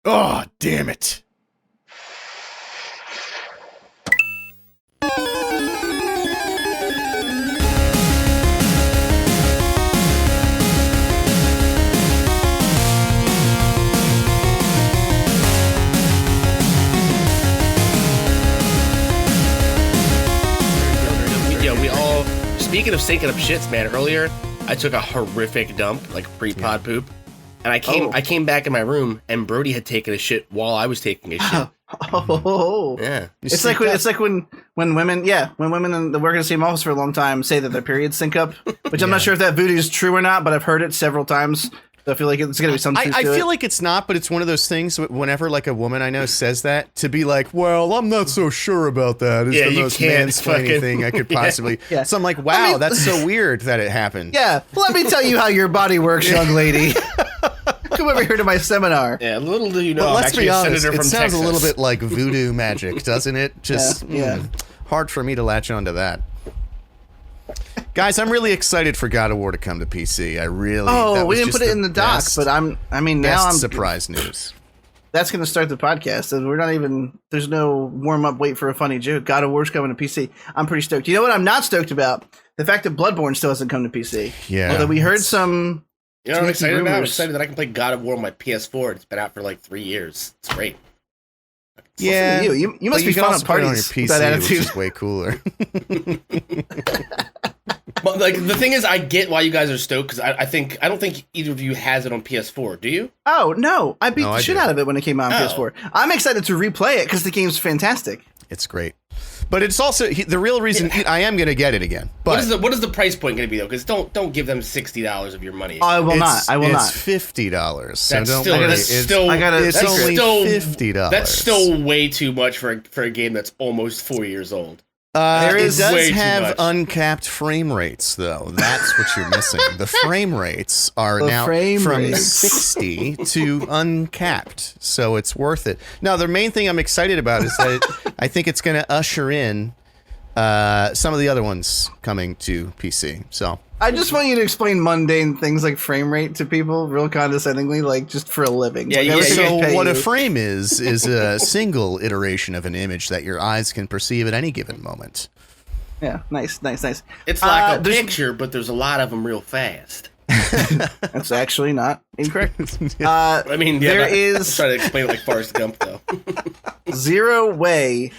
Oh, damn it. Speaking of sinking up shits, man, earlier I took a horrific dump, like pre-pod poop, and I came back in my room and Brody had taken a shit while I was taking a shit. Yeah. It's like when women that work in the same office for a long time say that their periods sync up, which I'm not sure if that voodoo is true or not, but I've heard it several times. So I feel like it's going to be something. I feel like it's not, but it's one of those things. Whenever like a woman I know says that, to be like, "Well, I'm not so sure about that." It's the most mansplaining thing I could possibly. Yeah. So I'm like, "Wow, that's so weird that it happened." Yeah, let me tell you how your body works, young lady. Come over here to my seminar. Yeah, little do you know, but I'm let's actually be a honest, senator it from sounds Texas. a little bit like voodoo magic, doesn't it? Just Yeah. hard for me to latch onto that. Guys, I'm really excited for God of War to come to PC. I really. We didn't put it in the doc, but now I'm surprise news. That's going to start the podcast, and we're not even. There's no warm up. Wait for a funny joke. God of War's coming to PC. I'm pretty stoked. You know what? I'm not stoked about the fact that Bloodborne still hasn't come to PC. Yeah. Although we heard some. You know what I'm excited about? I'm rumors. excited that I can play God of War on my PS4. It's been out for like 3 years. It's great. Yeah, you must be fun at parties on your PC, with that attitude. which is way cooler. But like the thing is, I get why you guys are stoked because I don't think either of you has it on PS4. Do you? Oh no, I beat the shit do. out of it when it came out on PS4. I'm excited to replay it because the game's fantastic. It's great, but it's also the real reason I am going to get it again. But what is the price point going to be though? Because don't give them $60 of your money. I will not. I will not. It's $50. So That's don't still, worry. that's still, It's that's only still $50. That's still way too much for a game that's almost 4 years old. It way does too have much. uncapped frame rates, though. That's what you're missing. The frame rates are now from 60 to uncapped, so it's worth it. Now, the main thing I'm excited about is that I think it's going to usher in some of the other ones coming to PC. So I just want you to explain mundane things like frame rate to people real condescendingly, like just for a living. Yeah, Like, so what a frame is a single iteration of an image that your eyes can perceive at any given moment. Yeah, nice. It's like a picture, but there's a lot of them real fast. That's actually not incorrect. I mean, yeah, there I'm is trying to explain it like Forrest Gump, though. zero way.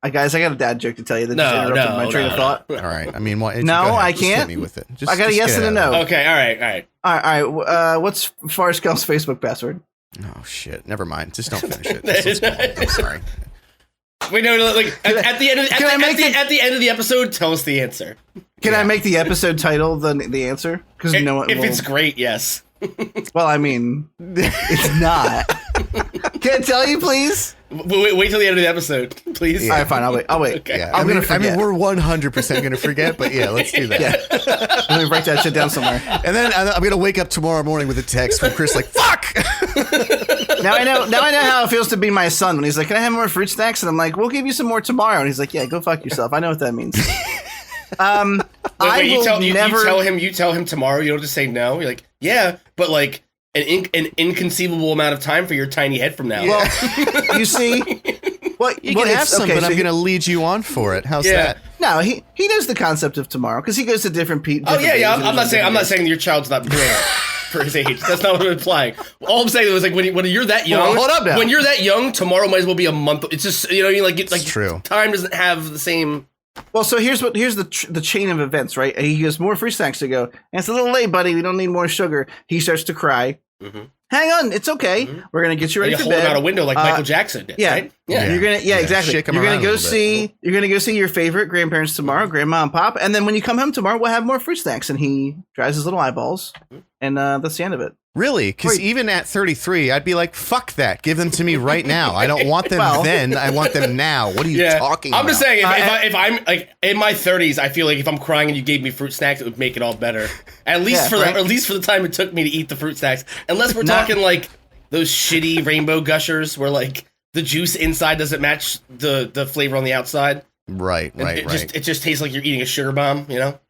Guys, I got a dad joke to tell you that just interrupted my train of thought. All right. I mean, what? No, go ahead. I Just hit can't. me with it. I got a yes and a no. Okay, all right. All right. What's Forrest Gump's Facebook password? Oh shit! Never mind. Just don't finish it. This one's cool. I'm sorry. Wait, no, like at the end of the episode, tell us the answer. Can I make the episode title the answer? Because no one. If it's great, yes. Well, I mean, it's not. Can I tell you, please? Wait till the end of the episode, please. Yeah. All right, fine. I'll wait. Okay. Yeah, I'm gonna forget. we're 100% gonna forget, but yeah, let's do that. Yeah. I'm gonna write that shit down somewhere. And then I'm gonna wake up tomorrow morning with a text from Chris like, "Fuck." Now I know how it feels to be my son when he's like, "Can I have more fruit snacks?" And I'm like, "We'll give you some more tomorrow." And he's like, "Yeah, go fuck yourself." I know what that means. You tell him tomorrow. You don't just say no. You're like, yeah, but like an inconceivable amount of time for your tiny head from now. Well, you see, You can have some, but I'm gonna lead you on for it. How's that? No, he knows the concept of tomorrow because he goes to different people. Oh yeah. I'm not saying your child's not brilliant for his age. That's not what I'm implying. All I'm saying was like when you're that young. Well, hold up now. When you're that young, tomorrow might as well be a month. It's just like true. Time doesn't have the same. Well, so here's the chain of events, right? He has more fruit snacks to go. And it's a little late, buddy. We don't need more sugar. He starts to cry. Mm-hmm. Hang on, it's okay. Mm-hmm. We're gonna get you ready You for hold bed. him out a window like Michael Jackson did. Yeah, right? You're gonna exactly. Shake 'em You're gonna around a go little bit. see your favorite grandparents tomorrow, grandma and pop, and then when you come home tomorrow, we'll have more fruit snacks. And he dries his little eyeballs, and that's the end of it. Really? Because even at 33, I'd be like, "Fuck that! Give them to me right now. I don't want them then. I want them now." What are you talking about? I'm just saying, if I'm like in my 30s, I feel like if I'm crying and you gave me fruit snacks, it would make it all better. At least for the time it took me to eat the fruit snacks. Unless we're talking like those shitty rainbow gushers where like the juice inside doesn't match the flavor on the outside. Right. It just tastes like you're eating a sugar bomb, you know?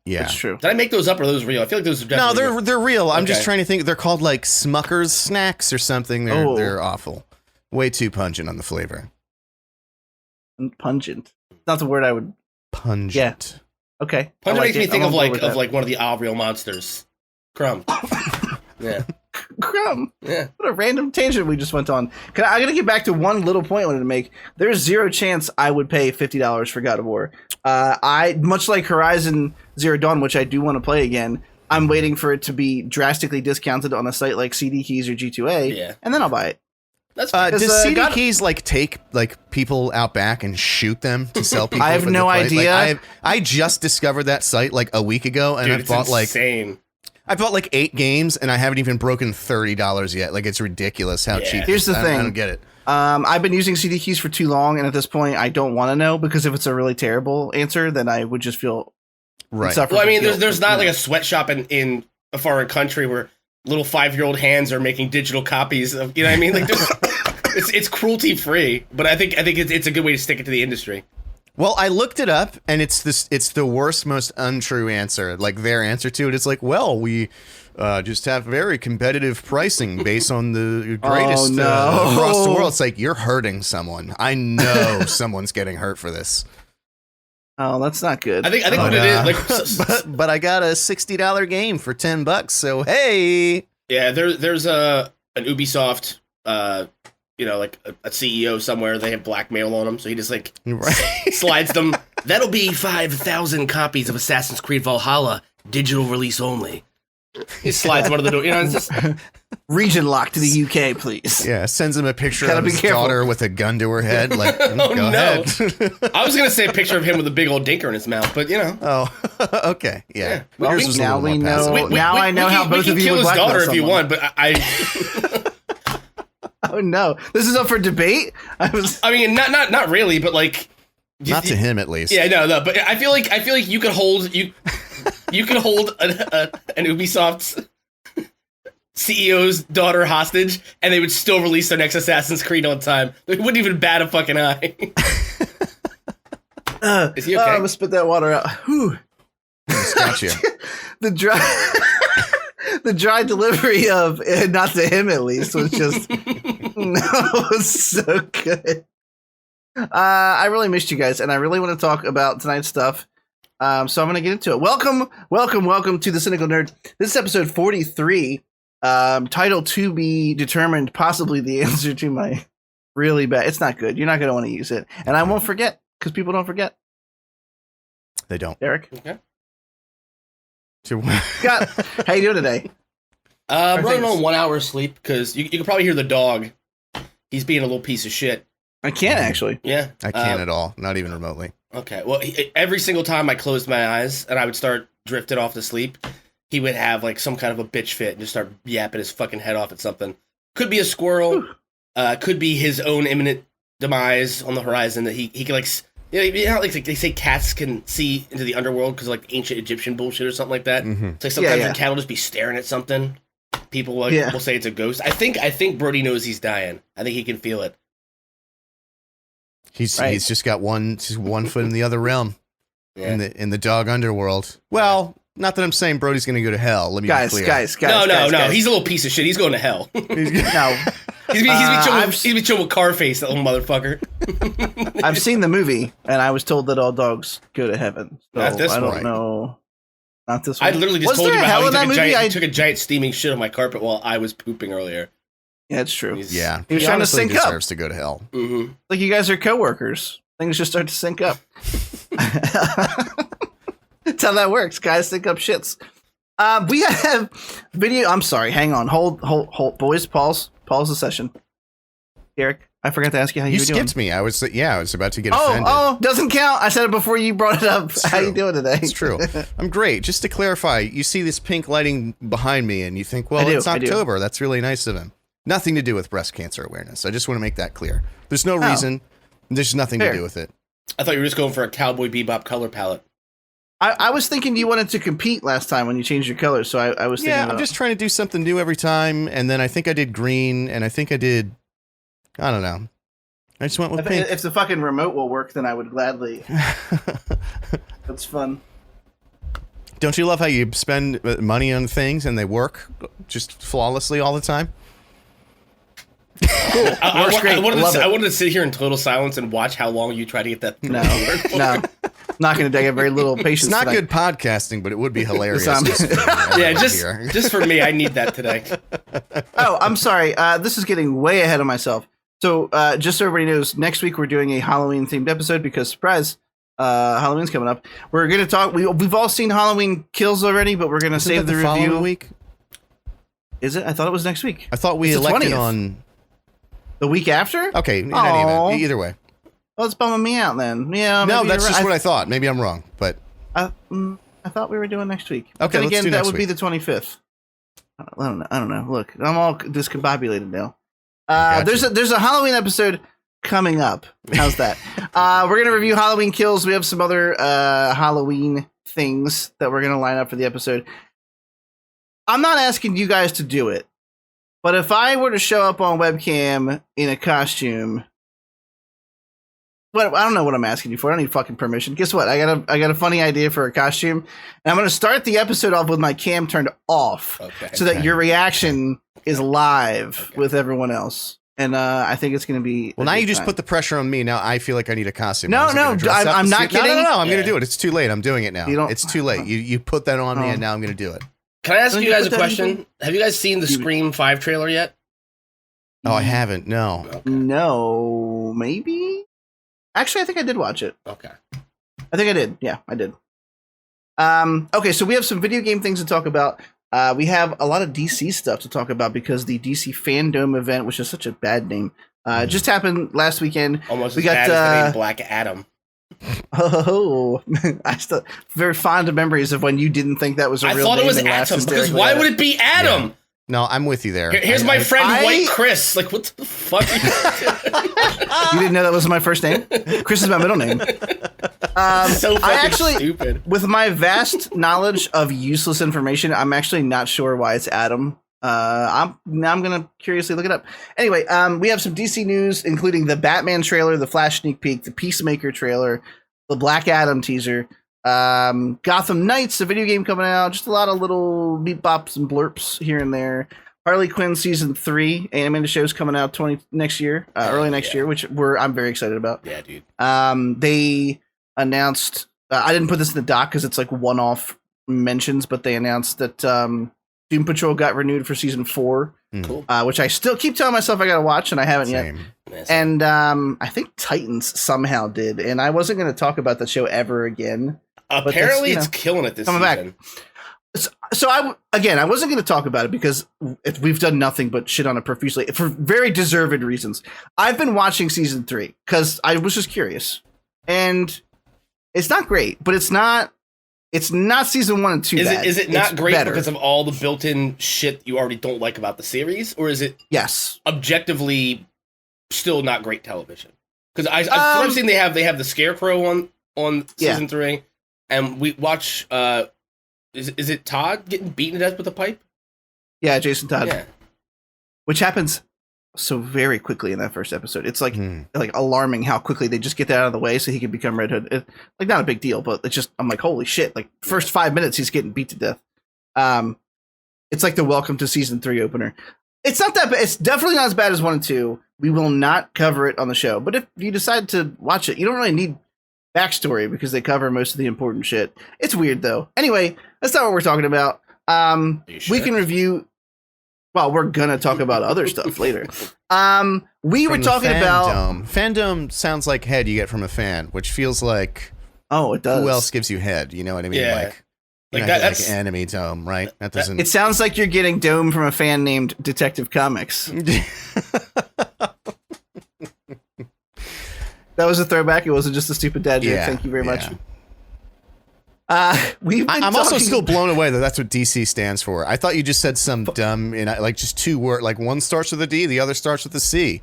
Yeah, It's true. Did I make those up or are those real? I feel like those are definitely no, they're real. I'm just Okay. trying to think. They're called like Smucker's snacks or something. They're awful. Way too pungent on the flavor. Pungent. Not the word I would. Pungent. Yeah. Okay. Pungent makes me think of like one of the real monsters. Crumb. Yeah. Crumb. Yeah. What a random tangent we just went on. I gotta get back to one little point I wanted to make. There's zero chance I would pay $50 for God of War. I much like Horizon Zero Dawn, which I do want to play again. I'm waiting for it to be drastically discounted on a site like CD Keys or G2A, and then I'll buy it. That's fine. Does CD Keys like take like people out back and shoot them to sell people? I have no idea. Like, I just discovered that site like a week ago, and Dude, I bought like 8 games, and I haven't even broken $30 yet. Like, it's ridiculous how cheap. Here's the thing. I don't get it. I've been using CD Keys for too long, and at this point, I don't want to know, because if it's a really terrible answer, then I would just feel right. Well, I mean, there's not like a sweatshop in a foreign country where little 5-year-old hands are making digital copies of, you know what I mean? Like, it's cruelty free, but I think it's a good way to stick it to the industry. Well, I looked it up, and it's the worst, most untrue answer. Like, their answer to it is like, well, we just have very competitive pricing based on the greatest across the world. It's like, you're hurting someone. I know someone's getting hurt for this. Oh, that's not good. I think what it is, like, but I got a $60 game for $10, so hey. Yeah, there's an Ubisoft, like a CEO somewhere. They have blackmail on him, so he just like slides them. That'll be 5,000 copies of Assassin's Creed Valhalla, digital release only. He slides them under the door. You know, it's just region lock to the UK, please. Yeah, sends him a picture of his daughter with a gun to her head. Like, go ahead. I was gonna say a picture of him with a big old dinker in his mouth, but you know. Oh, okay, yeah. Well, now we know. Now I know how both of you would kill his daughter someone. if you want, but I Oh no, this is up for debate. I mean, not really, but like, not to him at least. Yeah, no, but I feel like you could hold you could hold an Ubisoft's CEO's daughter hostage, and they would still release their next Assassin's Creed on time. They wouldn't even bat a fucking eye. Is he okay? I'm gonna spit that water out. Whew. Gotcha. The dry delivery of not to him at least was just was so good. I really missed you guys, and I really want to talk about tonight's stuff. So I'm going to get into it. Welcome to the Cynical Nerd. This is episode 43. Title to be determined, possibly the answer to my really bad. It's not good. You're not going to want to use it, and I won't forget because people don't forget. They don't. Derek. Okay. Scott, how you doing today? I'm running on 1 hour sleep because you can probably hear the dog. He's being a little piece of shit. I can't actually. Yeah. I can't at all. Not even remotely. Okay. Well, every single time I closed my eyes and I would start drifting off to sleep, he would have like some kind of a bitch fit and just start yapping his fucking head off at something. Could be a squirrel. Could be his own imminent demise on the horizon that he can like. You know, like they say cats can see into the underworld because like ancient Egyptian bullshit or something like that. Mm-hmm. It's like sometimes your cat will just be staring at something. People will say it's a ghost. I think Brody knows he's dying. I think he can feel it. He's just got one foot in the other realm, yeah. in the dog underworld. Well, not that I'm saying Brody's going to go to hell. Let me be clear. Guys. No. He's a little piece of shit. He's going to hell. No. He's been chilling with Carface, that little motherfucker. I've seen the movie, and I was told that all dogs go to heaven. So Not this I don't one. know. Not this one. I literally just told you about how he took a giant steaming shit on my carpet while I was pooping earlier. Yeah, it's true. He was trying to sync up. Deserves to go to hell. Mm-hmm. Like you guys are coworkers. Things just start to sync up. That's how that works. Guys sync up shits. We have video. I'm sorry. Hang on. Hold. Boys, pause the session. Derek, I forgot to ask you how you were doing. You skipped me. I was about to get offended. Oh, doesn't count. I said it before you brought it up. How you doing today? It's true. I'm great. Just to clarify, you see this pink lighting behind me and you think, well, it's October. That's really nice of him. Nothing to do with breast cancer awareness. I just want to make that clear. There's no reason. There's nothing to do with it. I thought you were just going for a Cowboy Bebop color palette. I was thinking you wanted to compete last time when you changed your colors, so I was thinking. Yeah, I'm just trying to do something new every time, and then I think I did green, and I think I did. I don't know. I just went with pink. If the fucking remote will work, then I would gladly. That's fun. Don't you love how you spend money on things and they work just flawlessly all the time? Cool. I wanted to sit here in total silence and watch how long you try to get that. No. Not going to take a very little patience. It's not tonight. good podcasting, but it would be hilarious. Just for me, I need that today. Oh, I'm sorry. This is getting way ahead of myself. So just so everybody knows, next week we're doing a Halloween themed episode because surprise, Halloween's coming up. We're going to talk. We've all seen Halloween Kills already, but we're going to save the review. Week? Is it? I thought it was next week. I thought we elected on the week after. Okay, in any event, either way. Well, it's bumming me out then. Yeah. No, that's just what I thought. Maybe I'm wrong, but I thought we were doing next week. Okay, then let's again, do that next would be week. the 25th. I don't know. Look, I'm all discombobulated now. Gotcha. There's a Halloween episode coming up. How's that? We're gonna review Halloween Kills. We have some other Halloween things that we're gonna line up for the episode. I'm not asking you guys to do it, but if I were to show up on webcam in a costume. Well, I don't know what I'm asking you for. I don't need fucking permission. Guess what? I got a funny idea for a costume, and I'm going to start the episode off with my cam turned off, so that your reaction is live with everyone else. And I think it's going to be. Well, now you just put the pressure on me. Now I feel like I need a costume. No, I'm not kidding. No. I'm going to do it. It's too late. I'm doing it now. It's too late. You put that on me, and now I'm going to do it. Can I ask you guys a question? Have you guys seen the Scream 5 trailer yet? Oh, I haven't. No. Okay. No, maybe. Actually, I think I did watch it. Okay. I think I did. Yeah, I did. Okay, so we have some video game things to talk about. We have a lot of DC stuff to talk about because the DC FanDome event, which is such a bad name, just happened last weekend. Almost as bad as the name Black Adam. Oh, I still very fond of memories of when you didn't think that was a real name. I thought it was Atom because why would it be Adam? Yeah. No, I'm with you there. Here's my friend White Chris. Like, what the fuck? You didn't know that was my first name? Chris is my middle name. So fucking stupid. With my vast knowledge of useless information, I'm actually not sure why it's Adam. I'm gonna curiously look it up. Anyway, we have some DC news, including the Batman trailer, the Flash sneak peek, the Peacemaker trailer, the Black Adam teaser. Gotham Knights, a video game coming out, just a lot of little beep bops and blurps here and there. Harley Quinn season 3 animated show's coming out early next year, which I'm very excited about. Yeah, dude. They announced, I didn't put this in the doc because it's like one-off mentions, but they announced that Doom Patrol got renewed for season 4, Cool. Which I still keep telling myself I gotta watch, and I haven't yet. And I think Titans somehow did, and I wasn't going to talk about the show ever again. Apparently, it's killing it this season. Back. So I wasn't going to talk about it because we've done nothing but shit on it profusely for very deserved reasons. I've been watching season 3 because I was just curious, and it's not great, but it's not season 1 and 2. Is it not great better because of all the built-in shit you already don't like about the series, or is it objectively still not great television? Because I've seen they have the Scarecrow on season 3. And we watch, is it Todd getting beaten to death with a pipe? Yeah, Jason Todd. Yeah. Which happens so very quickly in that first episode. It's like alarming how quickly they just get that out of the way so he can become Red Hood. Like, not a big deal, but it's just, I'm like, holy shit. Like, first 5 minutes, he's getting beat to death. It's like the welcome to season 3 opener. It's not that bad. It's definitely not as bad as 1 and 2. We will not cover it on the show. But if you decide to watch it, you don't really need backstory because they cover most of the important shit. It's weird though. Anyway, that's not what we're talking about. We can review. Well, we're gonna talk about other stuff later. We were talking about FanDome. Sounds like head you get from a fan, which feels like it does. Who else gives you head? You know what I mean? Yeah. Like that's like anime dome, right? That doesn't. It sounds like you're getting dome from a fan named Detective Comics. That was a throwback. It wasn't just a stupid dad joke. Thank you very much. I'm also still blown away that that's what DC stands for. I thought you just said some dumb, like just 2 words. Like one starts with a D, the other starts with a C.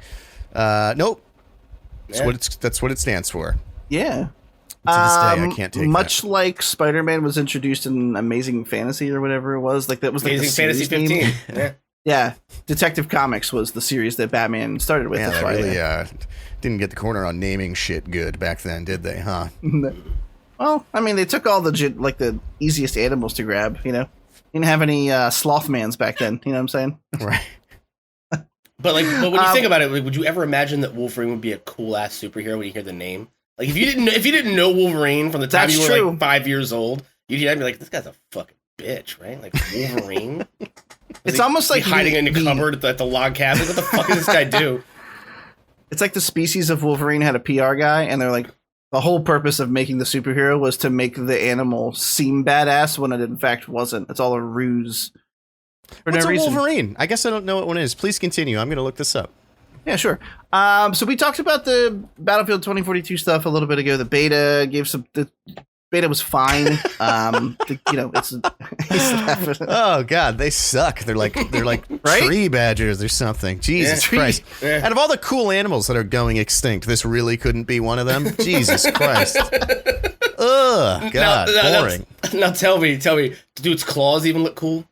Nope. That's what it stands for. Yeah. To this day, I can't take much like Spider-Man was introduced in Amazing Fantasy or whatever it was. Like that was like Amazing Fantasy 15. Yeah. Detective Comics was the series that Batman started with. Yeah, they really didn't get the corner on naming shit good back then, did they? Huh? Well, I mean, they took all the easiest animals to grab. You know, didn't have any Slothmans back then. You know what I'm saying? Right. But when you think about it, like, would you ever imagine that Wolverine would be a cool ass superhero when you hear the name? Like if you didn't know Wolverine from the time you were like 5 years old, you'd be like, this guy's a fucking bitch, right? Like Wolverine. It's almost like hiding in the cupboard at the log cabin. What the fuck does this guy do? It's like the species of Wolverine had a PR guy, and they're like, the whole purpose of making the superhero was to make the animal seem badass when it in fact wasn't. It's all a ruse. What's a Wolverine? I guess I don't know what one is. Please continue. I'm going to look this up. Yeah, sure. So we talked about the Battlefield 2042 stuff a little bit ago. The beta the beta was fine. It's oh god, they suck. They're like right? tree badgers or something. Jesus Christ! Yeah. Out of all the cool animals that are going extinct, this really couldn't be one of them. Jesus Christ! Ugh, God, boring. Now tell me, do its claws even look cool?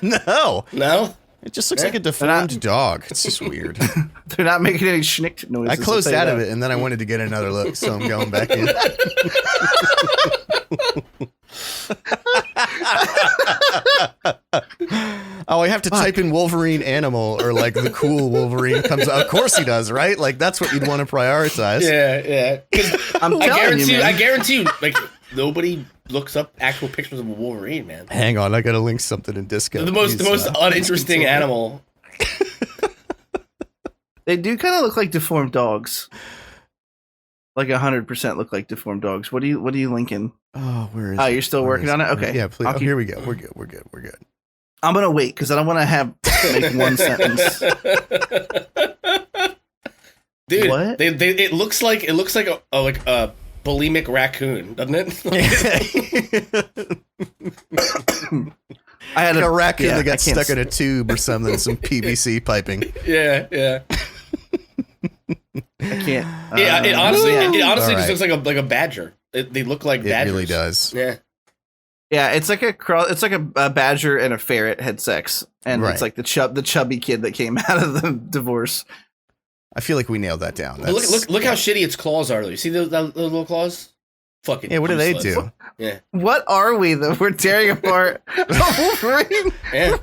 No. It just looks like a deformed dog. It's just weird. They're not making any schnick noises. I closed out of it, and then I wanted to get another look, so I'm going back in. Oh, I have to type in Wolverine animal, or like the cool Wolverine comes out. Of course he does, right? Like that's what you'd want to prioritize. Yeah. I guarantee you, like nobody looks up actual pictures of a Wolverine, man. Hang on, I gotta link something in Disco. The most uninteresting animal. They do kind of look like deformed dogs. Like 100% look like deformed dogs. What are you linking? Oh, where is? Oh, you're still working on it. Okay. Yeah, please. Here we go. We're good. I'm gonna wait because I don't want to make one sentence. Dude, what? It looks like a bulimic raccoon, doesn't it? I had a raccoon that got stuck in a tube or something, some PVC piping. Yeah. I can't. It honestly just looks like a badger. They look like badgers. It really does. Yeah. Yeah, it's like a badger and a ferret had sex, and it's like the chubby kid that came out of the divorce. I feel like we nailed that down. Look how shitty its claws are. You see those little claws? Fucking yeah. What do they do? Yeah. What are we though? We're tearing apart a Wolverine. Yeah.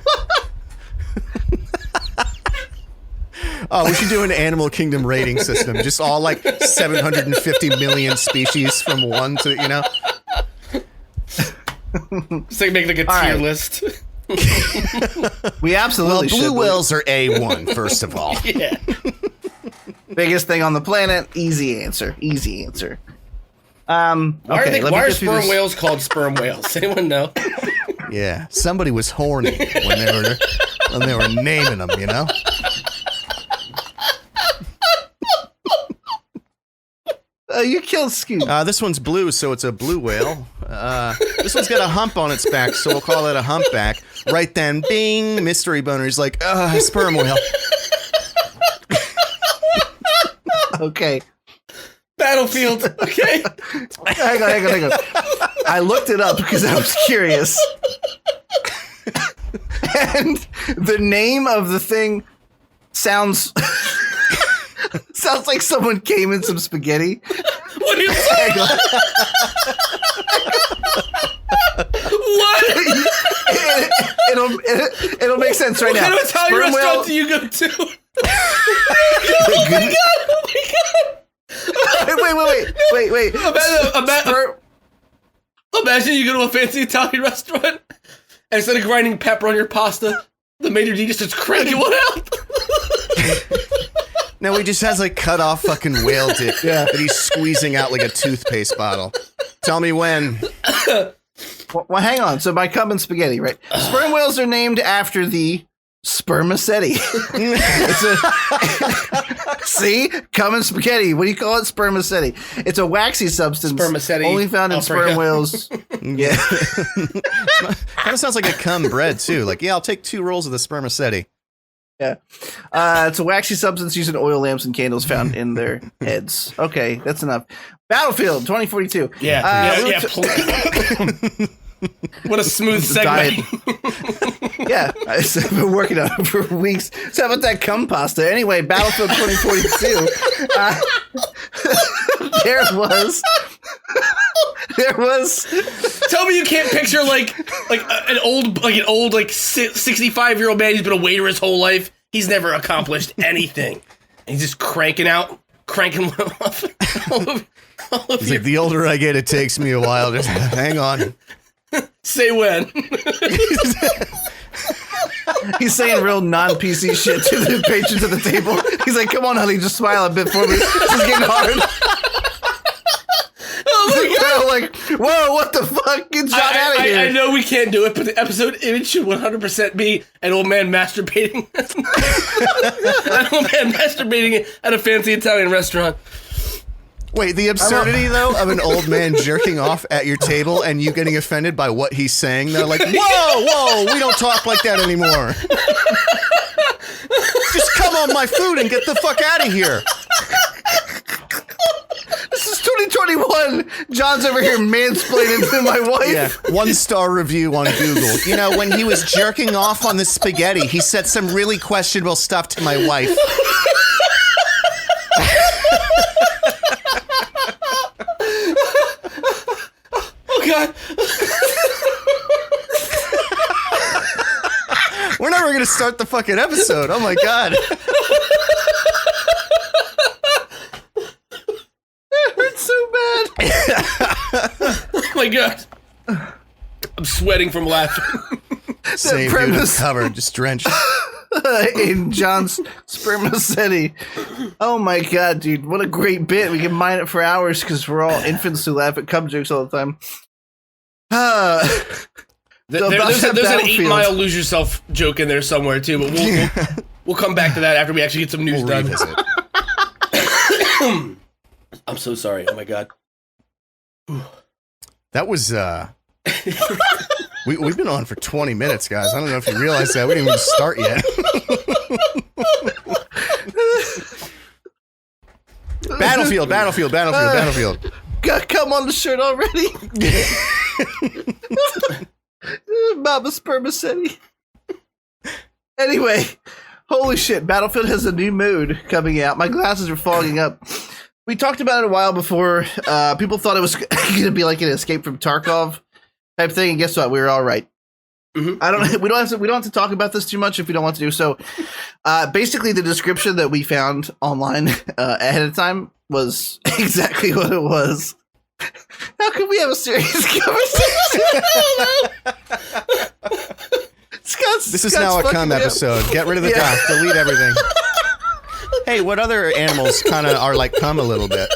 Oh, we should do an Animal Kingdom rating system. Just all like 750 million species from one to It's like make like a tier list. We absolutely should. Blue whales are A1, first of all. Yeah. Biggest thing on the planet. Easy answer. Why are sperm whales called sperm whales? Anyone know? Yeah, somebody was horny when they were naming them. You killed Scoot. This one's blue, so it's a blue whale. This one's got a hump on its back, so we'll call it a humpback. Right then, bing, mystery boner's like, sperm whale. Okay. Battlefield. Okay. Hang on. I looked it up because I was curious. And the name of the thing sounds like someone came in some spaghetti. What are you saying? What? It'll make sense right now. What kind of Italian restaurant do you go to? Oh my god! Wait. Imagine you go to a fancy Italian restaurant, and instead of grinding pepper on your pasta, the maitre d' just starts cranking one out. No, he just has like cut off fucking whale dick that he's squeezing out like a toothpaste bottle. Tell me when. Well, hang on. So by cum and spaghetti, right? Sperm whales are named after the Spermaceti. See? Cum and spaghetti. What do you call it? Spermaceti. It's a waxy substance Spermaceti. only found in sperm whales. Yeah. Kind of sounds like a cum bread, too. Like, I'll take 2 rolls of the Spermaceti. Yeah. It's a waxy substance used in oil lamps and candles found in their heads. Okay, that's enough. Battlefield 2042. Yeah. What a smooth segue. Yeah, I've been working on it for weeks. So how about that cum pasta? Anyway, Battlefield 2042. There was There was. Tell me you can't picture an old 65-year-old man. He's been a waiter his whole life. He's never accomplished anything. And he's just cranking off. All over He's like, the older I get, it takes me a while to hang on. Say when. He's saying real non-PC shit to the patrons at the table. He's like, come on, honey, just smile a bit for me. This is getting hard. Oh my God. Like, whoa, what the fuck? Get John out of here. I know we can't do it, but the episode image should 100% be an old man masturbating. An old man masturbating at a fancy Italian restaurant. Wait, the absurdity, though, of an old man jerking off at your table and you getting offended by what he's saying. They're like, whoa, we don't talk like that anymore. Just come on my food and get the fuck out of here. This is 2021. John's over here mansplaining to my wife. Yeah, 1-star review on Google. You know, when he was jerking off on the spaghetti, he said some really questionable stuff to my wife. Oh, God. We're never going to start the fucking episode. Oh, my God. It hurts so bad. Oh, my God. I'm sweating from laughing. Same dude, I'm covered, just drenched. In John's Spermaceti. Oh my God, dude. What a great bit. We can mine it for hours because we're all infants who laugh at cum jokes all the time. There's an 8 Mile lose yourself joke in there somewhere too, but we'll come back to that after we actually get some news done. I'm so sorry. Oh my God. That was We've been on for 20 minutes, guys. I don't know if you realize that. We didn't even start yet. Battlefield. Come on the shirt already. Mama Spermaceti. Anyway, holy shit. Battlefield has a new mode coming out. My glasses are fogging up. We talked about it a while before. People thought it was going to be like an Escape from Tarkov type thing, and guess what? We were all right. Mm-hmm. We don't have to talk about this too much if we don't want to do so. Basically, the description that we found online ahead of time was exactly what it was. How could we have a serious conversation? This is now a cum episode. Get rid of the doc. Delete everything. Hey, what other animals kind of are like cum a little bit?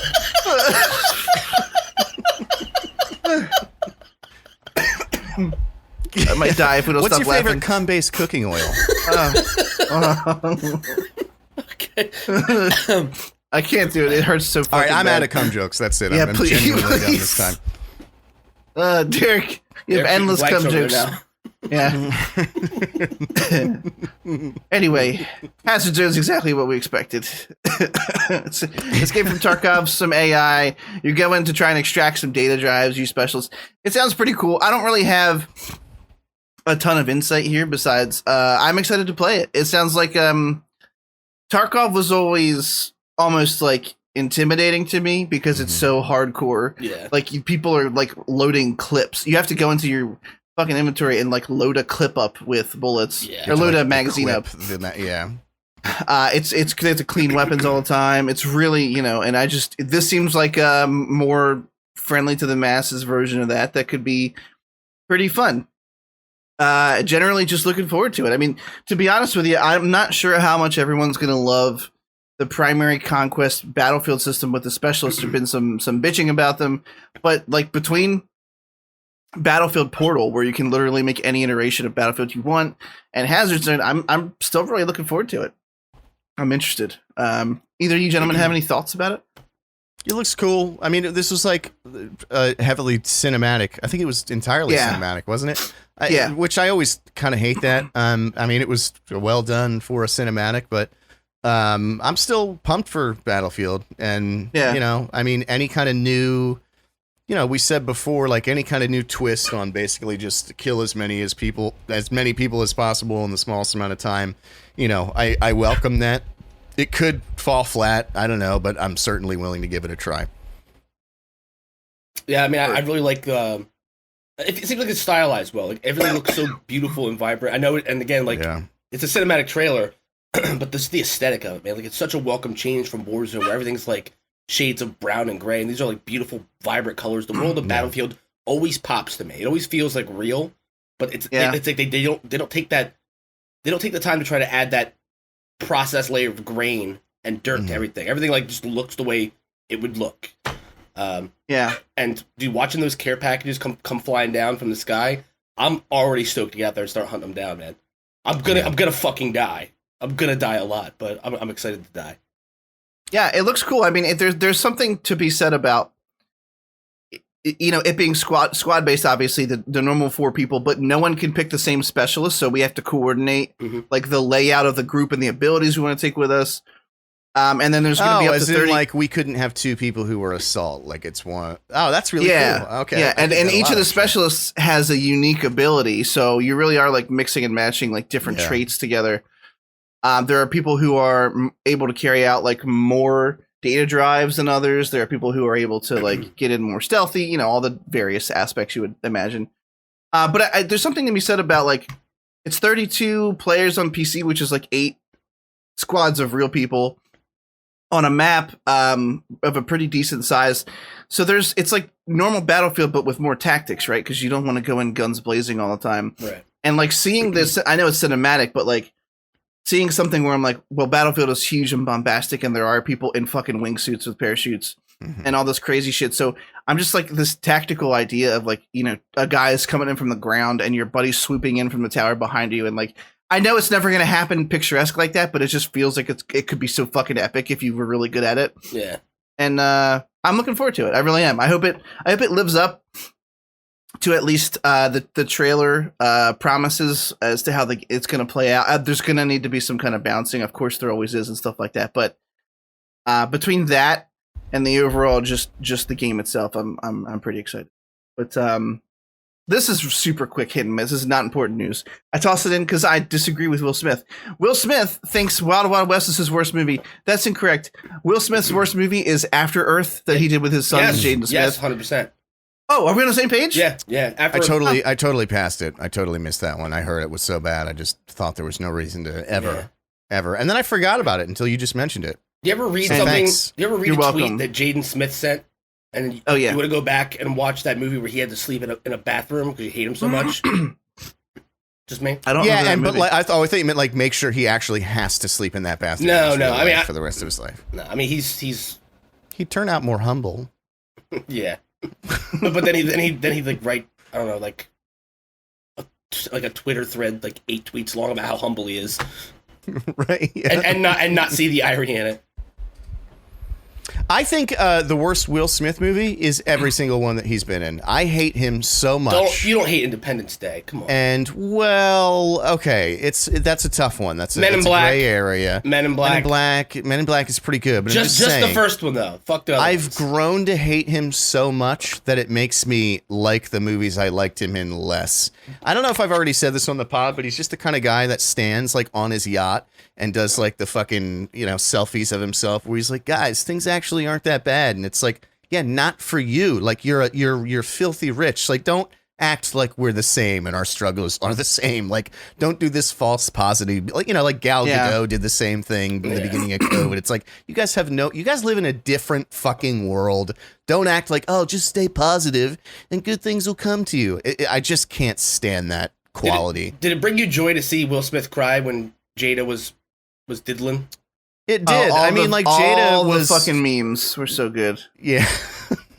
I might die if we don't What's stop your favorite laughing. cum-based cooking oil? Okay. I can't do it. It hurts so fucking All right, I'm bad. out of cum jokes. That's it. Yeah, I'm please. genuinely done this time. Derek, you have endless cum jokes. Yeah. Anyway, Hazard Zone is exactly what we expected. Escape from Tarkov, some AI. You go in to try and extract some data drives, use specialists. It sounds pretty cool. I don't really have a ton of insight here besides I'm excited to play it. It sounds like Tarkov was always almost like intimidating to me because it's so hardcore. Yeah. Like people are like loading clips. You have to go into your fucking inventory and like load a clip up with bullets or load a magazine up. It's they have to clean weapons all the time. It's really, and this seems like a more friendly to the masses version of that could be pretty fun. Generally just looking forward to it. I mean, to be honest with you, I'm not sure how much everyone's going to love the primary conquest battlefield system with the specialists. There've been some bitching about them, but like between Battlefield Portal, where you can literally make any iteration of Battlefield you want, and Hazard Zone, I'm still really looking forward to it. I'm interested. Either of you gentlemen have any thoughts about it? It looks cool. I mean, this was like heavily cinematic. I think it was entirely cinematic, wasn't it? Yeah. Which I always kind of hate that. I mean, it was well done for a cinematic, but I'm still pumped for Battlefield. And, I mean, any kind of new... we said before, like any kind of new twist on basically just kill as many people as possible in the smallest amount of time. I welcome that. It could fall flat. I don't know, but I'm certainly willing to give it a try. Yeah, I mean, I really like it seems like it's stylized well. Like everything looks so beautiful and vibrant. I know it, and again, like it's a cinematic trailer, but this is the aesthetic of it, man. Like it's such a welcome change from Warzone, where everything's like shades of brown and gray, and these are like beautiful, vibrant colors. The world of Battlefield always pops to me. It always feels like real, but it's like they don't take the time to try to add that process layer of grain and dirt to everything. Everything like just looks the way it would look. And dude, watching those care packages come flying down from the sky, I'm already stoked to get out there and start hunting them down, man. I'm gonna fucking die. I'm gonna die a lot, but I'm excited to die. Yeah, it looks cool. I mean, there's something to be said about, you know, it being squad based. Obviously, the normal 4 people, but no one can pick the same specialist, so we have to coordinate like the layout of the group and the abilities we want to take with us. And then there's going to be up to 30. Like we couldn't have 2 people who were assault. Like it's one. Oh, that's really cool. Okay. Yeah, and each of the specialists has a unique ability, so you really are like mixing and matching like different traits together. There are people who are able to carry out like more data drives than others. There are people who are able to like get in more stealthy. You know, all the various aspects you would imagine. But there's something to be said about like it's 32 players on PC, which is like 8 squads of real people on a map of a pretty decent size. So it's like normal Battlefield, but with more tactics, right? Because you don't want to go in guns blazing all the time. Right. And like seeing this, I know it's cinematic, but like seeing something where I'm like, well, Battlefield is huge and bombastic, and there are people in fucking wingsuits with parachutes and all this crazy shit. So I'm just like this tactical idea of like, you know, a guy is coming in from the ground and your buddy's swooping in from the tower behind you, and like, I know it's never going to happen picturesque like that, but it just feels like it could be so fucking epic if you were really good at it. Yeah. And I'm looking forward to it. I really am. I hope it lives up to at least the trailer promises as to how it's going to play out. There's going to need to be some kind of bouncing. Of course, there always is and stuff like that. But between that and the overall just the game itself, I'm pretty excited. But this is super quick hit and miss. This is not important news. I toss it in because I disagree with Will Smith. Will Smith thinks Wild Wild West is his worst movie. That's incorrect. Will Smith's worst movie is After Earth that he did with his son, Jaden Smith. Yes, 100%. Oh, are we on the same page? Yeah. I totally passed it. I totally missed that one. I heard it was so bad. I just thought there was no reason to ever. And then I forgot about it until you just mentioned it. Do you ever read something? Thanks. Do you ever read a tweet that Jaden Smith sent? And you want to go back and watch that movie where he had to sleep in a bathroom because you hate him so much? Just me? I don't know. Yeah, but like, I thought you meant like make sure he actually has to sleep in that bathroom. No. I mean, for the rest of his life. No, I mean he turned out more humble. Yeah, but then he like write, I don't know, like a Twitter thread like 8 tweets long about how humble he is, right? Yeah. and not see the irony in it. I think the worst Will Smith movie is every single one that he's been in. I hate him so much. You don't hate Independence Day. Come on. And well, okay, that's a tough one. That's a gray area. Men in Black. Men in Black is pretty good. But just the first one though. Fuck the other I've ones. grown to hate him so much that it makes me like the movies I liked him in less. I don't know if I've already said this on the pod, but he's just the kind of guy that stands like on his yacht and does like the fucking, you know, selfies of himself where he's like, guys, things actually aren't that bad. And it's like, yeah, not for you. Like you're filthy rich. Like don't act like we're the same and our struggles are the same. Like don't do this false positive. Like, you know, like Gal Gadot did the same thing in the beginning of COVID. It's like, you guys live in a different fucking world. Don't act like, oh, just stay positive and good things will come to you. I just can't stand that quality. Did it bring you joy to see Will Smith cry when Jada was diddling? It did. Jada was the fucking memes were so good. Yeah.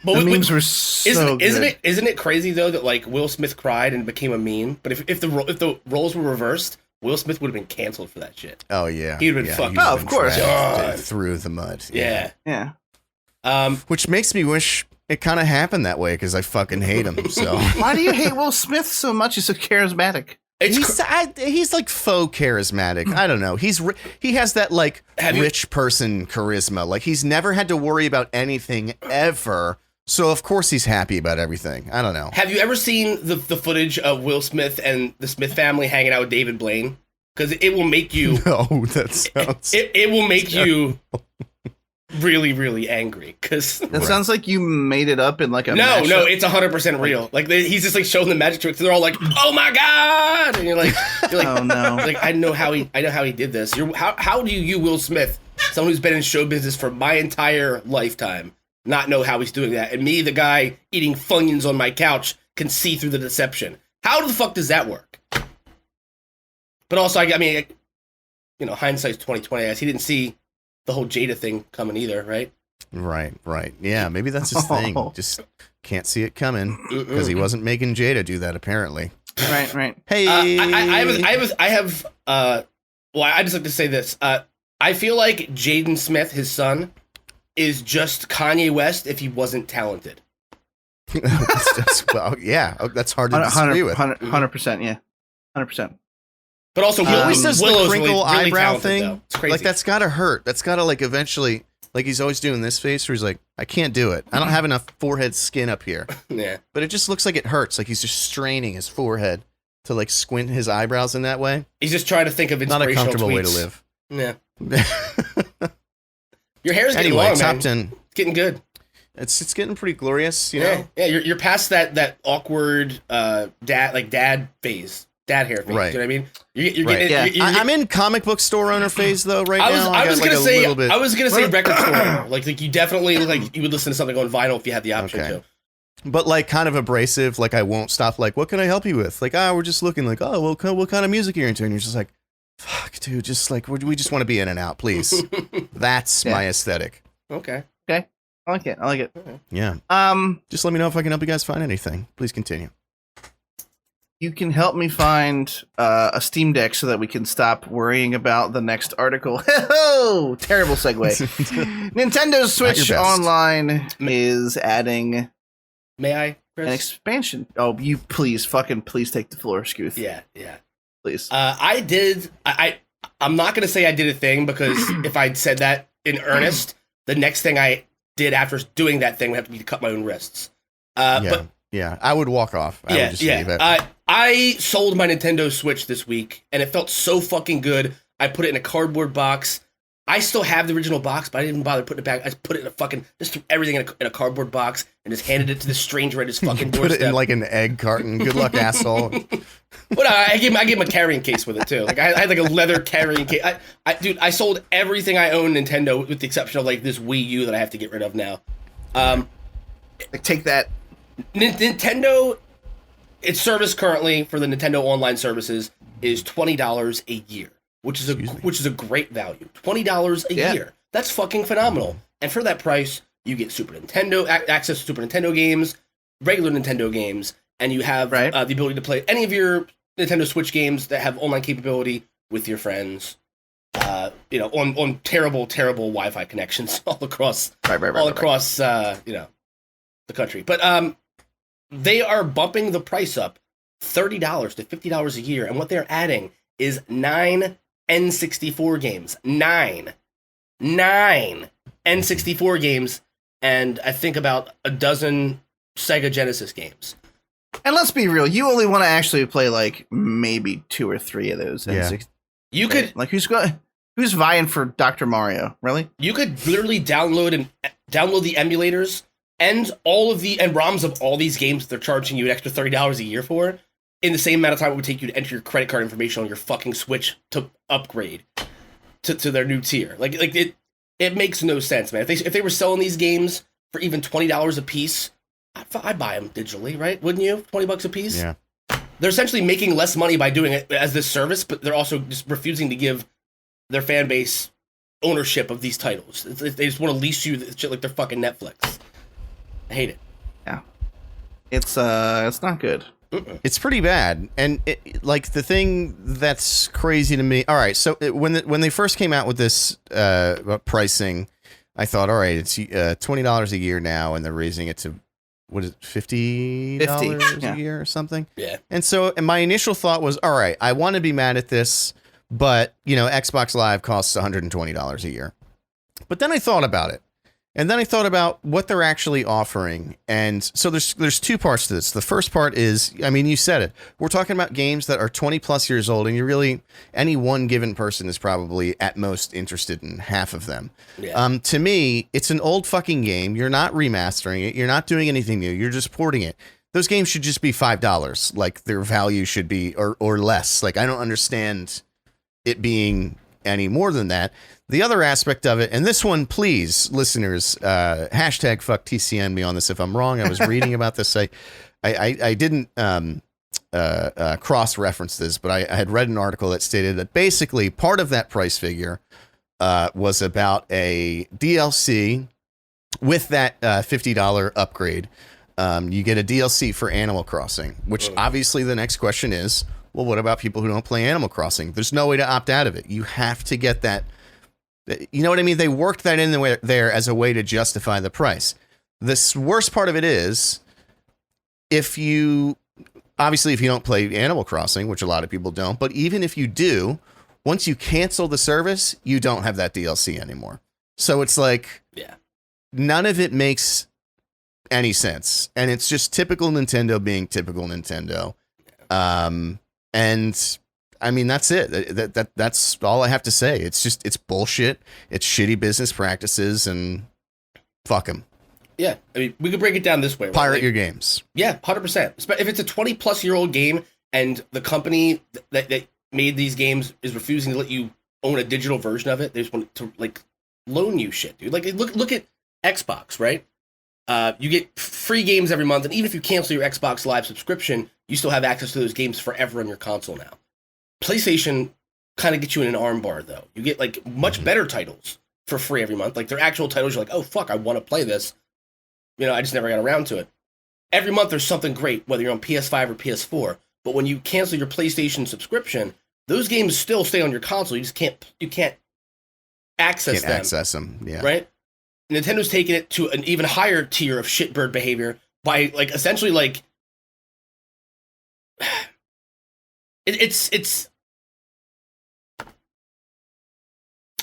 But the memes were so good. Isn't it crazy though that like Will Smith cried and became a meme? But if the roles were reversed, Will Smith would have been canceled for that shit. Oh yeah. He'd have been fucked. Oh, of course. Through the mud. Yeah. Which makes me wish it kind of happened that way because I fucking hate him. So why do you hate Will Smith so much? He's so charismatic. He's like faux charismatic. I don't know. He has that like rich person charisma. Like he's never had to worry about anything ever. So of course he's happy about everything. I don't know. Have you ever seen the footage of Will Smith and the Smith family hanging out with David Blaine? Because it will make you. No, that sounds. It will make you really, really angry because that sounds like you made it up in like a no, it's 100% real. Like he's just like showing the magic tricks. They're all like, "Oh my god!" And you're like, "Oh no!" Like I know how he did this. How do you, Will Smith, someone who's been in show business for my entire lifetime, not know how he's doing that? And me, the guy eating Funyuns on my couch, can see through the deception. How the fuck does that work? But also, I mean, you know, hindsight's 20/20. As he didn't see the whole Jada thing coming either, right? Right. Yeah, maybe that's his thing. Just can't see it coming because he wasn't making Jada do that apparently. Right. Hey, I just like to say this. I feel like Jaden Smith, his son, is just Kanye West if he wasn't talented. Well, yeah, that's hard to disagree with. 100%, yeah, 100%. But also, he always does the crinkle really eyebrow thing. Though. It's crazy. Like that's gotta hurt. That's gotta like eventually. Like he's always doing this face where he's like, I can't do it. I don't have enough forehead skin up here. Yeah. But it just looks like it hurts. Like he's just straining his forehead to like squint his eyebrows in that way. He's just trying to think of inspirational Not a comfortable tweets. way to live. Yeah. Your hair's getting anyway, long, top man. 10. It's getting good. It's getting pretty glorious, you know. Yeah, you're past that awkward dad phase. Dad hair phase. Right. You know what I mean? You're right. getting I'm in comic book store owner phase though right now. I was gonna say record store owner. Like you definitely look like you would listen to something on vinyl if you had the option to. But like kind of abrasive, like I won't stop like, what can I help you with? Like, we're just looking like, oh, well, what kind of music are you into? And you're just like, fuck, dude, just like we just want to be in and out, please. That's my aesthetic. Okay. I like it. Okay. Yeah. Just let me know if I can help you guys find anything. Please continue. You can help me find a Steam Deck so that we can stop worrying about the next article. Oh, terrible segue. Nintendo Switch Online is adding. May I, Chris? An expansion. Oh, you please take the floor, Scooth. Yeah. Please. I did. I'm not gonna say I did a thing because if I'd said that in earnest, the next thing I did after doing that thing would have to be to cut my own wrists. Yeah, I would walk off. I would just leave it. I sold my Nintendo Switch this week, and it felt so fucking good. I put it in a cardboard box. I still have the original box, but I didn't even bother putting it back. I just put it in just threw everything in a cardboard box and just handed it to the stranger at his fucking doorstep. Put it in like an egg carton. Good luck, asshole. Well, I gave him a carrying case with it too. Like I had like a leather carrying case. Dude, I sold everything I own Nintendo with the exception of like this Wii U that I have to get rid of now. Take that. Nintendo, its service currently for the Nintendo online services is $20 a year, which is a great value. $20 a year. That's fucking phenomenal. And for that price, you get Super Nintendo access to Super Nintendo games, regular Nintendo games, and you have the ability to play any of your Nintendo Switch games that have online capability with your friends. On terrible Wi-Fi connections all across the country. But they are bumping the price up $30 to $50 a year, and what they're adding is 9 N64 games. 9 N64 games, and I think about a dozen Sega Genesis games. And let's be real, you only want to actually play like maybe 2 or 3 of those. Yeah. You could like who's vying for Dr. Mario? Really? You could literally download the emulators and ROMs of all these games that they're charging you an extra $30 a year for in the same amount of time it would take you to enter your credit card information on your fucking Switch to upgrade to their new tier. Like it makes no sense, man. If they were selling these games for even $20 a piece, I'd buy them digitally, right? Wouldn't you? $20 a piece? Yeah. They're essentially making less money by doing it as this service, but they're also just refusing to give their fan base ownership of these titles. They just want to lease you shit like they're fucking Netflix. I hate it. Yeah. It's not good. It's pretty bad. And like the thing that's crazy to me. All right, so when they first came out with this pricing, I thought, all right, it's $20 a year now, and they're raising it to what is it, $50 a year or something? Yeah. And my initial thought was, all right, I want to be mad at this, but Xbox Live costs $120 a year. But then I thought about it. And then I thought about what they're actually offering. And so there's two parts to this. The first part is, I mean, you said it. We're talking about games that are 20 plus years old, and you really, any one given person is probably at most interested in half of them. Yeah. To me, it's an old fucking game. You're not remastering it. You're not doing anything new. You're just porting it. Those games should just be $5. Like their value should be, or less. Like I don't understand it being any more than that. The other aspect of it, and this one, please, listeners, hashtag fuck TCN me on this if I'm wrong. I was reading about this. I didn't cross-reference this, but I had read an article that stated that basically part of that price figure was about a DLC with that $50 upgrade. You get a DLC for Animal Crossing, which obviously the next question is, well, what about people who don't play Animal Crossing? There's no way to opt out of it. You have to get that. You know what I mean? They worked that in there as a way to justify the price. The worst part of it is if you don't play Animal Crossing, which a lot of people don't, but even if you do, once you cancel the service, you don't have that DLC anymore. So it's like, none of it makes any sense. And it's just typical Nintendo being typical Nintendo. And I mean, that's it. That's all I have to say. It's bullshit. It's shitty business practices, and fuck them. Yeah, I mean, we could break it down this way. Right? Pirate your games. Yeah, 100%. If it's a 20-plus-year-old game and the company that made these games is refusing to let you own a digital version of it, they just want to like loan you shit, dude. Like, look at Xbox, right? You get free games every month, and even if you cancel your Xbox Live subscription, you still have access to those games forever on your console now. PlayStation kind of gets you in an armbar, though. You get like much better titles for free every month. Like they're actual titles. You're like, oh fuck, I want to play this. You know, I just never got around to it. Every month there's something great, whether you're on PS5 or PS4. But when you cancel your PlayStation subscription, those games still stay on your console. You just can't access them. Yeah. Right? Nintendo's taking it to an even higher tier of shitbird behavior by like essentially like it's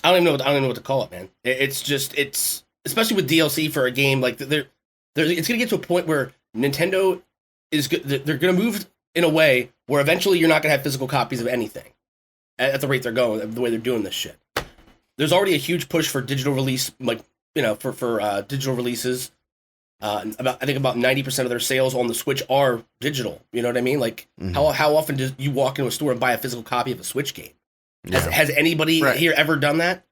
I don't even know what to call it, man. It's especially with DLC for a game like it's gonna get to a point where Nintendo they're gonna move in a way where eventually you're not gonna have physical copies of anything at the rate they're going, the way they're doing this shit. There's already a huge push for digital release, like for digital releases. I think about 90% of their sales on the Switch are digital. You know what I mean? Like how often do you walk into a store and buy a physical copy of a Switch game? Has anybody here ever done that?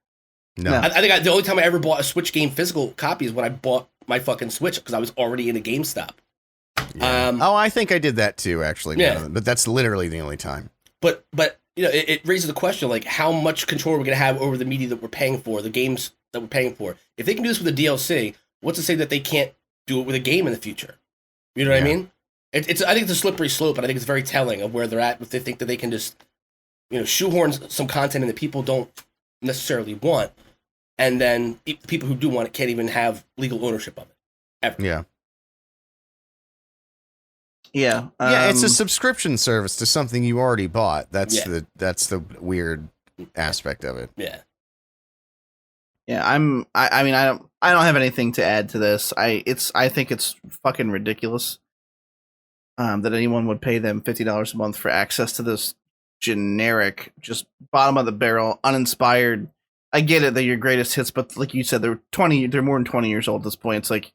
No. I think the only time I ever bought a Switch game physical copy is when I bought my fucking Switch because I was already in a GameStop. Yeah. I think I did that too, actually. Yeah. But that's literally the only time. But you know, it raises the question like how much control we're gonna have over the media that we're paying for, the games that we're paying for. If they can do this with a DLC, what's to say that they can't do it with a game in the future? You know what I mean? I think it's a slippery slope, and I think it's very telling of where they're at if they think that they can just, you know, shoehorn some content in that people don't necessarily want, and then people who do want it can't even have legal ownership of it ever. Yeah. Yeah. It's a subscription service to something you already bought. That's the weird aspect of it. Yeah. Yeah, I mean, I don't have anything to add to this. I think it's fucking ridiculous that anyone would pay them $50 a month for access to this generic, just bottom of the barrel, uninspired. I get it that your greatest hits, but like you said, they're more than 20 years old at this point. It's like,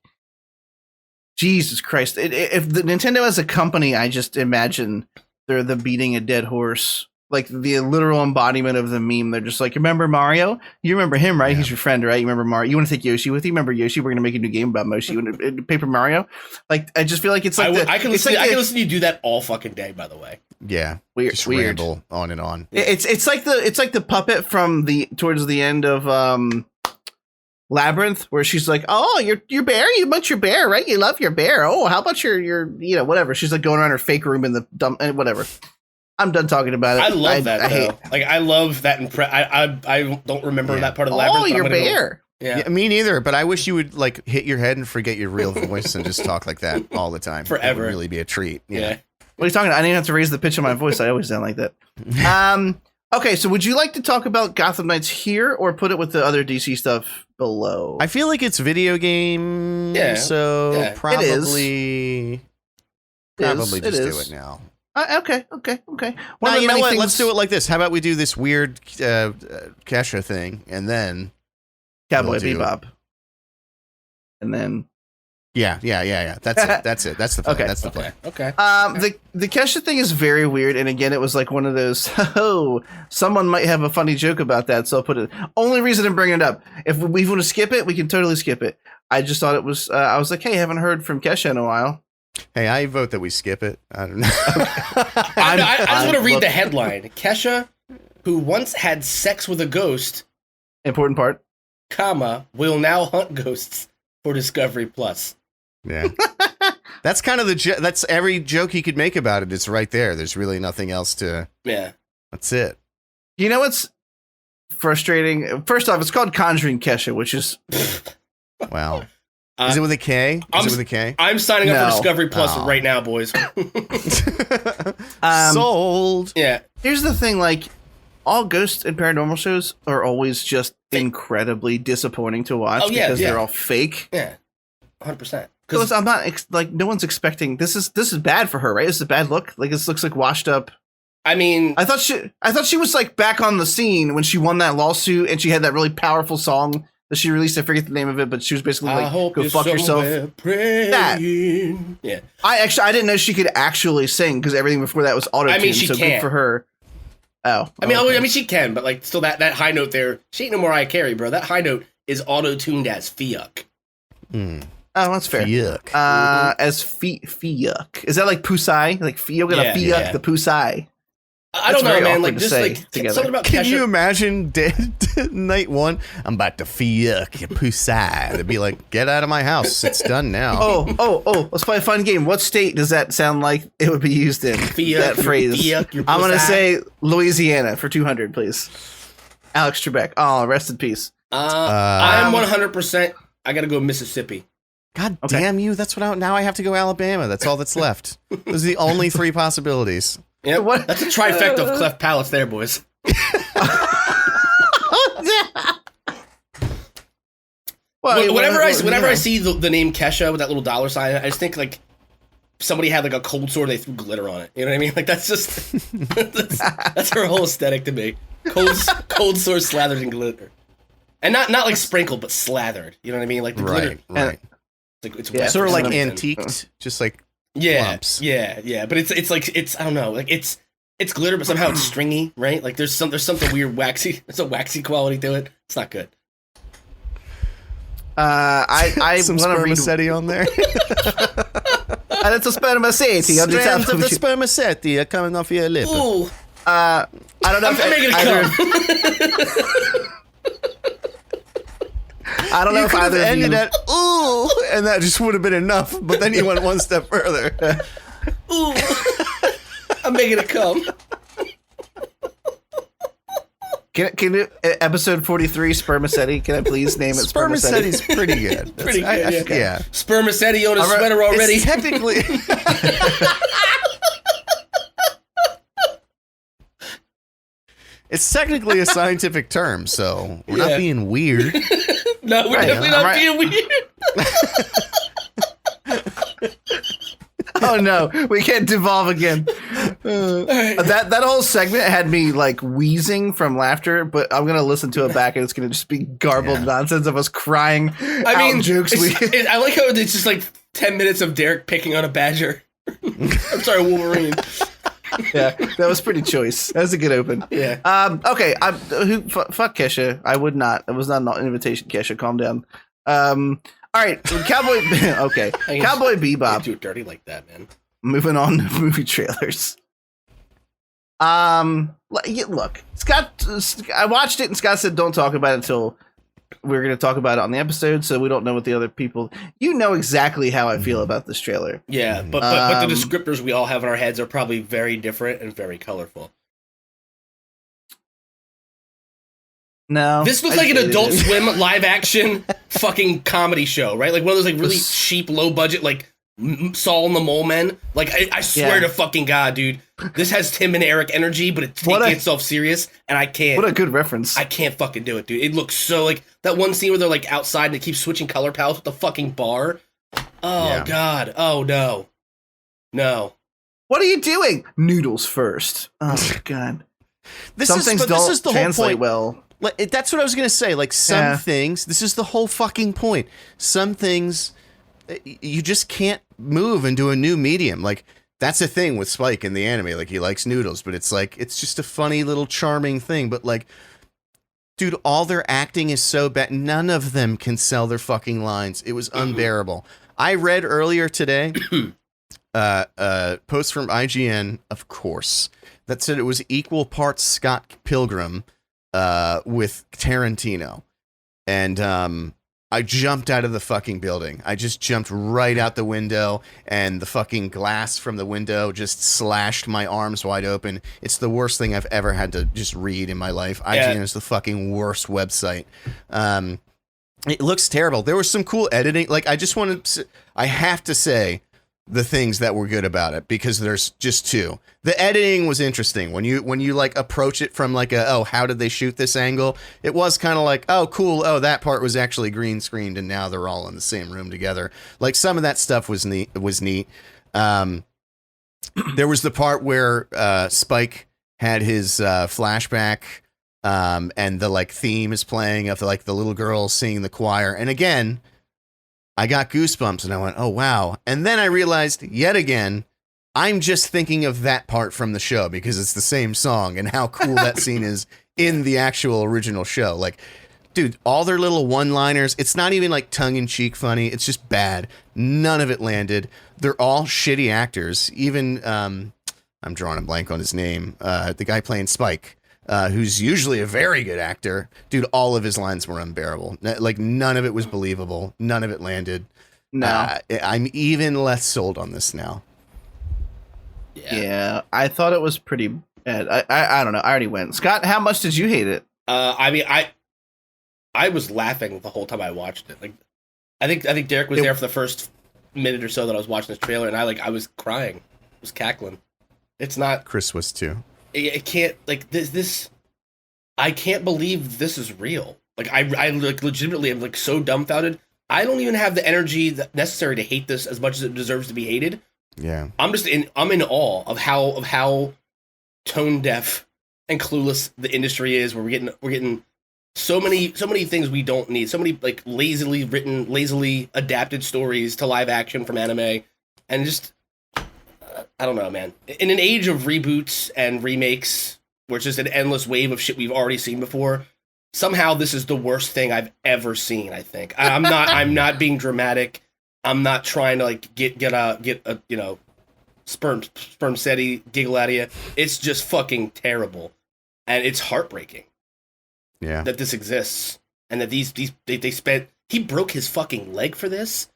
Jesus Christ! If the Nintendo as a company, I just imagine they're the beating a dead horse. Like the literal embodiment of the meme. They're just like, remember Mario? You remember him, right? Yeah. He's your friend, right? You remember Mario? You want to take Yoshi with you? Remember Yoshi? We're gonna make a new game about Yoshi. You want to Paper Mario? Like, I just feel like it's like I can listen to you do that all fucking day. By the way, yeah, weird. Ramble on and on. It's like the puppet from towards the end of Labyrinth, where she's like, oh, your bear, you want your bear, right? You love your bear. Oh, how about your whatever? She's like going around her fake room in the dump and whatever. I'm done talking about it. I love that. I love that. I don't remember that part of the Labyrinth. Oh, your bear. Yeah, me neither. But I wish you would like hit your head and forget your real voice and just talk like that all the time. Forever. It would really be a treat. Yeah. What are you talking about? I didn't have to raise the pitch of my voice. I always sound like that. Okay, so would you like to talk about Gotham Knights here or put it with the other DC stuff below? I feel like it's video game, so probably just do it now. Okay. Now, you know what? Let's do it like this. How about we do this weird Kesha thing, and then Cowboy Bebop, and then yeah. That's it. That's the plan. Okay. That's the plan. Okay. The Kesha thing is very weird, and again, it was like one of those. Oh, someone might have a funny joke about that, so I'll put it. Only reason I'm bringing it up. If we want to skip it, we can totally skip it. I just thought it was. I was like, hey, haven't heard from Kesha in a while. Hey, I vote that we skip it. I don't know. I just want to read the headline. Kesha, who once had sex with a ghost, important part, will now hunt ghosts for Discovery Plus. Yeah. That's kind of that's every joke he could make about it. It's right there. There's really nothing else to. Yeah. That's it. You know what's frustrating? First off, it's called Conjuring Kesha, which is. Wow. Is it with a K? I'm signing up for Discovery Plus right now, boys. Sold. Yeah. Here's the thing, like, all ghost and paranormal shows are always just incredibly disappointing to watch because they're all fake. Yeah. 100%. Because I'm not, no one's expecting, this is bad for her, right? This is a bad look. Like, this looks like washed up. I mean, I thought she was like back on the scene when she won that lawsuit and she had that really powerful song that she released. I forget the name of it, but she was basically like, "Go fuck yourself." That. Yeah. I didn't know she could actually sing because everything before that was auto-tuned. I mean, she so can. Good for her. Oh. I mean, she can, but like, still that high note there. She ain't no Mariah Carey, bro. That high note is auto-tuned as Fiuk. Oh, that's fair. Fiuk. As Fiuk. Is that like Pusai? Like Fiuk and a Fiuk, the Pusai. I don't know, man. Like, just like something about Can Kesha. you imagine night one? I'm about to Fiuk your Pusai. They'd be like, get out of my house. It's done now. Oh. Let's play a fun game. What state does that sound like it would be used in? Fiuk, that phrase. Fiuk, your I'm going to Pusai. say Louisiana for 200, please. Alex Trebek. Oh, rest in peace. I'm 100%. I got to go Mississippi. God damn you. That's what now I have to go Alabama. That's all that's left. Those are the only three possibilities. Yeah, that's a trifecta of cleft palates there, boys. Whenever I see the name Kesha with that little dollar sign, I just think like somebody had like a cold sore, they threw glitter on it. You know what I mean? Like that's just that's her whole aesthetic to me. Cold sore slathered in glitter, and not like sprinkled, but slathered. You know what I mean? Like the glitter. Right. It's sort of like antiqued, just like. Lumps. Yeah. But it's like I don't know, like it's glitter, but somehow it's stringy, right? Like there's something weird waxy. There's a waxy quality to it. It's not good. I some want to read Spermaceti on there. And it's a Spermaceti. Strands of the Spermaceti are coming off your lip. Ooh. I don't know. I'm making it come. I don't know if either of you ended at ooh, and that just would have been enough. But then you went one step further. Ooh, I'm making it come. Can you, episode 43, Spermaceti? Can I please name it Spermaceti? Spermaceti's pretty good. Pretty good, yeah. Spermaceti on a sweater already. It's technically. It's technically a scientific term, so we're not being weird. No, we're definitely not being weird. Oh no, we can't devolve again. That whole segment had me like wheezing from laughter, but I'm gonna listen to it back and it's gonna just be garbled nonsense of us crying. I mean, jokes. I like how it's just like 10 minutes of Derek picking on a badger. I'm sorry, Wolverine. Yeah, that was pretty choice. That was a good open. Yeah. Okay. Fuck Kesha. I would not. It was not an invitation. Kesha, calm down. All right. Cowboy. Okay. Cowboy Bebop. Do it dirty like that, man. Moving on to movie trailers. Look, Scott. I watched it, and Scott said, "Don't talk about it until we're going to talk about it on the episode." So we don't know what the other people. You know exactly how I feel about this trailer. Yeah, but the descriptors we all have in our heads are probably very different and very colorful. No, this looks like an Adult Swim live action fucking comedy show, right? Like one of those like really cheap, low budget like Saul and the Mole Men. Like, I swear to fucking God, dude. This has Tim and Eric energy, but it's taking itself serious, and I can't. What a good reference. I can't fucking do it, dude. It looks so, like, that one scene where they're, like, outside and they keep switching color palettes with the fucking bar. Oh, God. Oh, no. No. What are you doing? Noodles first. Oh, God. Some things don't translate well. That's what I was going to say. Like, some things, this is the whole fucking point. Some things, you just can't move into a new medium. Like, that's the thing with Spike in the anime. Like, he likes noodles, but it's like, it's just a funny little charming thing. But, like, dude, all their acting is so bad. None of them can sell their fucking lines. It was unbearable. I read earlier today a post from IGN, of course, that said it was equal parts Scott Pilgrim with Tarantino. And I jumped out of the fucking building. I just jumped right out the window, and the fucking glass from the window just slashed my arms wide open. It's the worst thing I've ever had to just read in my life. IGN is the fucking worst website. It looks terrible. There was some cool editing. Like, I have to say the things that were good about it, because there's just two. The editing was interesting. When you like approach it from like how did they shoot this angle? It was kind of like, oh, cool. Oh, that part was actually green screened, and now they're all in the same room together. Like, some of that stuff was neat. There was the part where Spike had his flashback, and the like theme is playing of like the little girl singing the choir. And again, I got goosebumps, and I went, oh, wow. And then I realized, yet again, I'm just thinking of that part from the show because it's the same song, and how cool that scene is in the actual original show. Like, dude, all their little one-liners, it's not even like tongue-in-cheek funny. It's just bad. None of it landed. They're all shitty actors. Even, I'm drawing a blank on his name, the guy playing Spike. Who's usually a very good actor. Dude, all of his lines were unbearable. Like, none of it was believable. None of it landed. No. I'm even less sold on this now. Yeah, I thought it was pretty bad. I don't know. I already went. Scott, how much did you hate it? I mean, I was laughing the whole time I watched it. Like, I think Derek was there for the first minute or so that I was watching this trailer, and I was crying. I was cackling. It's not... Chris was too. I can't, like, this I can't believe this is real. Like, I like, legitimately am like so dumbfounded. I don't even have the energy necessary to hate this as much as it deserves to be hated. Yeah. I'm in awe of how tone deaf and clueless the industry is, where we're getting so many things we don't need. So many like lazily written, lazily adapted stories to live action from anime, and just I don't know, man. In an age of reboots and remakes, where it's just an endless wave of shit we've already seen before, somehow this is the worst thing I've ever seen. I think I'm not being dramatic. I'm not trying to like get a you know Spermaceti giggle out of you. It's just fucking terrible, and it's heartbreaking. Yeah, that this exists, and that they spent. He broke his fucking leg for this.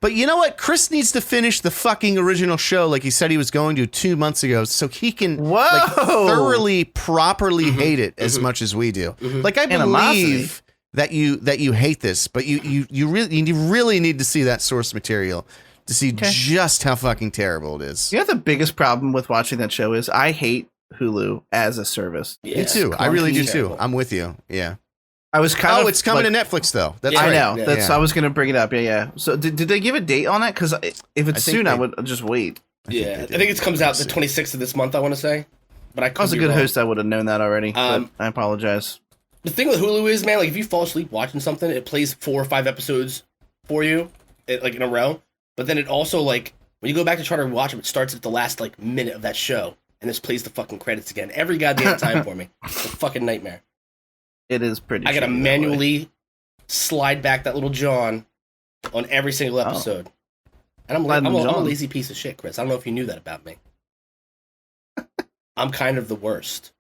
But you know what? Chris needs to finish the fucking original show like he said he was going to 2 months ago, so he can like, thoroughly, properly hate it as much as we do. Like, I believe that you hate this, but you really need to see that source material to see just how fucking terrible it is. You know, the biggest problem with watching that show is I hate Hulu as a service. Yeah, me too. I really do too. I'm with you. Yeah. I was kind of. It's coming to Netflix though. That's I right. know. Yeah, That's. I was going to bring it up. Yeah. So did they give a date on that? Because if it's soon, I would just wait. I think it comes out the 26th of this month. I want to say, but I was a good host. I would have known that already. But I apologize. The thing with Hulu is, man, like if you fall asleep watching something, it plays 4 or 5 episodes for you, like in a row. But then it also like when you go back to try to watch them, it starts at the last like minute of that show, and this plays the fucking credits again every goddamn time for me. It's a fucking nightmare. It is pretty. I gotta manually slide back that little John on every single episode, and I'm a lazy piece of shit, Chris. I don't know if you knew that about me. I'm kind of the worst.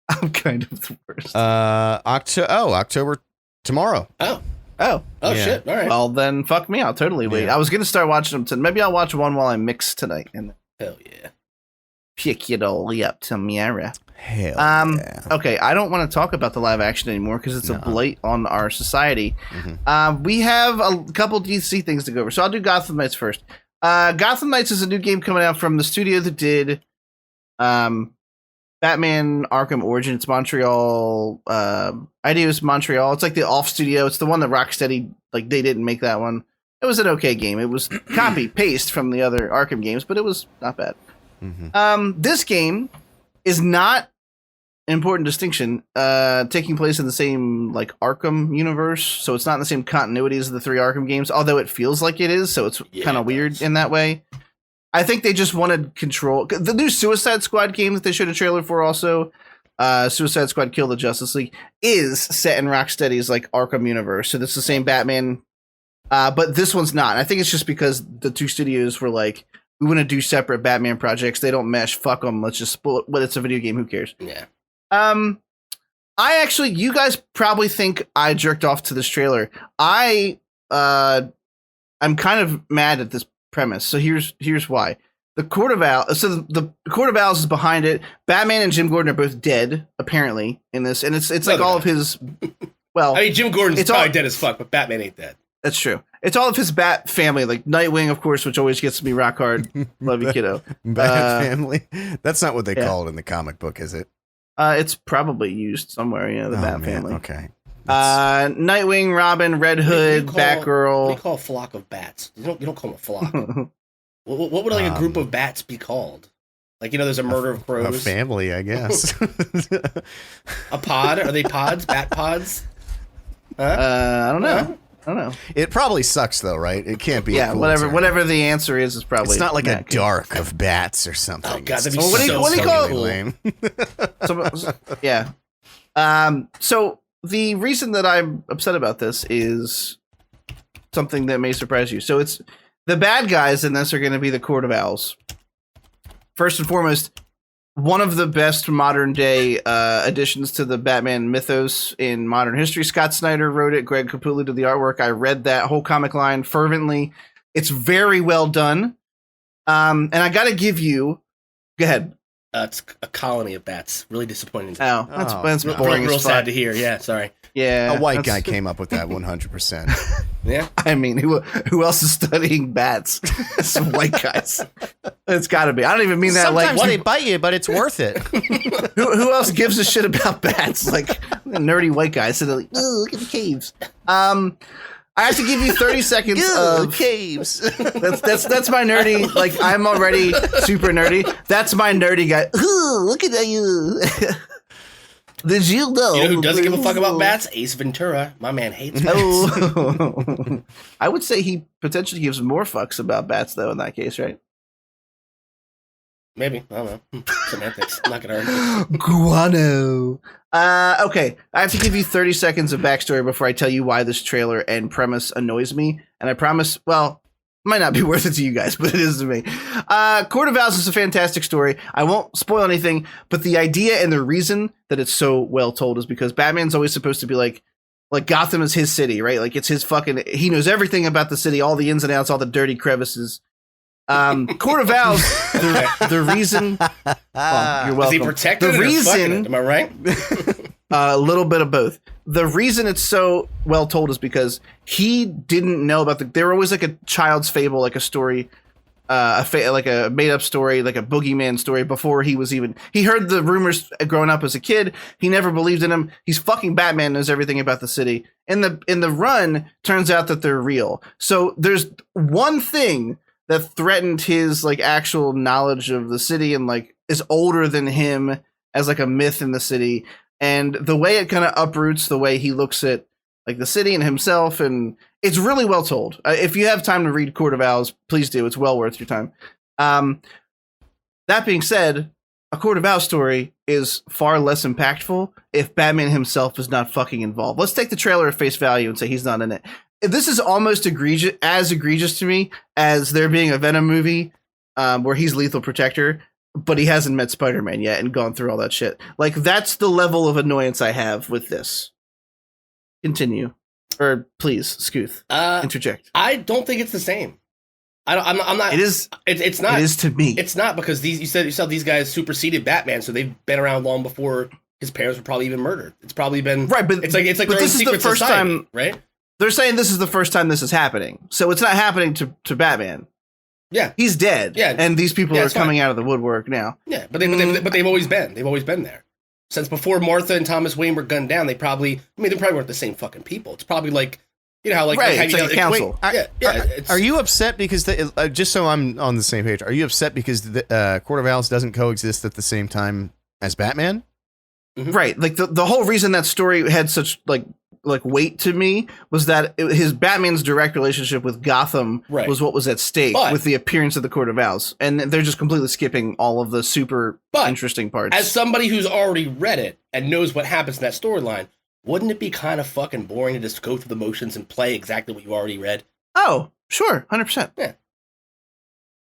I'm kind of the worst. October tomorrow. Oh, yeah. Shit! All right. Well, then fuck me. I'll totally wait. I was gonna start watching them. Maybe I'll watch one while I mix tonight, and hell yeah, pick it all up tomorrow. Hell yeah. Okay, I don't want to talk about the live action anymore because it's a blight on our society. We have a couple DC things to go over, so I'll do Gotham Knights first. Gotham Knights is a new game coming out from the studio that did Batman Arkham Origin. It's Montreal. Ideas Montreal. It's like the off studio. It's the one that Rocksteady, like, they didn't make that one. It was an okay game. It was copy paste from the other Arkham games, but it was not bad. This game is not an important distinction, taking place in the same, like, Arkham universe, so it's not in the same continuity as the 3 Arkham games, although it feels like it is, so it's kind of weird in that way. I think they just wanted control. The new Suicide Squad game that they showed a trailer for also, Suicide Squad Kill the Justice League, is set in Rocksteady's, like, Arkham universe, so that's the same Batman, but this one's not. I think it's just because the 2 studios were like, we want to do separate Batman projects. They don't mesh. Fuck them. Let's just split. But it's a video game. Who cares? Yeah. You guys probably think I jerked off to this trailer. I'm kind of mad at this premise. So here's why. The Court of Owls. So the Court of Owls is behind it. Batman and Jim Gordon are both dead, apparently, in this, and it's like all of his. Well, I mean, Jim Gordon's probably dead as fuck, but Batman ain't dead. That's true. It's all of his Bat family, like Nightwing, of course, which always gets me rock hard. Love you, kiddo. Bat family? That's not what they call it in the comic book, is it? It's probably used somewhere, the Bat family. Okay. Nightwing, Robin, Red Hood, Batgirl. What do you call a flock of bats? You don't call them a flock. what would like a group of bats be called? Like, there's a murder of crows. A family, I guess. A pod? Are they pods? Bat pods? I don't know. I don't know. It probably sucks though, right? It can't be. Yeah, a cool whatever the answer is probably. It's not like a dark of bats or something. Oh god, that'd be what do you call it? Lame. Yeah. So the reason that I'm upset about this is something that may surprise you. So it's the bad guys in this are going to be the Court of Owls. First and foremost, one of the best modern day additions to the Batman mythos in modern history. Scott Snyder wrote it. Greg Capullo did the artwork. I read that whole comic line fervently. It's very well done. And I got to give you. Go ahead. It's a colony of bats. Really disappointing. Oh, that's boring. Real sad to hear. Yeah, sorry. Yeah, a white guy came up with that 100%. Yeah, I mean, who else is studying bats? Some white guys. It's got to be. I don't even mean that. Sometimes like they bite you, but it's worth it. who else gives a shit about bats? Like nerdy white guys. So they're like, oh, look at the caves. I have to give you 30 seconds of caves. That's my nerdy. Like I'm already super nerdy. That's my nerdy guy. Ooh, look at you. Did you know? You know who doesn't give a fuck about bats? Ace Ventura. My man hates bats. Oh. I would say he potentially gives more fucks about bats, though, in that case, right? Maybe. I don't know. Semantics. I'm not going to argue. Guano. Okay. I have to give you 30 seconds of backstory before I tell you why this trailer and premise annoys me. And I promise, well, might not be worth it to you guys, but it is to me. Court of Owls is a fantastic story. I won't spoil anything, but the idea and the reason that it's so well told is because Batman's always supposed to be like Gotham is his city, right? Like it's his fucking, he knows everything about the city, all the ins and outs, all the dirty crevices. Court of Owls, the reason, well, you're welcome. Is he protected? The reason, am I right? A little bit of both. The reason it's so well told is because he didn't know about they were always like a child's fable, like a story, like a made up story, like a boogeyman story before he was even, he heard the rumors growing up as a kid. He never believed in them. He's fucking Batman, knows everything about the city. In the run, turns out that they're real. So there's one thing that threatened his like actual knowledge of the city and like is older than him as like a myth in the city. And the way it kind of uproots the way he looks at like the city and himself, and it's really well told. If you have time to read Court of Owls, please do. It's well worth your time. That being said, a Court of Owls story is far less impactful if Batman himself is not fucking involved. Let's take the trailer at face value and say he's not in it. This is almost egregious to me as there being a Venom movie where he's Lethal Protector, but he hasn't met Spider-Man yet and gone through all that shit. Like, that's the level of annoyance I have with this. Continue. Or please, Scooth, interject. I don't think it's the same. I'm not. It is. It's not. It is to me. It's not because you said these guys superseded Batman, so they've been around long before his parents were probably even murdered. It's probably been right, but it's like but their own this is secret the first society, time, right? They're saying this is the first time this is happening, so it's not happening to Batman. Yeah, he's dead. Yeah, and these people are coming fine. out of the woodwork now. Yeah, but they've always been. They've always been there since before Martha and Thomas Wayne were gunned down. They probably weren't the same fucking people. It's probably like. You know how like, right, how it's you like a council. Are you upset because just so I'm on the same page? Are you upset because the Court of Owls doesn't coexist at the same time as Batman? Mm-hmm. Right, like the whole reason that story had such like weight to me was that his Batman's direct relationship with Gotham was what was at stake with the appearance of the Court of Owls, and they're just completely skipping all of the super interesting parts. As somebody who's already read it and knows what happens in that storyline. Wouldn't it be kind of fucking boring to just go through the motions and play exactly what you already read? Oh, sure, 100%. Yeah,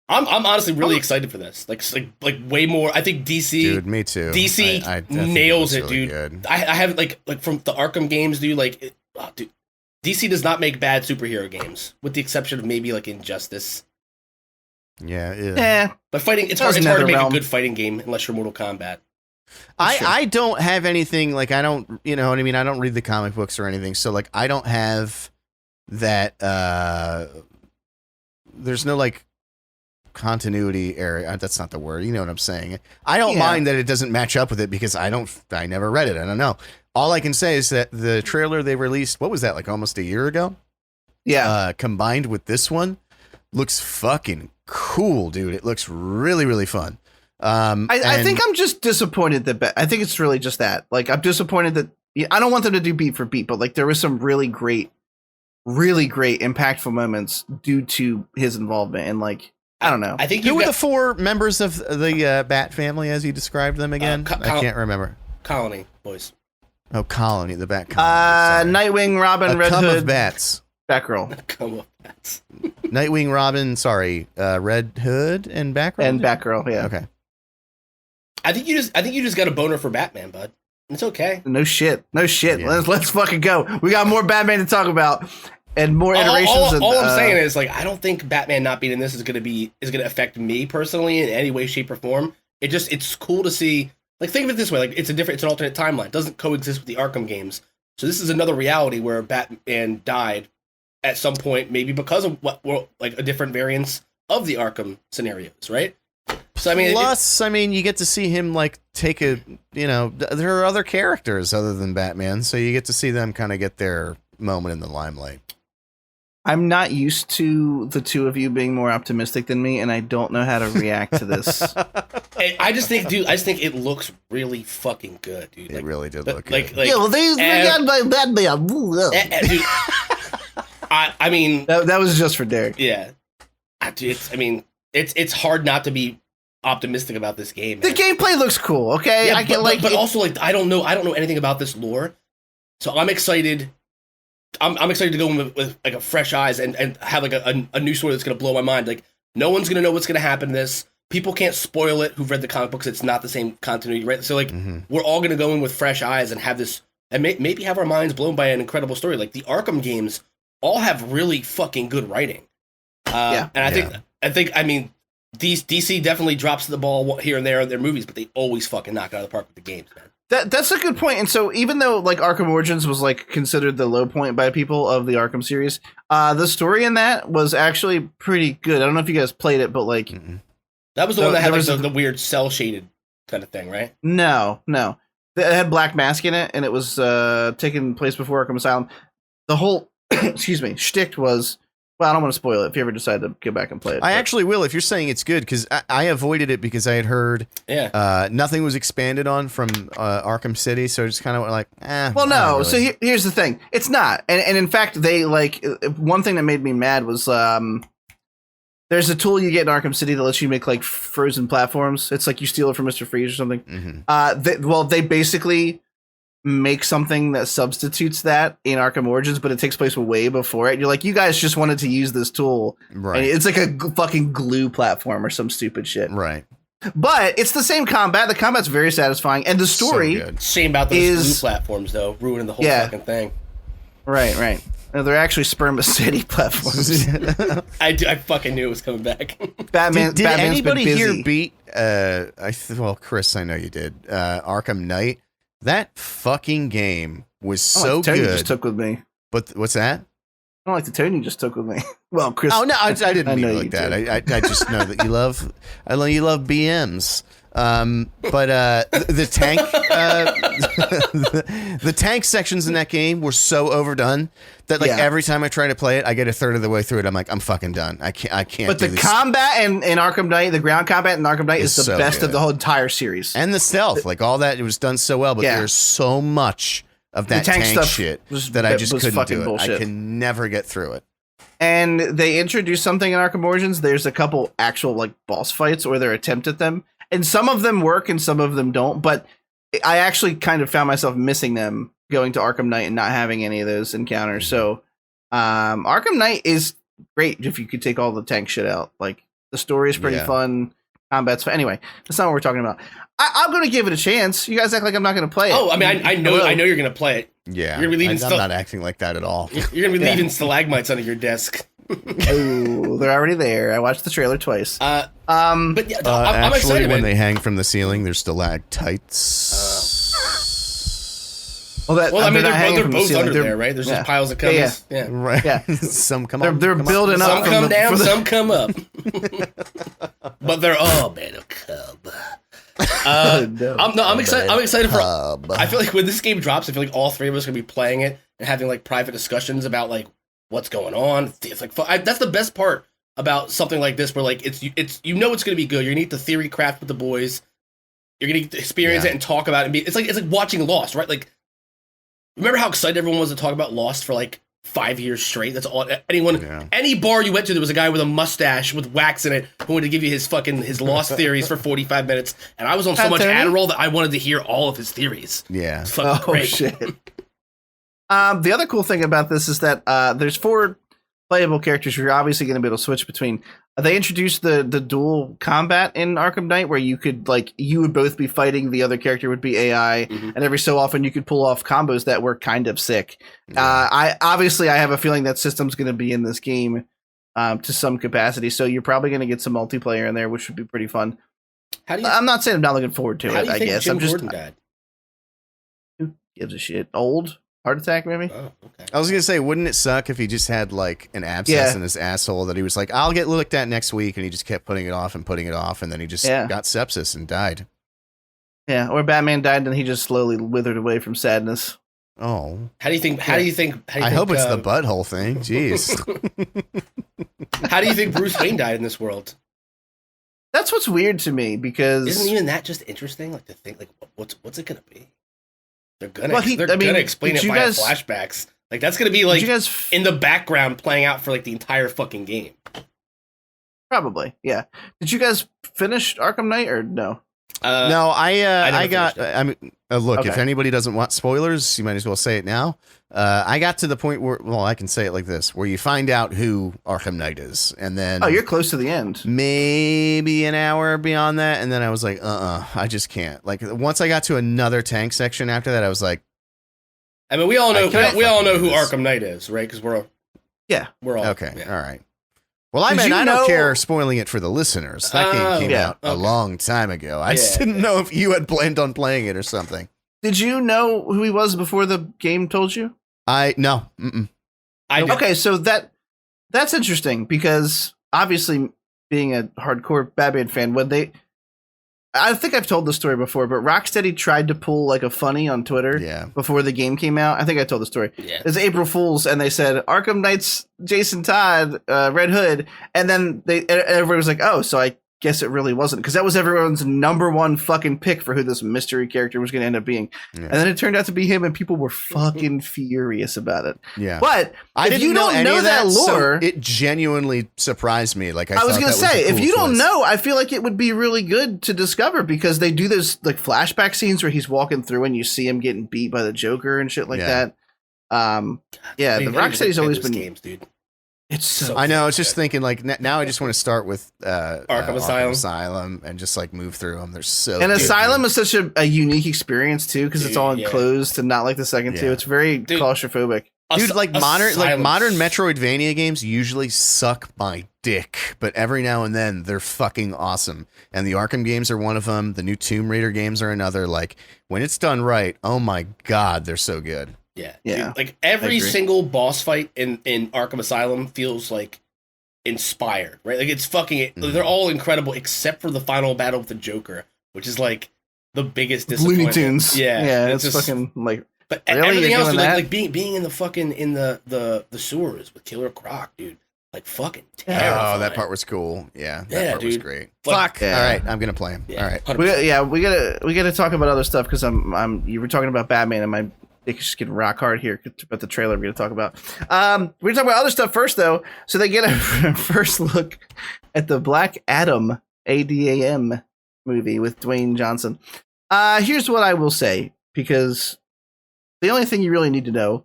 I'm honestly really excited for this. Like way more. I think DC. Dude, me too. DC I nails it, really dude. Good. I have like from the Arkham games, dude. Dude, DC does not make bad superhero games, with the exception of maybe like Injustice. Yeah. But fighting, it's hard to make a good fighting game unless you're Mortal Kombat. I don't have anything like I don't you know what I mean I don't read the comic books or anything, so like I don't have that there's no like continuity area. That's not the word, you know what I'm saying. I don't mind that it doesn't match up with it because I never read it. I don't know. All I can say is that the trailer they released, what was that, like almost a year ago? Yeah. Combined with this one looks fucking cool, dude. It looks really, really fun. I think I'm just disappointed that I think it's really just that. Like, I'm disappointed that I don't want them to do beat for beat, but like there was some really great, impactful moments due to his involvement. And like, I don't know. I think who were the four members of the Bat family as you described them again? I can't remember. Colony boys. Oh, Colony, the Bat Colony. Nightwing, Robin, Red Hood, of bats. Batgirl. Come of bats. Nightwing, Robin, Red Hood and Batgirl. And Batgirl, yeah. Okay. I think you just got a boner for Batman, bud. It's okay. No shit. Yeah. Let's fucking go. We got more Batman to talk about and more iterations. All I'm saying is like I don't think Batman not being in this is gonna affect me personally in any way, shape, or form. It's cool to see. Like think of it this way: like it's an alternate timeline. It doesn't coexist with the Arkham games. So this is another reality where Batman died at some point, maybe because of a different variants of the Arkham scenarios, right? So I mean, you get to see him like take there are other characters other than Batman, so you get to see them kind of get their moment in the limelight. I'm not used to the two of you being more optimistic than me, and I don't know how to react to this. I just think it looks really fucking good, dude. It really did look good. Yeah, well, they got my Batman. Dude, I mean, that was just for Derek. Yeah, dude. It's hard not to be optimistic about this game. The gameplay looks cool. Okay, yeah, but also like I don't know anything about this lore, so I'm excited. I'm excited to go in with like a fresh eyes and have like a new story that's gonna blow my mind. Like no one's gonna know what's gonna happen in this. People can't spoil it who've read the comic books. It's not the same continuity, right? So like we're all gonna go in with fresh eyes and have this and maybe have our minds blown by an incredible story. Like the Arkham games all have really fucking good writing. And I think DC definitely drops the ball here and there in their movies, but they always fucking knock it out of the park with the games, man. That's a good point. And so even though like Arkham Origins was like considered the low point by people of the Arkham series, the story in that was actually pretty good. I don't know if you guys played it, but like that was the one that had like the weird cell shaded kind of thing, right? No. It had Black Mask in it, and it was taking place before Arkham Asylum. The whole shtick was. Well, I don't want to spoil it if you ever decide to go back and play it. I actually will if you're saying it's good, because I avoided it because I had heard nothing was expanded on from Arkham City, so just kind of like, Well, no. Really. So here's the thing. It's not. And in fact, they like one thing that made me mad was there's a tool you get in Arkham City that lets you make like frozen platforms. It's like you steal it from Mr. Freeze or something. They basically make something that substitutes that in Arkham Origins, but it takes place way before it. You're like, you guys just wanted to use this tool, right? And it's like a fucking glue platform or some stupid shit, right? But it's the same combat. The combat's very satisfying, and the story. Shame about those glue platforms, though, ruining the whole fucking thing. Right. No, they're actually Spermaceti platforms. I fucking knew it was coming back. Batman. Did Batman's anybody been busy. here beat? Well, Chris, I know you did. Arkham Knight. That fucking game was so Tony good. just took with me. But what's that? I don't like the tone you just took with me. Well, Chris. Oh no, I didn't mean know it you like that. did. I just know that you love BMs. But the tank, the tank sections in that game were so overdone that every time I try to play it, I get a third of the way through it. I'm like, I'm fucking done. I can't. But the combat in Arkham Knight, the ground combat in Arkham Knight is the so best good. of the whole entire series. And the stealth, like all that, it was done so well. But there's so much of that tank stuff shit that I just couldn't do it. Bullshit. I can never get through it. And they introduced something in Arkham Origins. There's a couple actual like boss fights or their attempt at them. And some of them work and some of them don't. But I actually kind of found myself missing them going to Arkham Knight and not having any of those encounters. So Arkham Knight is great if you could take all the tank shit out. Like the story is pretty fun. Combat's fun. Anyway, that's not what we're talking about. I'm going to give it a chance. You guys act like I'm not going to play it. Oh, I mean, I know you're going to play it. Yeah, you're gonna be leaving I'm not acting like that at all. You're going to be leaving stalagmites under your desk. Oh, they're already there. I watched the trailer twice. But yeah, I'm actually, excited. When they hang from the ceiling, there's stalactites. Well, I mean, they're both under there, right? There's just piles of cubbies. Yeah. Right. Yeah. Some come up. They're building up. Some come down, some come up. But they're all made of cub. I'm excited. I'm excited for. I feel like when this game drops, I feel like all three of us are gonna be playing it and having like private discussions about like what's going on. It's like that's the best part about something like this, where like it's it's gonna be good. You're gonna need the theory craft with the boys. You're gonna experience it and talk about it. It's like watching Lost, right? Like, remember how excited everyone was to talk about Lost for like 5 years straight? That's all any bar you went to, there was a guy with a mustache with wax in it who wanted to give you his Lost theories for 45 minutes. And I was on so much Adderall that I wanted to hear all of his theories. Yeah. It's fucking great. Shit. The other cool thing about this is that there's 4 playable characters you're obviously going to be able to switch between. They introduced the dual combat in Arkham Knight, where you would both be fighting, the other character would be AI, and every so often you could pull off combos that were kind of sick. Yeah. I have a feeling that system's going to be in this game to some capacity, so you're probably going to get some multiplayer in there, which would be pretty fun. I'm not saying I'm not looking forward to it. I guess Jim I'm just. Gordon died? Who gives a shit? Old? Heart attack, maybe? Oh, okay. I was going to say, wouldn't it suck if he just had like an abscess in his asshole that he was like, I'll get looked at next week, and he just kept putting it off, and then he just got sepsis and died. Yeah, or Batman died and he just slowly withered away from sadness. Oh. How do you think I hope it's the butthole thing. Jeez. How do you think Bruce Wayne died in this world? That's what's weird to me, because isn't even that just interesting? Like to think, like what's it gonna be? They're gonna explain it via flashbacks. Like that's gonna be like in the background playing out for like the entire fucking game. Probably, yeah. Did you guys finish Arkham Knight or no? No, I got. I mean, look, Okay. if anybody doesn't want spoilers, you might as well say it now. I got to the point where, well, I can say it like this, where you find out who Arkham Knight is, and then you're close to the end. Maybe an hour beyond that, and then I was like, I just can't. Like once I got to another tank section after that, I was like, I mean, we all know who Arkham Knight is, right? Because we're all okay, all right. Well, I don't care spoiling it for the listeners. That game came out a long time ago. I just didn't know if you had planned on playing it or something. Did you know who he was before the game told you? No. Okay, so that's interesting, because obviously being a hardcore Batman fan, I think I've told the story before, but Rocksteady tried to pull like a funny on Twitter before the game came out. I think I told the story. Yeah. It's April Fool's, and they said Arkham Knight's Jason Todd, Red Hood, and then everybody was like, oh, so I guess it really wasn't, because that was everyone's number one fucking pick for who this mystery character was going to end up being. Yeah. And then it turned out to be him, and people were fucking furious about it. Yeah. But I if you don't know that lore, so it genuinely surprised me. Like I was going to say, if you don't know, I feel like it would be really good to discover, because they do those like flashback scenes where he's walking through and you see him getting beat by the Joker and shit like that. The Rocksteady's always been games, dude. It's so I know. I was just thinking, like, now I just want to start with Arkham Asylum and just like move through them. They're so and Asylum is such a unique experience too, because it's all enclosed and not like the second two. It's very claustrophobic. Dude, modern Metroidvania games usually suck my dick, but every now and then they're fucking awesome. And the Arkham games are one of them. The new Tomb Raider games are another. Like, when it's done right, oh my god, they're so good. Yeah. Yeah. Dude, like every single boss fight in Arkham Asylum feels like inspired, right? Like it's fucking they're all incredible except for the final battle with the Joker, which is like the biggest disappointment. Looney Tunes. Yeah. It's just fucking like. But really? everything else, dude, that? like being in the fucking in the sewers with Killer Croc, dude, like fucking terrifying. Oh, that part was cool. Yeah, that part dude. was great. Like, Fuck. Yeah. All right, I'm gonna play him. Yeah, all right. We gotta talk about other stuff because you were talking about Batman and my dick is just getting rock hard here about the trailer we're gonna talk about. We're gonna talk about other stuff first though. So they get a first look at the Black Adam ADAM movie with Dwayne Johnson. Here's what I will say, because the only thing you really need to know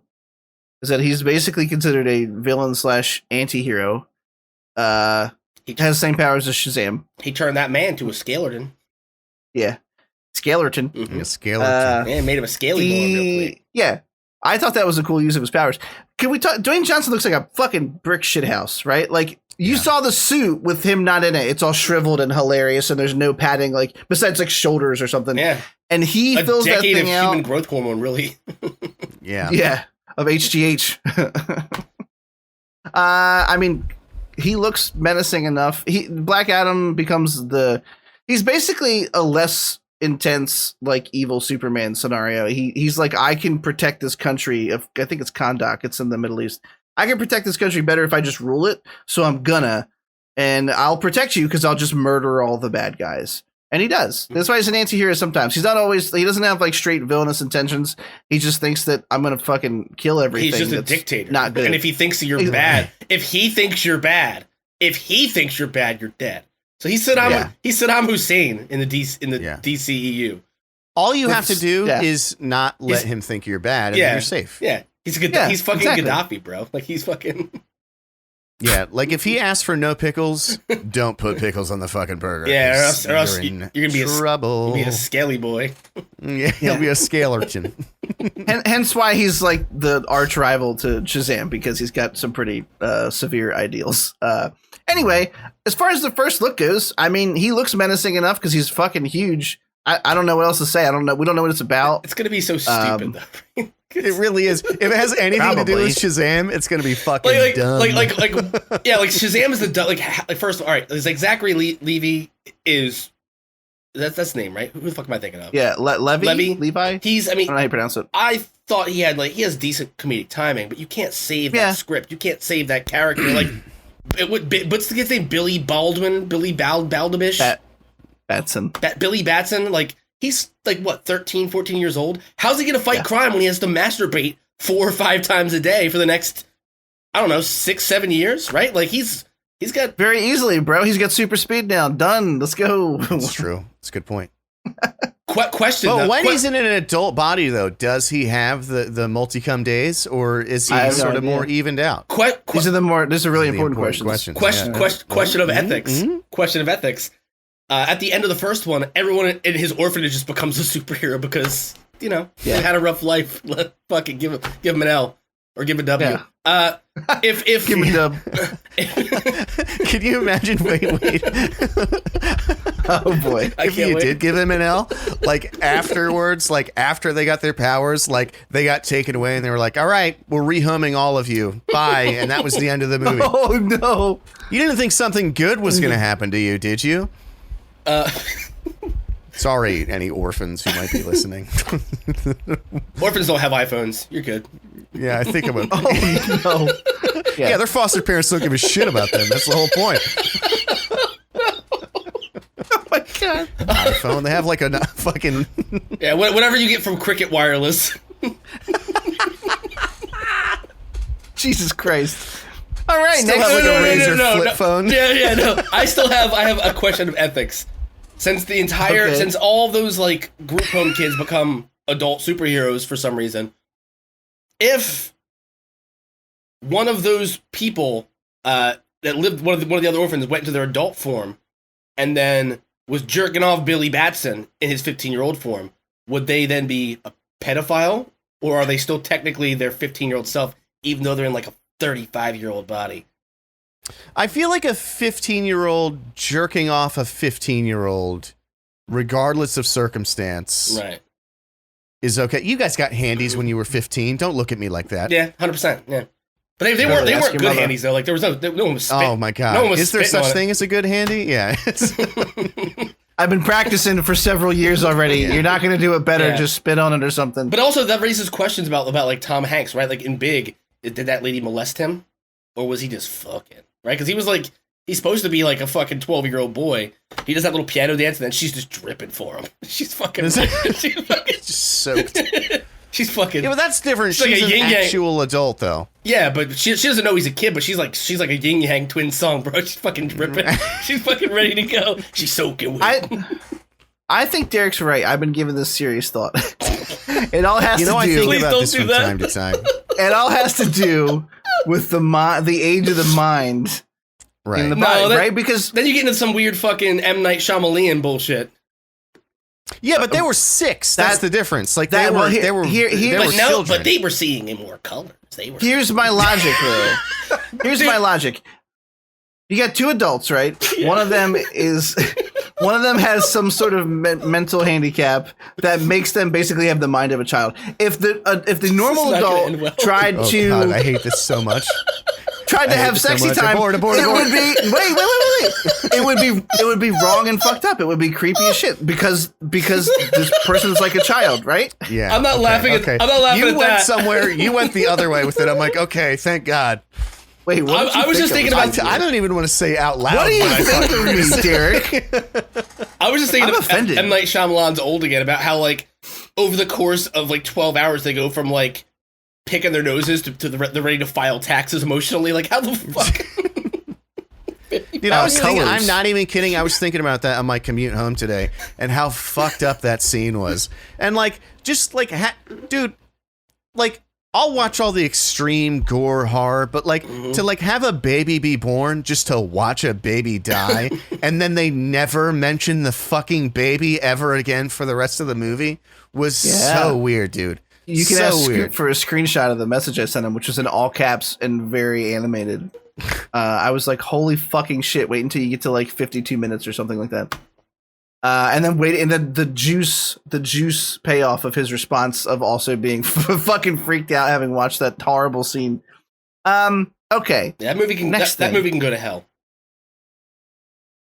is that he's basically considered a villain / anti-hero. He has the same powers as Shazam. He turned that man to a skeleton. Yeah. Skeleton. Mm-hmm. A skeleton. Man, made him a scaly boy real quick. Yeah. I thought that was a cool use of his powers. Can we talk? Dwayne Johnson looks like a fucking brick shithouse, right? Like, you saw the suit with him not in it. It's all shriveled and hilarious, and there's no padding, like, besides, like, shoulders or something. Yeah. And he fills that thing out. Human growth hormone, really. Yeah. Yeah. Of HGH. I mean, he looks menacing enough. Black Adam becomes he's basically a less intense, like, evil Superman scenario. He's like, I can protect this country. I think it's Kahndaq. It's in the Middle East. I can protect this country better if I just rule it. So I'm gonna, and I'll protect you because I'll just murder all the bad guys. And he does. That's why he's an anti-hero sometimes. He's not always, he doesn't have like straight villainous intentions. He just thinks that I'm going to fucking kill everything. He's just a dictator. Not good. And if he thinks that you're bad, if he thinks you're bad, you're dead. So he's Saddam Hussein in the DCEU. All you have to do is not let him think you're bad, and then you're safe. Yeah. He's fucking Gaddafi, bro. Like, he's fucking... Yeah, like if he asks for no pickles, don't put pickles on the fucking burger. Yeah, or else you're gonna be trouble. You'll be a scaly boy. Yeah, he'll be a scalerton. Hence why he's like the arch rival to Shazam, because he's got some pretty severe ideals. Anyway, as far as the first look goes, I mean, he looks menacing enough because he's fucking huge. I don't know what else to say. I don't know. We don't know what it's about. It's gonna be so stupid though. It really is. If it has anything to do with Shazam, it's gonna be fucking dumb. Like Shazam is the first. All right, it's like Zachary Levy is that's the name, right? Who the fuck am I thinking of? Yeah, Levi. Levi. I don't know how you pronounce it. I thought he has decent comedic timing, but you can't save that script. You can't save that character. Like, what's the kid's name? Billy Baldwin. Billy Baldabish. Batson. Billy Batson, like, he's like, what, 13, 14 years old? How's he gonna fight crime when he has to masturbate 4 or 5 times a day for the next, I don't know, 6, 7 years, right? Like, he's got... Very easily, bro. He's got super speed now. Done. Let's go. That's true. That's a good point. Question. Well, when he's in an adult body, though, does he have the multicum days, or is he sort of more evened out? These are really important questions. Question of ethics. Question of ethics. At the end of the first one, everyone in his orphanage just becomes a superhero because, he had a rough life. Fucking give him an L or give a W. Yeah. If give him a dub. Can you imagine? Wait. Oh boy! If you did give him an L, like afterwards, like after they got their powers, like they got taken away, and they were like, "All right, we're rehoming all of you. Bye," and that was the end of the movie. Oh no! You didn't think something good was going to happen to you, did you? Sorry, any orphans who might be listening. Orphans don't have iPhones. You're good. Yeah, I think I'm a... Oh, no. Yeah, their foster parents don't give a shit about them. That's the whole point. Oh, my God. iPhone, they have like a fucking... Yeah, whatever you get from Cricket Wireless. Jesus Christ. All right, still have like a Razor flip phone. No. I have a question of ethics. Since all those like group home kids become adult superheroes for some reason, if one of those people that lived one of the other orphans went into their adult form and then was jerking off Billy Batson in his 15-year-old form, would they then be a pedophile, or are they still technically their 15-year-old self, even though they're in like a 35-year-old body. I feel like a 15-year-old jerking off a 15-year-old, regardless of circumstance, Right. is okay. You guys got handies when you were 15. Don't look at me like that. Yeah, 100%. Yeah. But they weren't good handies though. Like there was no one was spitting. Oh my god! No one was Is there such spitting thing as a good handy? Yeah. I've been practicing for several years already. Yeah. You're not going to do it better. Yeah. Just spit on it or something. But also that raises questions about like Tom Hanks, right? Like in Big, did that lady molest him, or was he just fucking right? Because he was like he's supposed to be like a fucking 12-year-old boy. He does that little piano dance, and then she's just dripping for him. She's fucking. She's fucking Just soaked. She's fucking. Yeah, but that's different. She's She's like a an yin-yang. actual adult, though. Yeah, but she doesn't know he's a kid, but she's like a yin yang twin song, bro. She's fucking dripping. She's fucking ready to go. She's soaking wet. I think Derek's right. I've been giving this serious thought. It all has to do. I think Please about don't this do from that. time to time. It all has to do with the age of the mind in the Right. body, right? Because Then you get into some weird fucking M. Night Shyamalan bullshit. Yeah, but they were 6. That's the difference. Like that- they well, were, here- they were, here- they but were No, children. but they were seeing in more colors. They were. here's my logic, though. Here's my logic. You got 2 adults, right? Yeah. One of them has some sort of mental handicap that makes them basically have the mind of a child. If the normal not gonna adult end well. tried Oh to god, I hate this so much. tried to I hate have this so sexy much. time, Abort. it would be wait. It would be wrong and fucked up. It would be creepy as shit because this person's like a child, right? Yeah, I'm not laughing at- I'm not laughing you at went that. somewhere. You went the other way with it. I'm like, okay, thank God. Wait, what did you I was just think thinking of? about. I don't even want to say out loud. What do you what I think thought of you were me, saying. Derek? I was just thinking I'm of offended. M. Night Shyamalan's Old again about how like over the course of like 12 hours they go from like picking their noses to they're ready to file taxes emotionally. Like how the fuck? Dude, I was thinking, Colors. I'm not even kidding. I was thinking about that on my commute home today and how fucked up that scene was. And like, just like, dude, like, I'll watch all the extreme gore horror, but like to like have a baby be born just to watch a baby die and then they never mention the fucking baby ever again for the rest of the movie was so weird, dude. You can so ask Scoot weird. for a screenshot of the message I sent him, which was in all caps and very animated. I was like, holy fucking shit, wait until you get to like 52 minutes or something like that. And then the juice payoff of his response of also being fucking freaked out having watched that horrible scene. Okay. That movie can that movie can go to hell.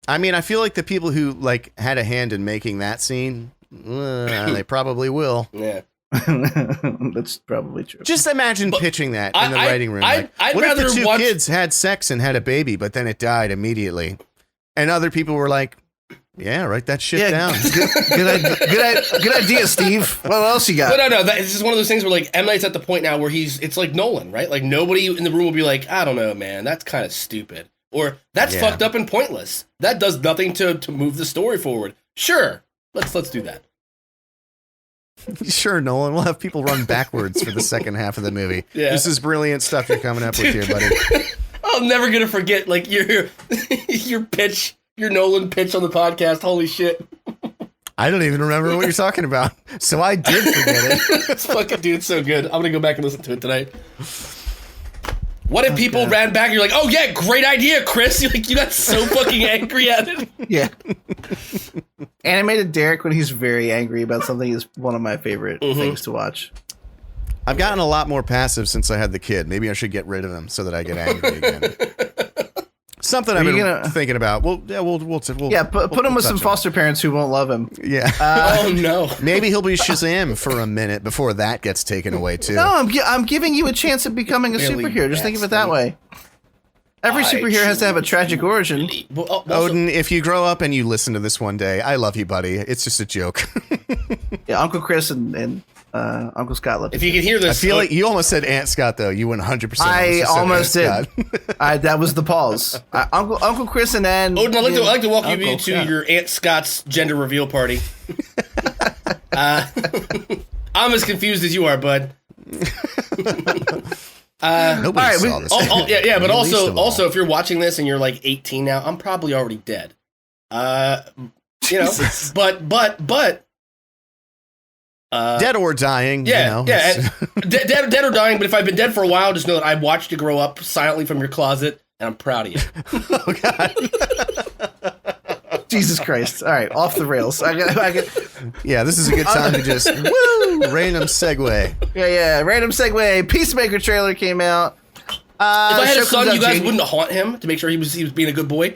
I mean, I feel like the people who like had a hand in making that scene, they probably will. Yeah. That's probably true. Just imagine pitching that in the writing room. I'd What if the rather two watch- kids had sex and had a baby, but then it died immediately? And other people were like, yeah, write that shit down. Good idea, Steve. What else you got? No. It's just one of those things where like M. Night's at the point now where it's like Nolan, right? Like nobody in the room will be like, I don't know, man, that's kind of stupid. Or that's fucked up and pointless. That does nothing to move the story forward. Sure. Let's do that. Sure, Nolan, we'll have people run backwards for the second half of the movie. Yeah. This is brilliant stuff you're coming up with here, buddy. I'm never gonna forget like your pitch, your Nolan pitch on the podcast. Holy shit. I don't even remember what you're talking about. So I did forget it. It's fucking dude, it's so good. I'm gonna go back and listen to it tonight. What if people ran back and you're like, oh yeah, great idea, Chris? You're like, you got so fucking angry at it. Yeah. Animated Derek when he's very angry about something is one of my favorite things to watch. I've gotten a lot more passive since I had the kid. Maybe I should get rid of him so that I get angry again. Something I've been thinking about. We'll put him with some foster parents who won't love him. Yeah. Oh no. Maybe he'll be Shazam for a minute before that gets taken away too. No, I'm giving you a chance at becoming a superhero. Just think of it that way. Every superhero has to have a tragic origin. Well, also, Odin, if you grow up and you listen to this one day, I love you, buddy. It's just a joke. Yeah, Uncle Chris and Uncle Scott love. if you can hear I this, feel like you almost said Aunt Scott, though. You 100%. I almost did. Aunt Scott. That was the pause. Uncle Chris and then Odin, I'd like to welcome you Uncle to Scott. your Aunt Scott's gender reveal party. I'm as confused as you are, bud. Nobody right, saw this. Yeah, but Released them all. also, if you're watching this and you're like 18 now, I'm probably already dead. You know, but Dead or dying. Yeah, you know, yeah. Dead or dying. But if I've been dead for a while, just know that I watched you grow up silently from your closet, and I'm proud of you. Oh God. Jesus Christ! All right, off the rails. Yeah, this is a good time to just random segue. Yeah, random segue. Peacemaker trailer came out. If I had a son, you guys January. wouldn't haunt him to make sure he was being a good boy.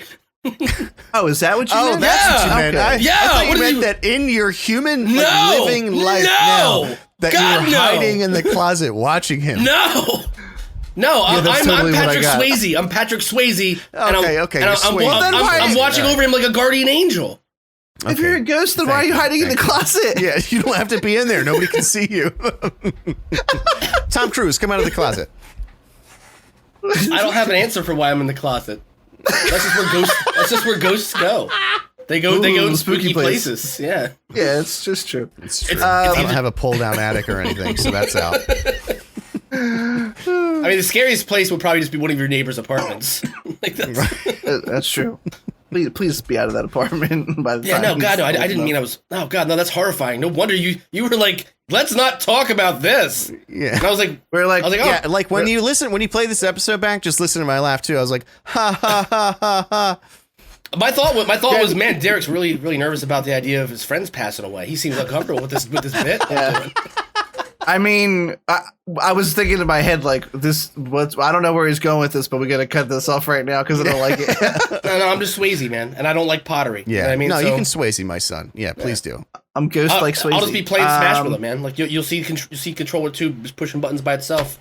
Oh, is that what you meant? That's what you meant. Okay. I thought you meant that in your human living life now that you were hiding in the closet watching him. No, I'm Patrick Swayze. I'm Patrick Swayze. Okay. I'm watching over him like a guardian angel. Okay. If you're a ghost, then why are you hiding in the closet? Yeah, you don't have to be in there. Nobody can see you. Tom Cruise, come out of the closet. I don't have an answer for why I'm in the closet. That's just where ghosts go. They go in spooky places. Yeah. Yeah, it's just true. It's true. I don't have a pull-down attic or anything, so that's out. I mean, the scariest place would probably just be one of your neighbor's apartments. That's true. Please be out of that apartment by the time. No, God, no, I didn't mean I was. Oh, God, no, that's horrifying. No wonder you were like, let's not talk about this. Yeah, and I was like, yeah, like when you play this episode back, just listen to my laugh too. I was like, ha ha ha ha ha. My thought was, man, Derek's really, really nervous about the idea of his friends passing away. He seems uncomfortable with this bit. Yeah. I mean, I was thinking in my head like this. I don't know where he's going with this, but we got to cut this off right now because I don't like it. No, I'm just Swayze, man, and I don't like pottery. Yeah, you know what I mean, you can Swayze my son. Yeah, please do. I'm ghost like Swayze. I'll just be playing Smash with him, man. Like you'll see controller 2 just pushing buttons by itself.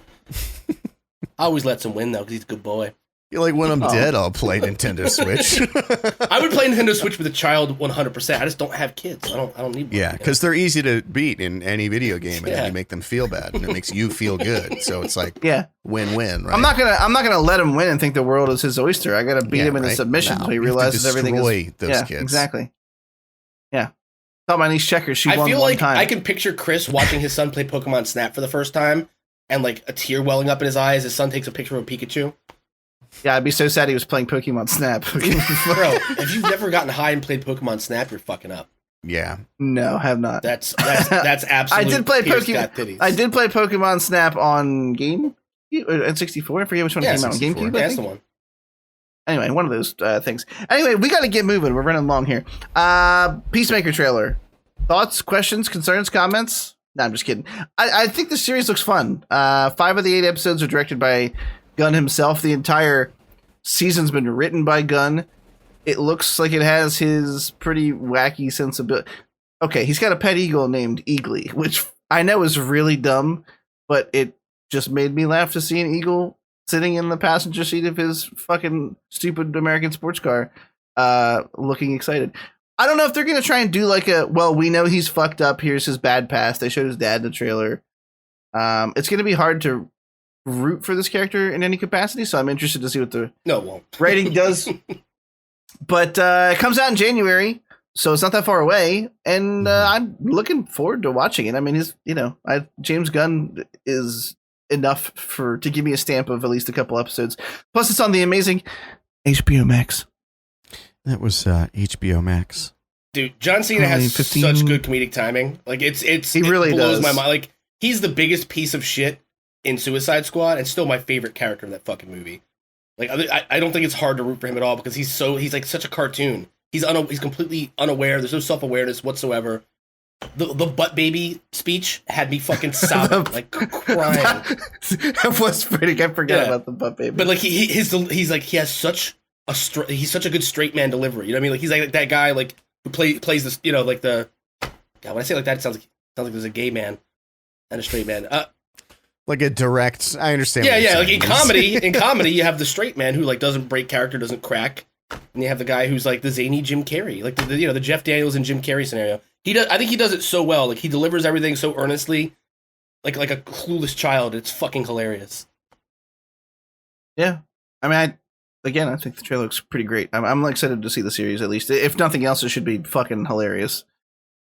I always lets him win though because he's a good boy. You're like, when I'm dead, I'll play Nintendo Switch. I would play Nintendo Switch with a child 100%. I just don't have kids. I don't need one. Yeah, because they're easy to beat in any video game, and you make them feel bad, and it makes you feel good. So it's like, win-win. Right? I'm not gonna let him win and think the world is his oyster. I gotta beat him in a submission until he realizes everything is. Destroy those kids. Exactly. Yeah. Thought my niece checkers. She won I feel one like time. I can picture Chris watching his son play Pokemon Snap for the first time, and like a tear welling up in his eye as his son takes a picture of a Pikachu. Yeah, I'd be so sad he was playing Pokemon Snap. Bro, if you've never gotten high and played Pokemon Snap, you're fucking up. Yeah. No, have not. That's absolutely. I did play Pokemon Snap on Game N64. I forget which one came out on GameCube. That's the one. Anyway, one of those things. Anyway, we got to get moving. We're running long here. Peacemaker trailer. Thoughts, questions, concerns, comments? No, I'm just kidding. I think the series looks fun. 5 of the 8 episodes are directed by Gunn himself. The entire season's been written by Gunn. It looks like it has his pretty wacky sensibility. Okay, he's got a pet eagle named Eagly, which I know is really dumb, but it just made me laugh to see an eagle sitting in the passenger seat of his fucking stupid American sports car, looking excited. I don't know if they're going to try and do like we know he's fucked up, here's his bad past. They showed his dad in the trailer. It's going to be hard to root for this character in any capacity, so I'm interested to see what the rating does. But it comes out in January, so it's not that far away, and I'm looking forward to watching it. I mean, James Gunn is enough to give me a stamp of at least a couple episodes. Plus, it's on the amazing HBO Max. That was HBO Max. Dude, John Cena has such good comedic timing. Like it really blows my mind. Like he's the biggest piece of shit in Suicide Squad, and still my favorite character in that fucking movie. Like I don't think it's hard to root for him at all because he's like such a cartoon. He's completely unaware. There's no self-awareness whatsoever. The butt baby speech had me fucking sobbing, like crying. That was pretty. I forgot about the butt baby. But like he's such a good straight man delivery. You know what I mean? Like he's like that guy like who plays this. You know, like the. God, when I say it like that, it sounds like there's a gay man and a straight man. Like a direct, I understand. Yeah. Like in comedy, you have the straight man who like doesn't break character, doesn't crack, and you have the guy who's like the zany Jim Carrey, like the Jeff Daniels and Jim Carrey scenario. I think he does it so well. Like he delivers everything so earnestly, like a clueless child. It's fucking hilarious. Yeah, I mean, I think the trailer looks pretty great. I'm excited to see the series at least. If nothing else, it should be fucking hilarious.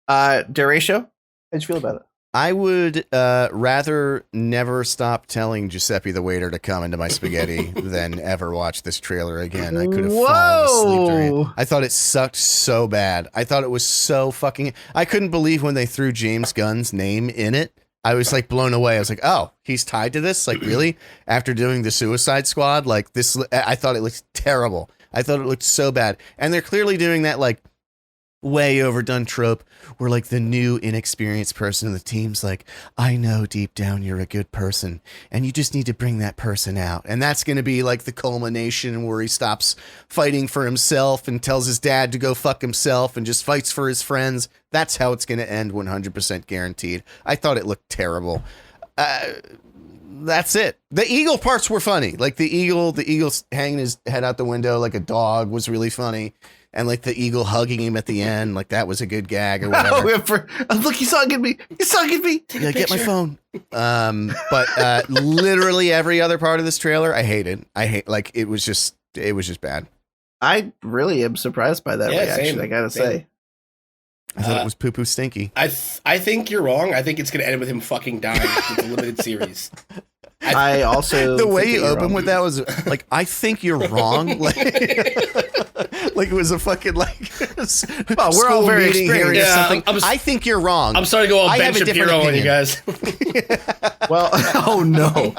Deratio, how'd you feel about it? I would rather never stop telling Giuseppe the waiter to come into my spaghetti than ever watch this trailer again. I could have fallen asleep during it. I thought it sucked so bad. I thought it was so fucking... I couldn't believe when they threw James Gunn's name in it. I was like blown away. I was like, oh, he's tied to this? Like, really? After doing the Suicide Squad? Like, this... I thought it looked terrible. I thought it looked so bad. And they're clearly doing that, like, way overdone trope where like the new inexperienced person in the team's like, I know deep down you're a good person and you just need to bring that person out. And that's going to be like the culmination where he stops fighting for himself and tells his dad to go fuck himself and just fights for his friends. That's how it's going to end, 100% guaranteed. I thought it looked terrible. That's it. The eagle parts were funny. Like the eagle hanging his head out the window like a dog was really funny. And like the eagle hugging him at the end, like that was a good gag or whatever. Look, he's hugging me. He's hugging me. Yeah, get my phone. But literally every other part of this trailer, I hated. Like it was just bad. I really am surprised by that reaction. Same. I gotta say. I thought it was poo stinky. I think you're wrong. I think it's gonna end with him fucking dying. It's a limited series. I also the way you opened with that was like, I think you're wrong. Like it was a fucking like. Well, we're all very experienced. Yeah, I think you're wrong. I'm starting to go all Ben Shapiro on you guys. Well, oh no.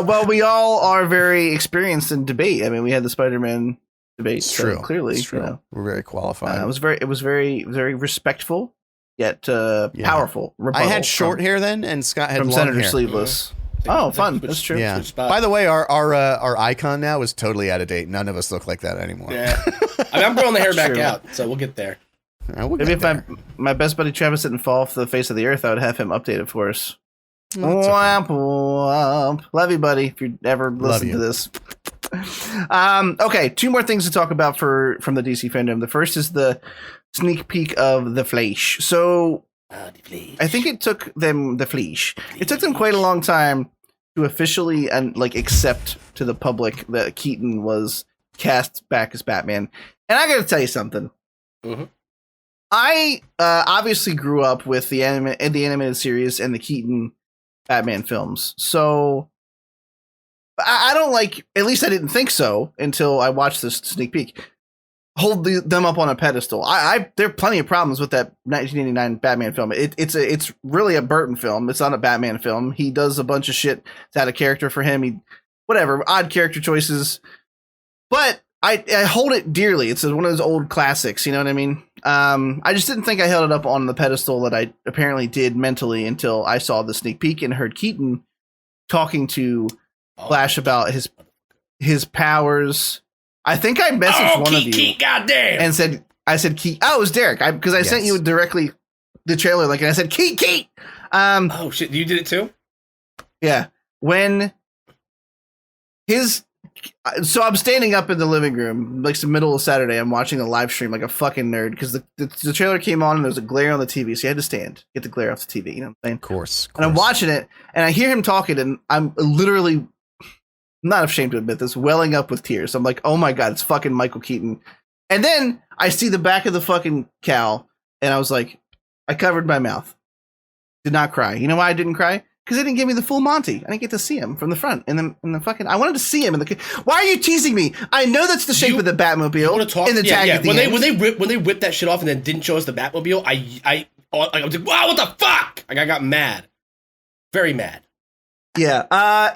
Well, we all are very experienced in debate. I mean, we had the Spider-Man debate. It's true. So clearly, it's true. You know, we're very qualified. It was very, very respectful yet powerful. I had short hair then, and Scott had from long Senator hair. Sleeveless. Oh, fun. That's true. Yeah. By the way, our icon now is totally out of date. None of us look like that anymore. Yeah. I mean, I'm growing the hair back out, so we'll get there. Maybe if my best buddy Travis didn't fall off the face of the earth, I would have him update it for us. Womp womp. Love you, buddy, if you ever listen to this. Okay, two more things to talk about from the DC FanDome. The first is the sneak peek of The Flash. So I think it took them It took them quite a long time to officially and like accept to the public that Keaton was cast back as Batman. And I got to tell you something. Mm-hmm. I obviously grew up with the animated series and the Keaton Batman films, so I don't like. At least I didn't think so until I watched this sneak peek. Hold them up on a pedestal. There are plenty of problems with that 1989 Batman film. It's really a Burton film. It's not a Batman film. He does a bunch of shit that's out of character for him. Whatever, odd character choices. But I hold it dearly. It's one of those old classics. You know what I mean? I just didn't think I held it up on the pedestal that I apparently did mentally until I saw the sneak peek and heard Keaton talking to Flash about his powers. I think I messaged one of you goddamn. And said, Keat. Oh, it was Derek. Because I sent you directly the trailer, like, and I said, Keat. Oh shit, you did it too? Yeah. When so I'm standing up in the living room, like the middle of Saturday. I'm watching a live stream like a fucking nerd because the trailer came on and there was a glare on the TV, so you had to stand, get the glare off the TV. You know what I'm saying? Of course. And I'm watching it, and I hear him talking, and I'm literally, I'm not ashamed to admit this, welling up with tears. I'm like, oh my god, it's fucking Michael Keaton. And then I see the back of the fucking cowl, and I was like, I covered my mouth. Did not cry. You know why I didn't cry? Because they didn't give me the full Monty. I didn't get to see him from the front. And then fucking, I wanted to see him in the. Why are you teasing me? I know that's the shape of the Batmobile. In the tag at the end. When they ripped that shit off and then didn't show us the Batmobile, I was like, wow, what the fuck? Like, I got mad, very mad. Yeah.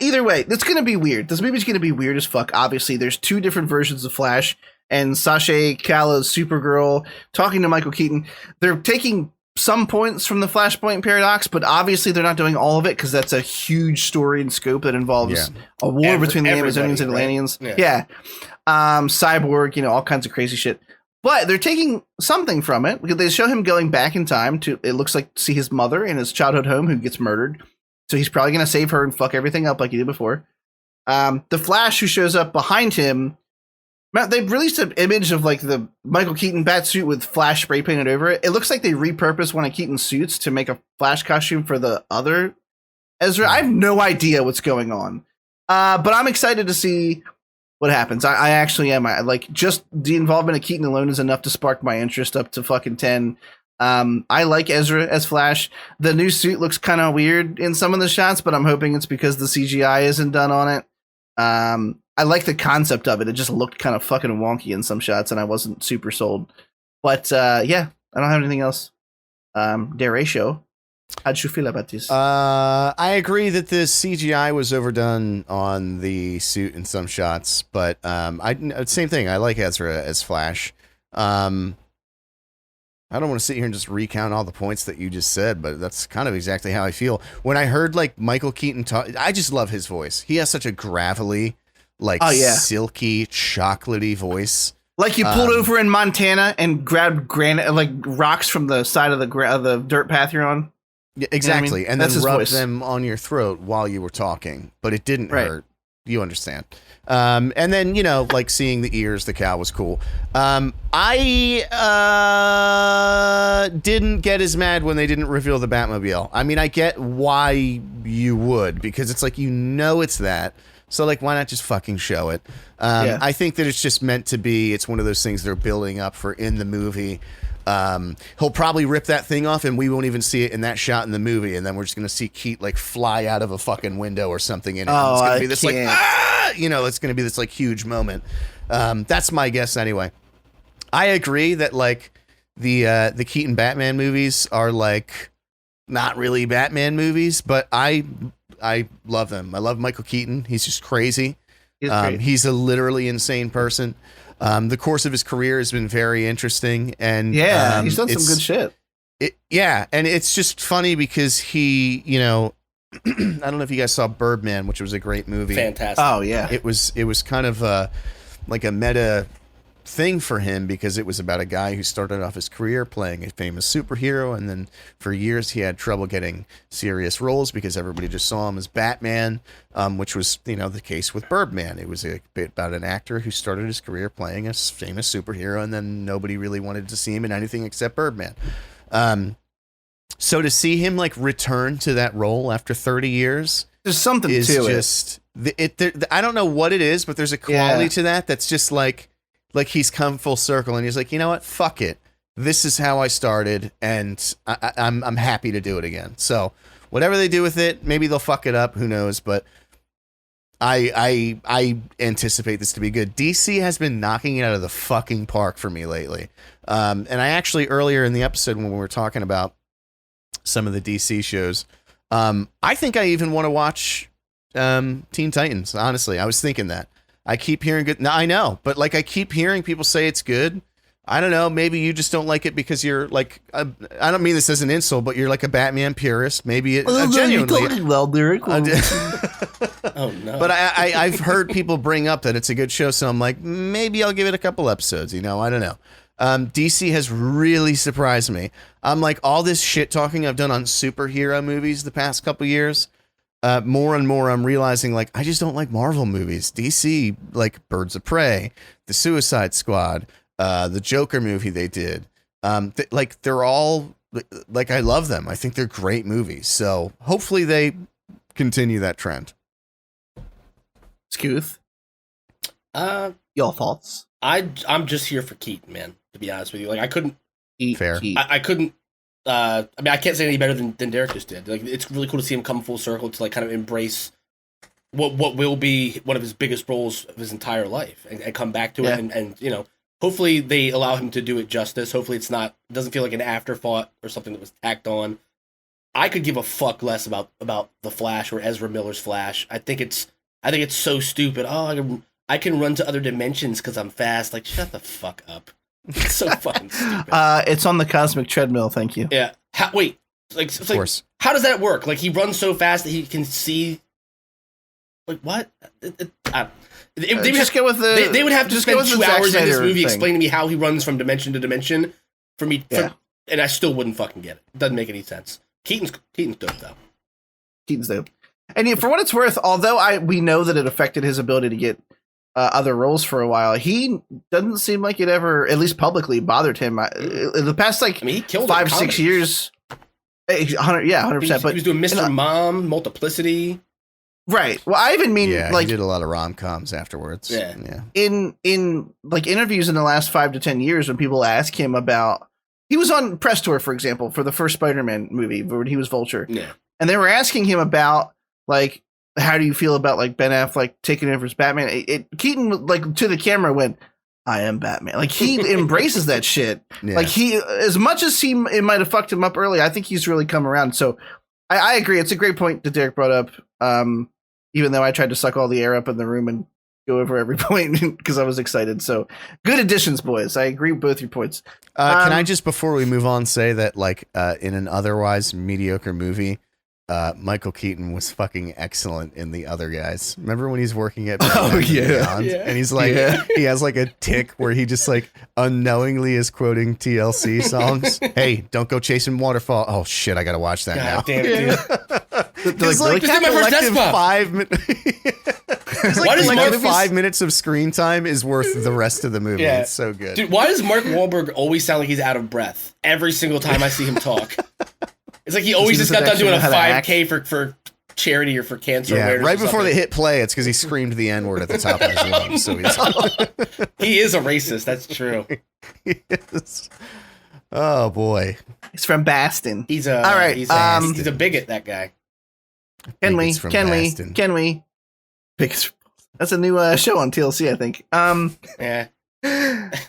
Either way, it's gonna be weird. This movie's gonna be weird as fuck. Obviously, there's two different versions of Flash and Sasha Calah's Supergirl talking to Michael Keaton. They're taking some points from the Flashpoint paradox, but obviously they're not doing all of it because that's a huge story and scope that involves a war between the Amazonians and Atlanteans. Right? Yeah. Cyborg, all kinds of crazy shit. But they're taking something from it because they show him going back in time to, it looks like, see his mother in his childhood home who gets murdered. So he's probably going to save her and fuck everything up like he did before. The Flash who shows up behind him, they've released an image of like the Michael Keaton bat suit with Flash spray painted over it. It looks like they repurposed one of Keaton's suits to make a Flash costume for the other Ezra. I have no idea what's going on. But I'm excited to see what happens. I actually am. Just the involvement of Keaton alone is enough to spark my interest up to fucking 10. I like Ezra as Flash. The new suit looks kind of weird in some of the shots, but I'm hoping it's because the CGI isn't done on it. I like the concept of it. It just looked kind of fucking wonky in some shots, and I wasn't super sold. But yeah, I don't have anything else. Derecho, how'd you feel about this? I agree that the CGI was overdone on the suit in some shots, but same thing. I like Ezra as Flash. I don't want to sit here and just recount all the points that you just said, but that's kind of exactly how I feel. When I heard like Michael Keaton talk, I just love his voice. He has such a gravelly, like silky, chocolatey voice. Like you pulled over in Montana and grabbed granite, like rocks from the side of the dirt path you're on. Yeah, exactly. You know what I mean? And that's then rubbed voice. them on your throat while you were talking, but it didn't hurt. You understand. And then, like seeing the ears, the cow was cool. I didn't get as mad when they didn't reveal the Batmobile. I mean, I get why you would, because it's like, it's that. So, like, why not just fucking show it? I think that it's just meant to be, it's one of those things they're building up for in the movie. He'll probably rip that thing off and we won't even see it in that shot in the movie, and then we're just gonna see Keith like fly out of a fucking window or something in it. Oh, it's gonna be this can't. it's gonna be this like huge moment. That's my guess anyway. I agree that like the Keaton Batman movies are like not really Batman movies, but I love them. I love Michael Keaton. He's just crazy. He's a literally insane person. The course of his career has been very interesting, and he's done some good shit. And it's just funny because he, I don't know if you guys saw Birdman, which was a great movie. Fantastic. Oh yeah, it was kind of like a meta thing for him, because it was about a guy who started off his career playing a famous superhero, and then for years he had trouble getting serious roles because everybody just saw him as Batman, which was the case with Birdman. It was a bit about an actor who started his career playing a famous superhero, and then nobody really wanted to see him in anything except Birdman. So to see him like return to that role after 30 years, there's something to just I don't know what it is, but there's a quality to that that's just like he's come full circle, and he's like, you know what? Fuck it. This is how I started, and I'm happy to do it again. So whatever they do with it, maybe they'll fuck it up. Who knows? But I anticipate this to be good. DC has been knocking it out of the fucking park for me lately. And I actually earlier in the episode when we were talking about some of the DC shows, I think I even want to watch Teen Titans. Honestly, I was thinking that. I keep hearing good. No, I know, but like I keep hearing people say it's good. I don't know. Maybe you just don't like it because you're like, I don't mean this as an insult, but you're like a Batman purist. Maybe it genuinely. Oh no! But I've heard people bring up that it's a good show, so I'm like, maybe I'll give it a couple episodes. I don't know. DC has really surprised me. I'm like, all this shit talking I've done on superhero movies the past couple years. More and more I'm realizing like I just don't like Marvel movies. DC, like Birds of Prey, The Suicide Squad, the Joker movie they did. They're all like I love them. I think they're great movies. So hopefully they continue that trend. Skooth, your thoughts? I'm just here for Keaton, man. To be honest with you, like I couldn't. Fair. I couldn't. I mean, I can't say any better than Derek just did. Like, it's really cool to see him come full circle to like kind of embrace what will be one of his biggest roles of his entire life, and come back to it, and hopefully they allow him to do it justice. Hopefully it doesn't feel like an afterthought or something that was tacked on. I could give a fuck less about the Flash or Ezra Miller's Flash. I think it's so stupid. Oh, I can run to other dimensions because I'm fast. Like, shut the fuck up. It's so fucking stupid. It's on the cosmic treadmill. Thank you. Yeah. How does that work? Like, he runs so fast that he can see. Like, what? They would have to spend 2 hours in this movie explaining to me how he runs from dimension to dimension for me, and I still wouldn't fucking get it. It doesn't make any sense. Keaton's dope though. Keaton's dope. And for what it's worth, although we know that it affected his ability to get other roles for a while, he doesn't seem like it ever, at least publicly, bothered him. In the past, he killed 5-6 years. 100%. But he was doing Mr. Mom, Multiplicity. Right. Well, I even mean he did a lot of rom-coms afterwards. Yeah. In like interviews in the last 5 to 10 years, when people ask him about he was on press tour, for example, for the first Spider-Man movie where he was Vulture. Yeah. And they were asking him about, like, how do you feel about, like, Ben Affleck taking over as Batman? Keaton, like, to the camera went, I am Batman. Like, he embraces that shit. Yeah. Like, he, as much as it might have fucked him up early, I think he's really come around. So I agree. It's a great point that Derek brought up. Even though I tried to suck all the air up in the room and go over every point because I was excited. So good additions, boys. I agree with both your points. Can I just, before we move on, say that, like, in an otherwise mediocre movie, Michael Keaton was fucking excellent in The Other Guys. Remember when he's working at Beyond? And he's like, he has like a tick where he just like unknowingly is quoting TLC songs. Hey, don't go chasing waterfall. Oh shit, I gotta watch that now. Damn it, dude. There's like Just did my first Death Spot. 5 minutes. Why does Mark 5 minutes of screen time is worth the rest of the movie. Yeah. It's so good. Dude, why does Mark Wahlberg always sound like he's out of breath every single time I see him talk? It's like he always just got done doing a 5K for charity or for cancer awareness. Right before they hit play, it's because he screamed the N-word at the top of his lungs. So he is a racist. That's true. He is. Oh boy, he's from Baston. He's a all right. He's a bigot. That guy. Can we? Bigots. That's a new show on TLC, I think. Yeah.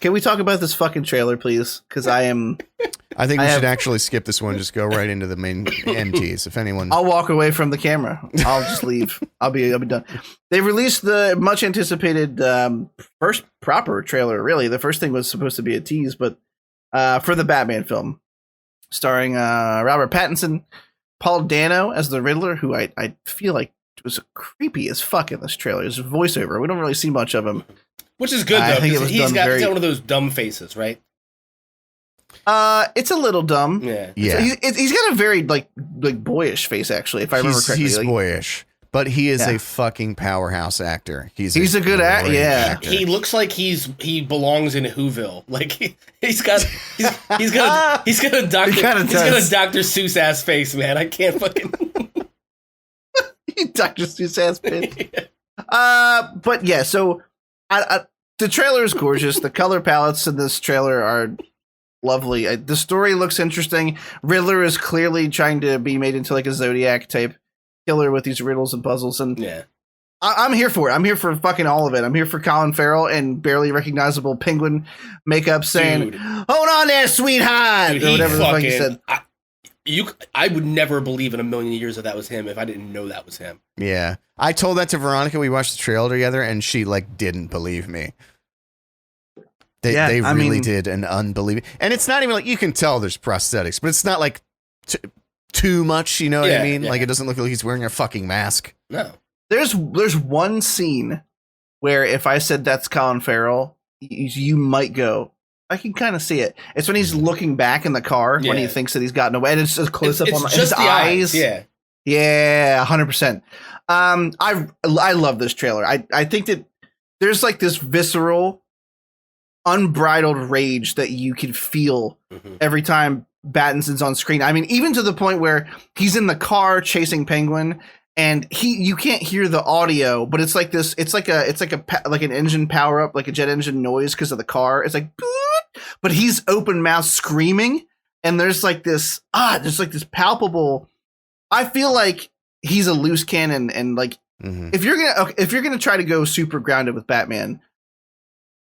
Can we talk about this fucking trailer, please? Because I think we should actually skip this one. Just go right into the main MTs. If anyone, I'll walk away from the camera. I'll just leave. I'll be done. They released the much anticipated first proper trailer. Really, the first thing was supposed to be a tease, but for the Batman film, starring Robert Pattinson, Paul Dano as the Riddler, who I feel like was creepy as fuck in this trailer. His voiceover, we don't really see much of him. Which is good, though, because he's got one of those dumb faces, right? It's a little dumb. Yeah. So he's got a very, like boyish face, actually, if I remember correctly. He's boyish, but he is a fucking powerhouse actor. He's a good actor. He looks like he belongs in Whoville. Like, he's got a Dr. Seuss ass face, man. I can't fucking... Dr. Seuss ass bitch. But yeah, so... the trailer is gorgeous. The color palettes in this trailer are lovely. The story looks interesting. Riddler is clearly trying to be made into like a Zodiac type killer with these riddles and puzzles. And yeah, I'm here for it. I'm here for fucking all of it. I'm here for Colin Farrell and barely recognizable penguin makeup saying, "Hold on there, sweetheart," or whatever the fuck he said. I would never believe in a million years that was him if I didn't know that was him. Yeah. I told that to Veronica. We watched the trailer together and she like didn't believe me. They really did an unbelievable. And it's not even like, you can tell there's prosthetics, but it's not like too much, you know what I mean? Yeah. Like it doesn't look like he's wearing a fucking mask. No. There's one scene where if I said that's Colin Farrell, you might go, I can kind of see it. It's when he's looking back in the car when he thinks that he's gotten away, and it's just close up on his eyes. Yeah, 100%. I love this trailer. I think that there's like this visceral, unbridled rage that you can feel every time Pattinson's on screen. I mean, even to the point where he's in the car chasing Penguin, and you can't hear the audio, but it's like this. It's like an engine power up, like a jet engine noise because of the car. It's like, but he's open mouth screaming, and there's like this palpable. I feel like he's a loose cannon, and like if you're gonna try to go super grounded with Batman,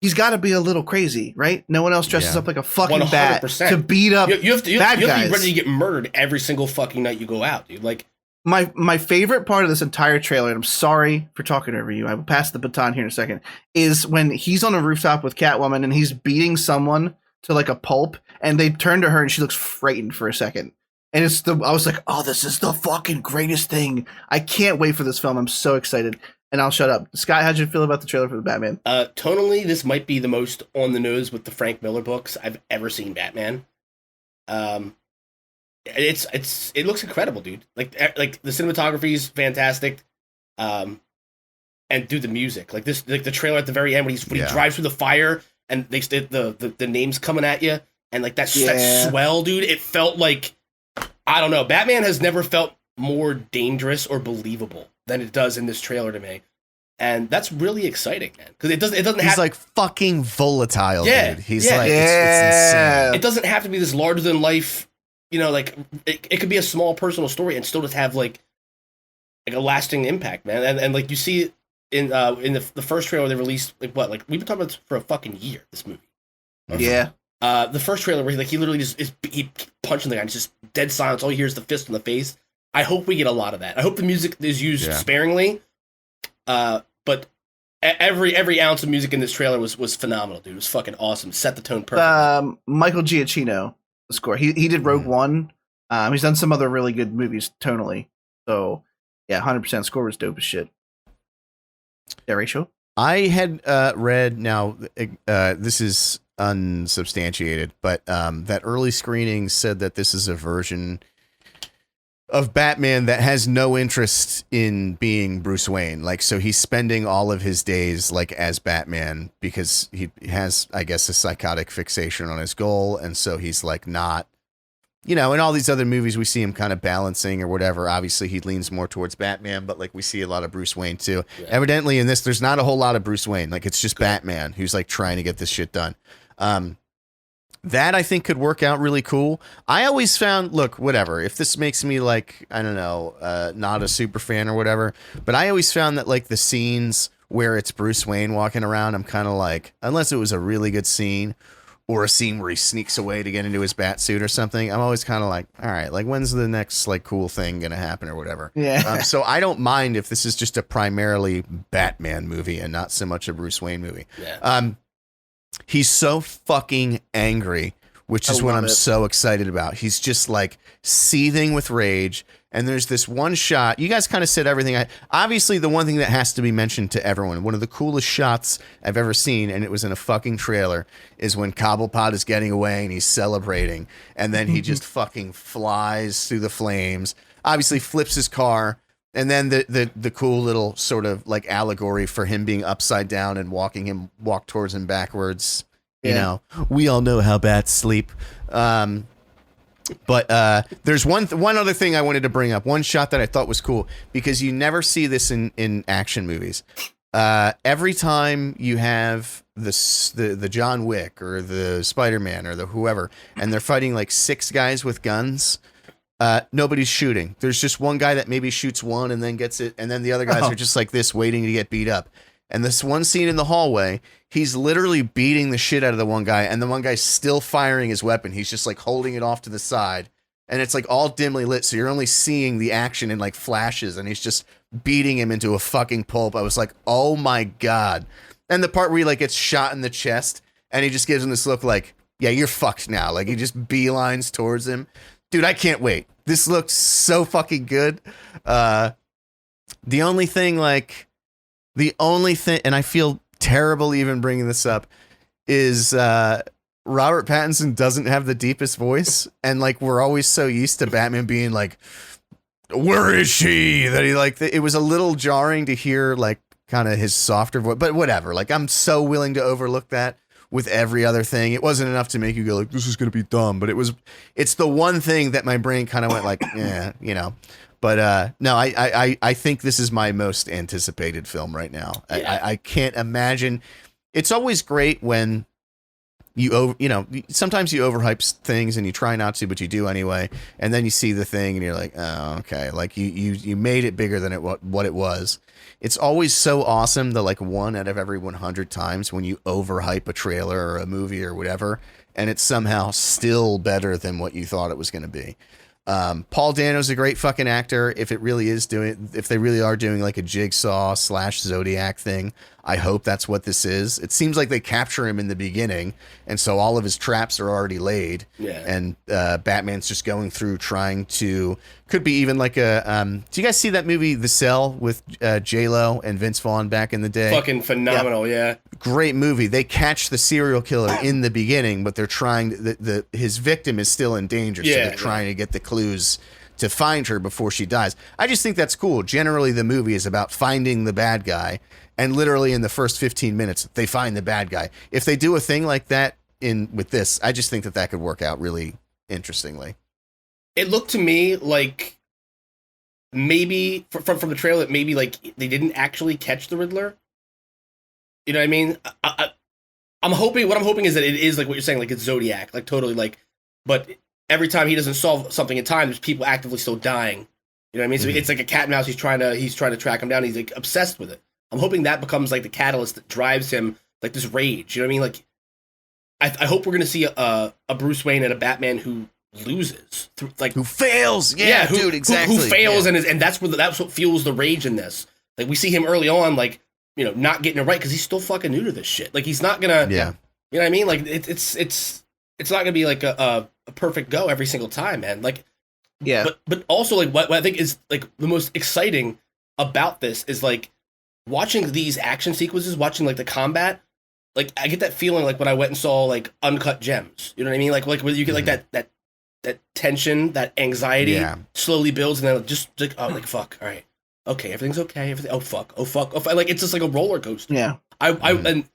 he's got to be a little crazy, right? No one else dresses up like a fucking 100%. Bat to beat up you have to be guys. ready to get murdered every single fucking night you go out, dude. Like. My favorite part of this entire trailer, and I'm sorry for talking over you, I will pass the baton here in a second, is when he's on a rooftop with Catwoman and he's beating someone to like a pulp, and they turn to her and she looks frightened for a second. And I was like, oh, this is the fucking greatest thing. I can't wait for this film. I'm so excited. And I'll shut up. Scott, how'd you feel about the trailer for the Batman? Tonally, this might be the most on the nose with the Frank Miller books I've ever seen Batman. It looks incredible, dude. Like the cinematography is fantastic, and dude, the music, like the trailer at the very end when he drives through the fire and the names coming at you, and like that swell, dude. It felt like, I don't know, Batman has never felt more dangerous or believable than it does in this trailer to me. And that's really exciting, man. Because it doesn't He's have like fucking volatile, Yeah, dude. He's yeah. like it's insane. it doesn't have to be this larger than life, like it could be a small personal story and still just have like a lasting impact, man. And like you see it in the first trailer they released, we've been talking about this for a fucking year, this movie. Yeah. The first trailer where he literally just he punching the guy and it's just dead silence. All you hear is the fist in the face. I hope we get a lot of that. I hope the music is used sparingly. But every ounce of music in this trailer was phenomenal, dude. It was fucking awesome. Set the tone perfectly. Michael Giacchino, the score. He did Rogue One. He's done some other really good movies tonally. So yeah, 100% score was dope as shit. Yeah, Rachel? I had read, now this is unsubstantiated, but that early screening said that this is a version of Batman that has no interest in being Bruce Wayne. Like, so he's spending all of his days like as Batman because he has, I guess, a psychotic fixation on his goal. And so he's like not, in all these other movies we see him kind of balancing or whatever. Obviously he leans more towards Batman, but like we see a lot of Bruce Wayne too. Yeah. Evidently in this, there's not a whole lot of Bruce Wayne. Like it's just Batman who's like trying to get this shit done. That I think could work out really cool. I always found, look, whatever, if this makes me like, I don't know, not a super fan or whatever, but I always found that like the scenes where it's Bruce Wayne walking around, I'm kind of like, unless it was a really good scene or a scene where he sneaks away to get into his bat suit or something, I'm always kind of like, all right, like when's the next like cool thing going to happen or whatever. Yeah. So I don't mind if this is just a primarily Batman movie and not so much a Bruce Wayne movie. Yeah. He's so fucking angry, which is what I'm so excited about. He's just like seething with rage. And there's this one shot. You guys kind of said everything. Obviously, the one thing that has to be mentioned to everyone, one of the coolest shots I've ever seen, and it was in a fucking trailer, is when Cobblepot is getting away and he's celebrating. And then he just fucking flies through the flames, obviously flips his car. And then the cool little sort of like allegory for him being upside down and walk towards him backwards. Yeah. We all know how bats sleep. But there's one other thing I wanted to bring up. One shot that I thought was cool because you never see this in action movies. Every time you have the John Wick or the Spider-Man or the whoever, and they're fighting like 6 guys with guns. Nobody's shooting. There's just one guy that maybe shoots one and then gets it. And then the other guys are just like this waiting to get beat up. And this one scene in the hallway, he's literally beating the shit out of the one guy. And the one guy's still firing his weapon. He's just like holding it off to the side. And it's like all dimly lit. So you're only seeing the action in like flashes. And he's just beating him into a fucking pulp. I was like, oh my God. And the part where he like gets shot in the chest and he just gives him this look like, yeah, you're fucked now. Like he just beelines towards him. Dude, I can't wait. This looks so fucking good. The only thing, and I feel terrible even bringing this up, is Robert Pattinson doesn't have the deepest voice. And like, we're always so used to Batman being like, where is she? That he like, it was a little jarring to hear like kind of his softer voice, but whatever. Like, I'm so willing to overlook that. With every other thing, it wasn't enough to make you go like, this is going to be dumb, but it's the one thing that my brain kind of went like, yeah, but no, I think this is my most anticipated film right now. Yeah. I can't imagine. It's always great when sometimes you overhype things and you try not to, but you do anyway. And then you see the thing and you're like, oh, okay. Like you made it bigger than what it was. It's always so awesome that like 1 out of every 100 times when you overhype a trailer or a movie or whatever, and it's somehow still better than what you thought it was going to be. Paul Dano's a great fucking actor. If they really are doing like a Jigsaw / Zodiac thing, I hope that's what this is. It seems like they capture him in the beginning, and so all of his traps are already laid. Yeah. And Batman's just going through trying to, could be even like a. Do you guys see that movie The Cell with J-Lo and Vince Vaughn back in the day? Fucking phenomenal, yeah. Great movie. They catch the serial killer in the beginning, but they're trying his victim is still in danger, so they're trying to get the clues to find her before she dies. I just think that's cool. Generally, the movie is about finding the bad guy, and literally in the first 15 minutes, they find the bad guy. If they do a thing like that with this, I just think that could work out really interestingly. It looked to me like maybe from the trailer, maybe like they didn't actually catch the Riddler. You know what I mean? I'm hoping. What I'm hoping is that it is like what you're saying, like it's Zodiac, like totally like. But every time he doesn't solve something in time, there's people actively still dying. You know what I mean? So it's like a cat and mouse. He's trying to track him down. He's like obsessed with it. I'm hoping that becomes like the catalyst that drives him, like this rage. You know what I mean? Like, I hope we're gonna see a Bruce Wayne and a Batman who loses, who fails. Yeah, dude, exactly. Who fails and that's what fuels the rage in this. Like we see him early on, like not getting it right because he's still fucking new to this shit. Like he's not gonna. Yeah. You know what I mean? Like it's not gonna be like a perfect go every single time, man. Like. Yeah. But also like what I think is like the most exciting about this is like watching these action sequences, watching like the combat, like I get that feeling like when I went and saw like Uncut Gems. You know what I mean? Like where you get like that tension, that anxiety slowly builds and then just like like fuck, all right. Okay, everything's okay. Oh fuck. Like it's just like a roller coaster. Yeah. And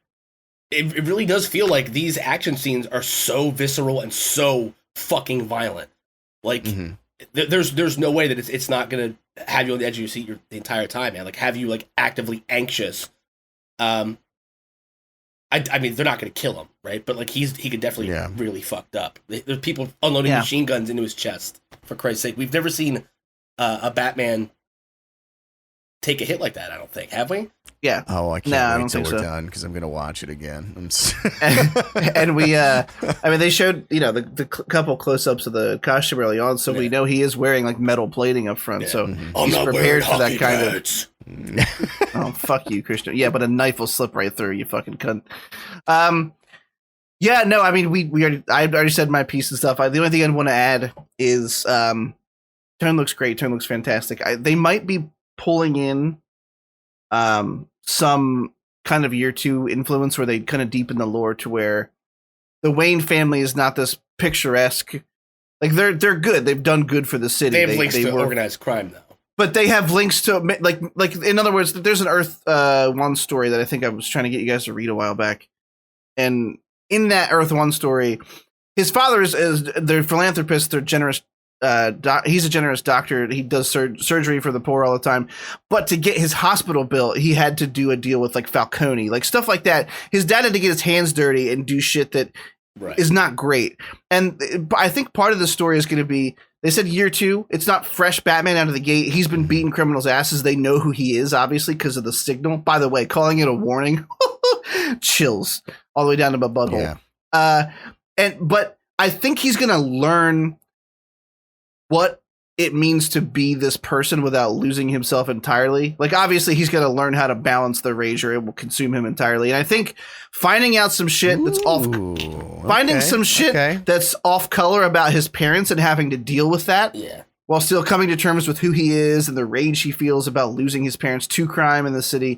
it really does feel like these action scenes are so visceral and so fucking violent. Like there's no way that it's not gonna have you on the edge of your seat the entire time, man. Like have you like actively anxious. I mean, they're not gonna kill him, right? But like he could definitely really fucked up. There's people unloading machine guns into his chest. For Christ's sake, we've never seen a Batman take a hit like that. I don't think, have we? Yeah. Oh, I can't wait till we're done because I'm gonna watch it again. and we, I mean, they showed the couple close-ups of the costume early on, so we know he is wearing like metal plating up front. So he's prepared for that kind of. Oh fuck you, Christian! Yeah, but a knife will slip right through you, fucking cunt. Yeah, no, I mean we already, I already said my piece and stuff. The only thing I'd want to add is Turn looks great. Turn looks fantastic. They might be pulling in some kind of year 2 influence where they kind of deepen the lore to where the Wayne family is not this picturesque. Like they're good. They've done good for the city. They have links to organized crime though. But they have links to like in other words, there's an Earth 1 story that I think I was trying to get you guys to read a while back, and in that Earth 1 story, his father is they're philanthropists. They're generous. He's a generous doctor. He does surgery for the poor all the time. But to get his hospital built, he had to do a deal with like Falcone, like stuff like that. His dad had to get his hands dirty and do shit that is not great. And I think part of the story is going to be, they said year 2. It's not fresh Batman out of the gate. He's been beating criminals' asses. They know who he is, obviously, because of the signal. By the way, calling it a warning, chills all the way down to my butthole. But I think he's going to learn what it means to be this person without losing himself entirely. Like, obviously, he's going to learn how to balance the rage or it will consume him entirely. And I think finding out some shit that's that's off color about his parents and having to deal with that while still coming to terms with who he is and the rage he feels about losing his parents to crime in the city.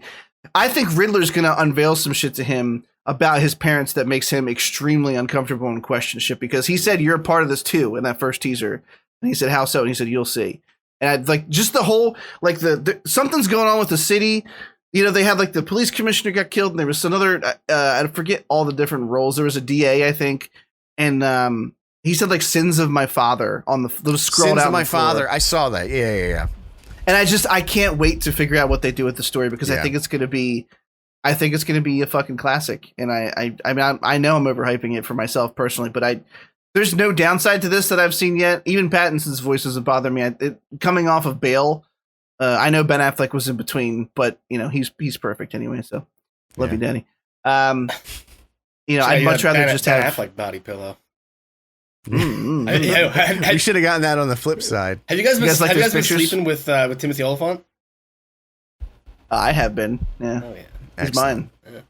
I think Riddler's going to unveil some shit to him about his parents that makes him extremely uncomfortable and question shit, because he said, you're a part of this too in that first teaser. And he said, how so? And he said, you'll see. And I'd like just the whole, like the something's going on with the city. They had like the police commissioner got killed and there was another, I forget all the different roles. There was a DA, I think. And he said like sins of my father on the scrolled out. Sins of my father. I saw that. Yeah. And I can't wait to figure out what they do with the story, because I think it's going to be a fucking classic. And I mean, I know I'm overhyping it for myself personally, but there's no downside to this that I've seen yet. Even Pattinson's voice doesn't bother me. Coming off of Bale, I know Ben Affleck was in between, but he's perfect anyway. So love you, Danny. I'd much rather just have Affleck body pillow. We should have gotten that on the flip side. Have you guys been sleeping with Timothy Olyphant? I have been. Yeah, oh, yeah. He's mine. Yeah.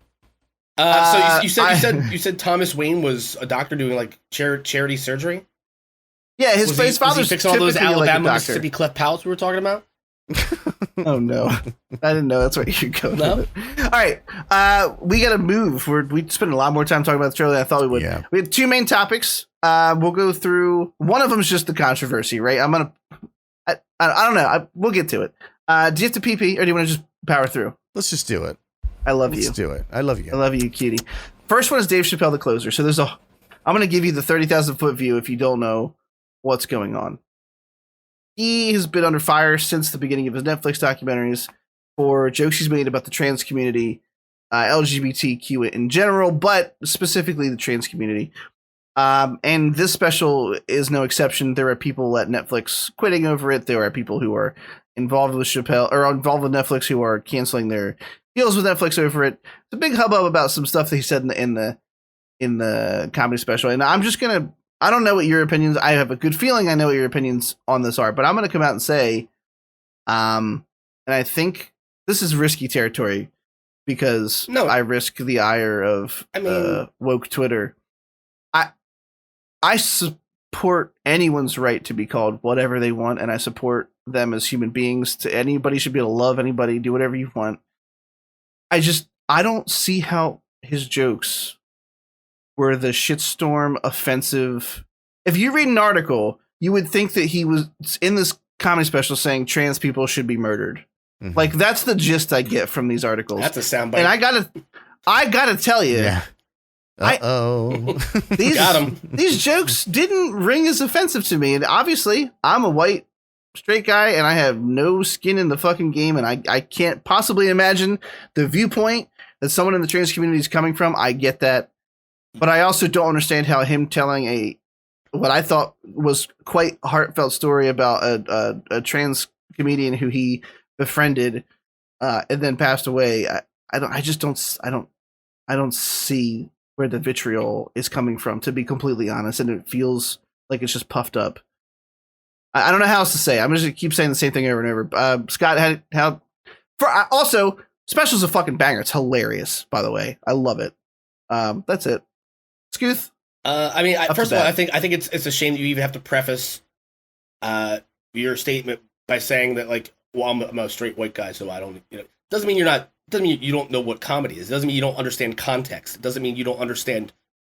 So you said Thomas Wayne was a doctor doing like charity surgery. Yeah, his father's fixing all those Alabama, Mississippi cleft palates we were talking about. Oh no, I didn't know that's where you go. No? All right, we gotta move. We spent a lot more time talking about the trailer than I thought we would. Yeah. We have 2 main topics. We'll go through. One of them is just the controversy, right? I don't know. We'll get to it. Do you have to pee, or do you want to just power through? Let's just do it. I love you. Let's do it. I love you. I love you, cutie. First one is Dave Chappelle, the closer. So I'm going to give you the 30,000 foot view if you don't know what's going on. he has been under fire since the beginning of his Netflix documentaries for jokes he's made about the trans community, LGBTQ in general, but specifically the trans community. And this special is no exception. There are people at Netflix quitting over it. There are people who are involved with Chappelle or involved with Netflix who are canceling their deals with Netflix over it. It's a big hubbub about some stuff that he said in the comedy special. And I'm just gonna, I don't know what your opinions. I have a good feeling I know what your opinions on this are, but I'm gonna come out and say, and I think this is risky territory because I risk the ire of woke Twitter. I support anyone's right to be called whatever they want, and I support them as human beings. To anybody should be able to love anybody, do whatever you want. I don't see how his jokes were the shitstorm offensive. If you read an article, you would think that he was in this comedy special saying trans people should be murdered. Mm-hmm. Like that's the gist I get from these articles. That's a soundbite. And I gotta tell you. Yeah. These jokes didn't ring as offensive to me, and obviously I'm a white straight guy and I have no skin in the fucking game, and I can't possibly imagine the viewpoint that someone in the trans community is coming from. I get that, but I also don't understand how him telling what I thought was quite heartfelt story about a trans comedian who he befriended and then passed away. I don't see where the vitriol is coming from, to be completely honest, and it feels like it's just puffed up. I don't know how else to say. I'm just gonna keep saying the same thing over and over. Scott, also special's a fucking banger. It's hilarious, by the way. I love it. That's it. Scooth. First of all, I think it's a shame that you even have to preface your statement by saying that, like, well, I'm a straight white guy, so I don't. Doesn't mean you're not. Doesn't mean you don't know what comedy is. It doesn't mean you don't understand context. It doesn't mean you don't understand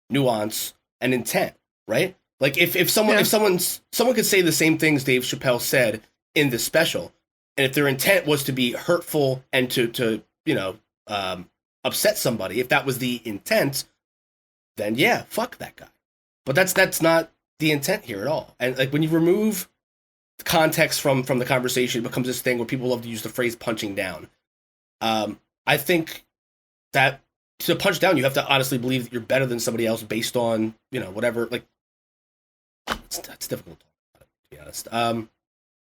nuance and intent, right? Like if someone could say the same things Dave Chappelle said in the special, and if their intent was to be hurtful and to upset somebody, if that was the intent, then yeah, fuck that guy. But that's not the intent here at all. And like when you remove context from the conversation, it becomes this thing where people love to use the phrase punching down. I think that to punch down, you have to honestly believe that you're better than somebody else based on, whatever. Like, it's difficult to be honest.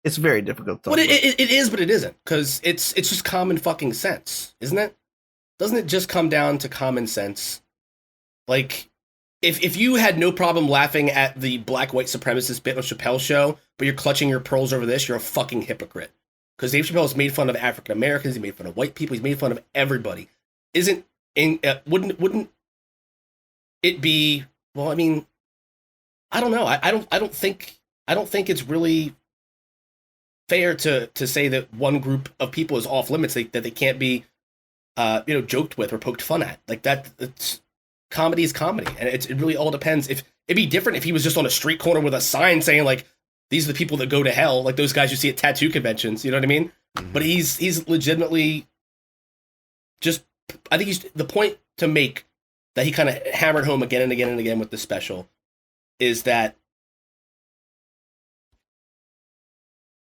It's very difficult to talk about. It is, but it isn't, because it's just common fucking sense, isn't it? Doesn't it just come down to common sense? Like, if you had no problem laughing at the black white supremacist bit on Chappelle's show, but you're clutching your pearls over this, you're a fucking hypocrite. Because Dave Chappelle has made fun of African Americans, he made fun of white people, he's made fun of everybody. Wouldn't it be? Well, I mean, I don't know. I don't think it's really fair to say that one group of people is off limits, that they can't be, joked with or poked fun at. Like that. It's comedy is comedy, and it really all depends. If it'd be different if he was just on a street corner with a sign saying like, these are the people that go to hell, like those guys you see at tattoo conventions, you know what I mean? Mm-hmm. But he's legitimately just, I think the point to make that he kind of hammered home again and again and again with the special is that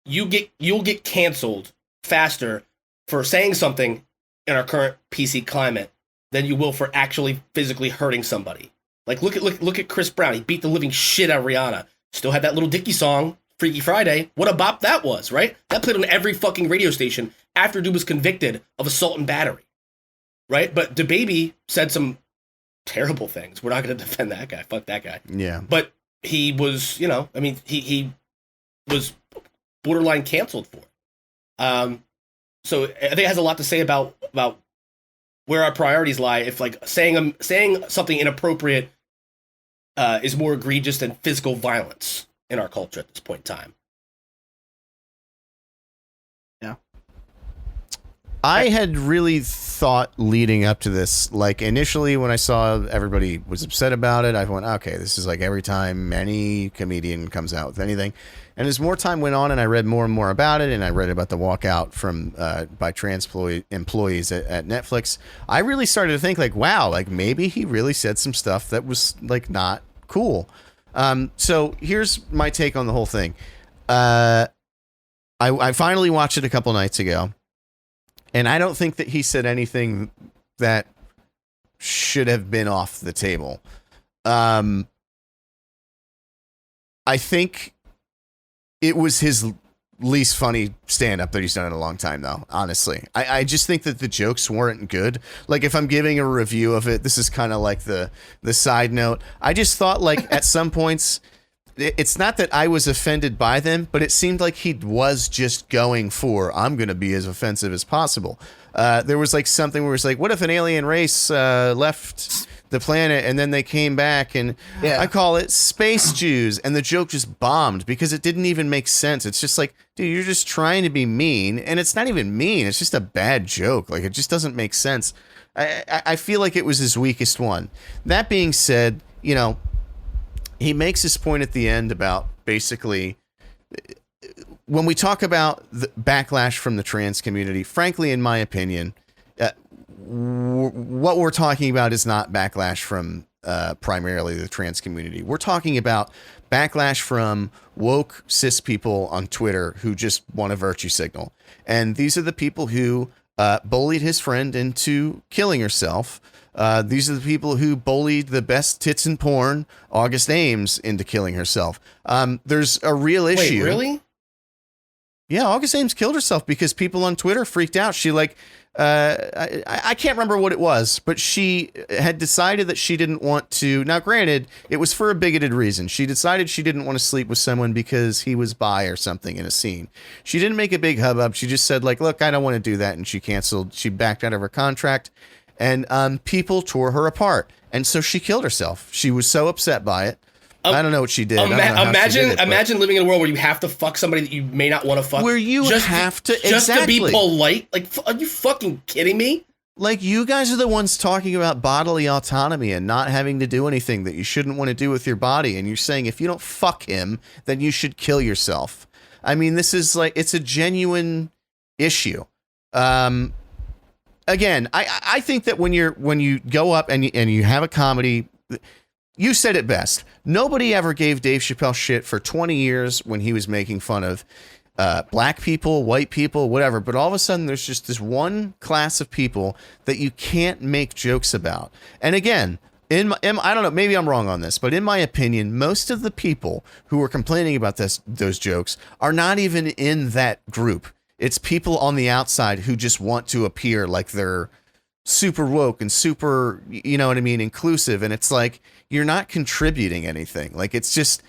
you'll get canceled faster for saying something in our current PC climate than you will for actually physically hurting somebody. Like look at Chris Brown. He beat the living shit out of Rihanna. Still had that little Dickie song, Freaky Friday. What a bop that was, right? That played on every fucking radio station after dude was convicted of assault and battery, right? But DaBaby said some terrible things. We're not going to defend that guy. Fuck that guy. Yeah. But he was, he was borderline canceled for it. So I think it has a lot to say about where our priorities lie. If like saying something inappropriate is more egregious than physical violence in our culture at this point in time. Yeah. I had really thought leading up to this, like initially when I saw everybody was upset about it, I went, okay, this is like every time any comedian comes out with anything. And as more time went on and I read more and more about it, and I read about the walkout from by trans employees at Netflix, I really started to think like, wow, like maybe he really said some stuff that was like not cool. So here's my take on the whole thing. I finally watched it a couple nights ago, and I don't think that he said anything that should have been off the table. I think it was his least funny stand-up that he's done in a long time, though, honestly. I just think that the jokes weren't good. Like, if I'm giving a review of it, this is kind of like the side note. I just thought, like, at some points, it's not that I was offended by them, but it seemed like he was just going for, I'm going to be as offensive as possible. There was, like, something where it's like, what if an alien race left the planet and then they came back, and I call it space Jews, and the joke just bombed because it didn't even make sense. It's just like, dude, you're just trying to be mean, and it's not even mean, it's just a bad joke. Like, it just doesn't make sense. I feel like it was his weakest one. That being said, you know, he makes his point at the end about basically, when we talk about the backlash from the trans community, frankly, in my opinion, what we're talking about is not backlash from primarily the trans community. We're talking about backlash from woke cis people on Twitter who just want a virtue signal. And these are the people who bullied his friend into killing herself. These are the people who bullied the best tits in porn, August Ames, into killing herself. There's a real issue. Wait, really? Yeah, August Ames killed herself because people on Twitter freaked out. She I can't remember what it was, but she had decided that she didn't want to. Now, granted, it was for a bigoted reason. She decided she didn't want to sleep with someone because he was bi or something in a scene. She didn't make a big hubbub. She just said, like, look, I don't want to do that. And she canceled. She backed out of her contract, and people tore her apart. And so she killed herself. She was so upset by it. I don't know what she did. Imagine living in a world where you have to fuck somebody that you may not want to fuck. Where you have to, just to be polite. Like, are you fucking kidding me? Like, you guys are the ones talking about bodily autonomy and not having to do anything that you shouldn't want to do with your body. And you're saying if you don't fuck him, then you should kill yourself. I mean, this is like, it's a genuine issue. Again, I think that when you go up and you have a comedy, you said it best. Nobody ever gave Dave Chappelle shit for 20 years when he was making fun of black people, white people, whatever. But all of a sudden, there's just this one class of people that you can't make jokes about. And again, I don't know, maybe I'm wrong on this, but in my opinion, most of the people who are complaining about those jokes are not even in that group. It's people on the outside who just want to appear like they're super woke and super, you know what I mean, inclusive. And it's like, you're not contributing anything. Like, it's just,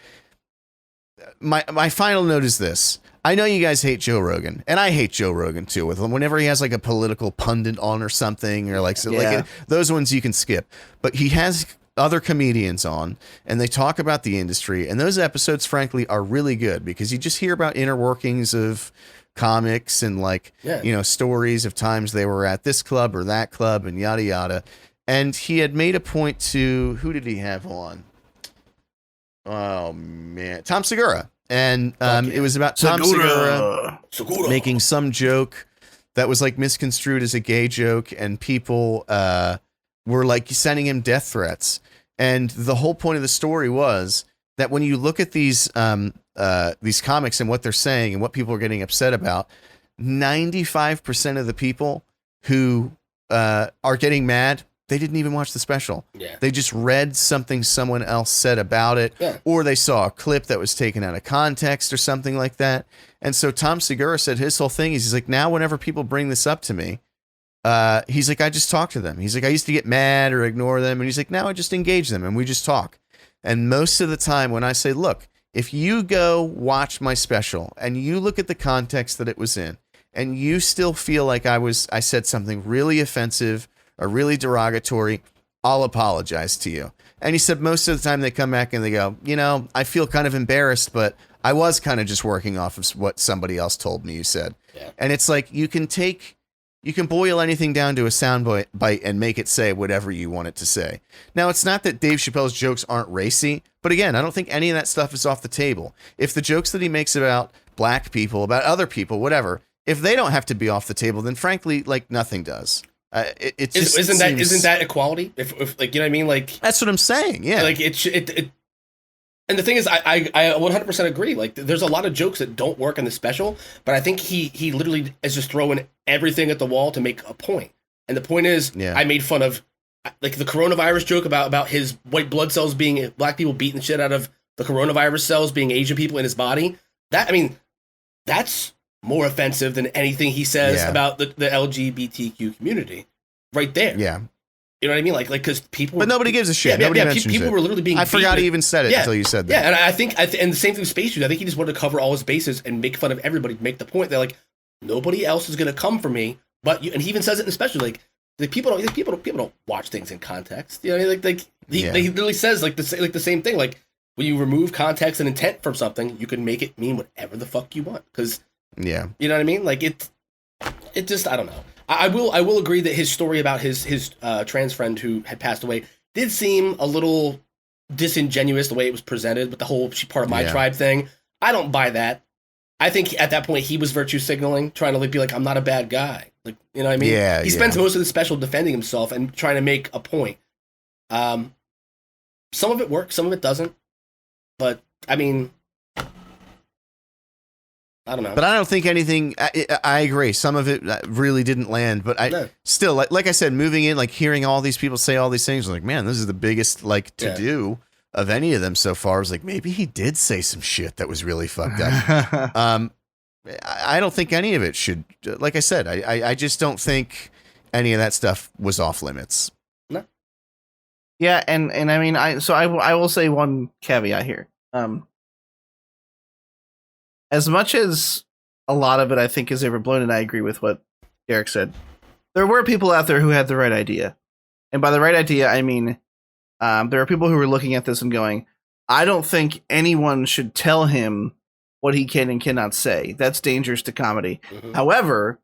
my final note is this. I know you guys hate Joe Rogan, and I hate Joe Rogan too. Whenever he has like a political pundit on or something, or like, so like those ones you can skip, but he has other comedians on and they talk about the industry, and those episodes frankly are really good because you just hear about inner workings of comics and like, you know, stories of times they were at this club or that club and yada yada. And he had made a point to, who did he have on? Oh man, Tom Segura. And it was about Tom Segura making some joke that was like misconstrued as a gay joke, and people were like sending him death threats. And the whole point of the story was that when you look at these comics and what they're saying and what people are getting upset about, 95% of the people who are getting mad, they didn't even watch the special. Yeah. They just read something someone else said about it, or they saw a clip that was taken out of context or something like that. And so Tom Segura said his whole thing is, he's like, now whenever people bring this up to me, he's like, I just talk to them. He's like, I used to get mad or ignore them. And he's like, now I just engage them and we just talk. And most of the time when I say, look, if you go watch my special and you look at the context that it was in, and you still feel like I said something really offensive or really derogatory, I'll apologize to you. And he said most of the time they come back and they go, you know, I feel kind of embarrassed, but I was kind of just working off of what somebody else told me you said. Yeah. And it's like, you can boil anything down to a sound bite and make it say whatever you want it to say. Now, it's not that Dave Chappelle's jokes aren't racy, but again, I don't think any of that stuff is off the table. If the jokes that he makes about black people, about other people, whatever, if they don't have to be off the table, then frankly, like, nothing does. It just isn't that equality? If like, you know what I mean? Like, that's what I'm saying. Yeah. Like it And the thing is, I 100% agree. Like, there's a lot of jokes that don't work in the special, but I think he literally is just throwing everything at the wall to make a point. And the point is, I made fun of, like, the coronavirus joke about his white blood cells being black people beating the shit out of the coronavirus cells being Asian people in his body. That's more offensive than anything he says about the LGBTQ community, right there. Yeah. You know what I mean? Like, because people. But nobody gives a shit. Nobody mentions people it. were literally being. I forgot he even said it until you said that. Yeah, and I think, and the same thing with Space Dude. I think he just wanted to cover all his bases and make fun of everybody. Make the point that, like, nobody else is gonna come for me, but you. And he even says it in the special, like, people don't watch things in context. You know, he literally says like the same thing. Like, when you remove context and intent from something, you can make it mean whatever the fuck you want. Because you know what I mean? Like, it just, I don't know. I will agree that his story about his trans friend who had passed away did seem a little disingenuous the way it was presented with the whole "she part of my tribe" thing. I don't buy that. I think at that point he was virtue signaling, trying to, like, be like, I'm not a bad guy. Like, you know what I mean? Yeah. He spends most of the special defending himself and trying to make a point. Some of it works, some of it doesn't. But I mean, I don't know. But I don't think anything. I agree. Some of it really didn't land. But still, like I said, moving in, like, hearing all these people say all these things, like, man, this is the biggest, like, to do of any of them so far. I was like, maybe he did say some shit that was really fucked up. I don't think any of it should. Like I said, I just don't think any of that stuff was off limits. No. Yeah, and I mean, I will say one caveat here. As much as a lot of it I think is overblown, and I agree with what Derek said, there were people out there who had the right idea. And by the right idea, I mean, there are people who were looking at this and going, I don't think anyone should tell him what he can and cannot say. That's dangerous to comedy. Mm-hmm. However,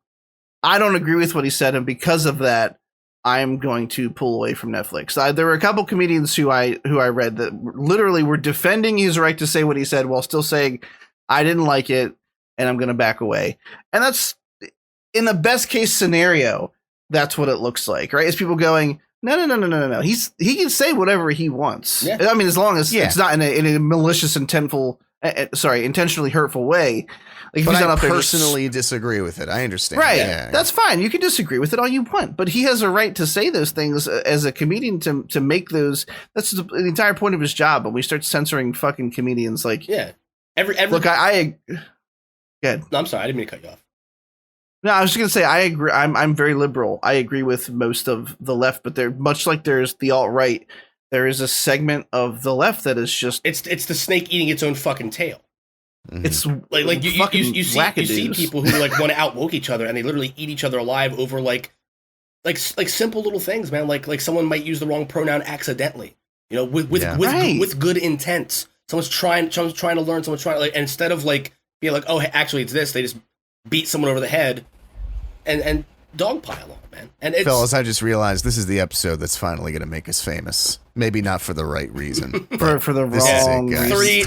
I don't agree with what he said, and because of that, I'm going to pull away from Netflix. There were a couple comedians who I read that literally were defending his right to say what he said while still saying, I didn't like it, and I'm going to back away. And that's, in the best case scenario, that's what it looks like, right? It's people going, no. He can say whatever he wants. Yeah. I mean, as long as it's not in a malicious, intentionally hurtful way. Like, but I personally disagree with it. I understand. Right. Yeah. That's fine. You can disagree with it all you want, but he has a right to say those things as a comedian to make those. That's the entire point of his job. But we start censoring fucking comedians, like, Every look, I good. No, I'm sorry, I didn't mean to cut you off. No, I was just gonna say I agree. I'm very liberal. I agree with most of the left, but they're much like there's the alt-right. There is a segment of the left that is just it's the snake eating its own fucking tail. Mm-hmm. It's like you see people who, like, want to outwoke each other, and they literally eat each other alive over like simple little things, man. Like someone might use the wrong pronoun accidentally, you know, with good intent. Someone's trying to learn. Someone's trying to, like, and instead of, like, being like, oh, hey, actually it's this, they just beat someone over the head and dogpile on it, man. And it's, fellas, I just realized this is the episode that's finally going to make us famous. Maybe not for the right reason. for the wrong reason. Three.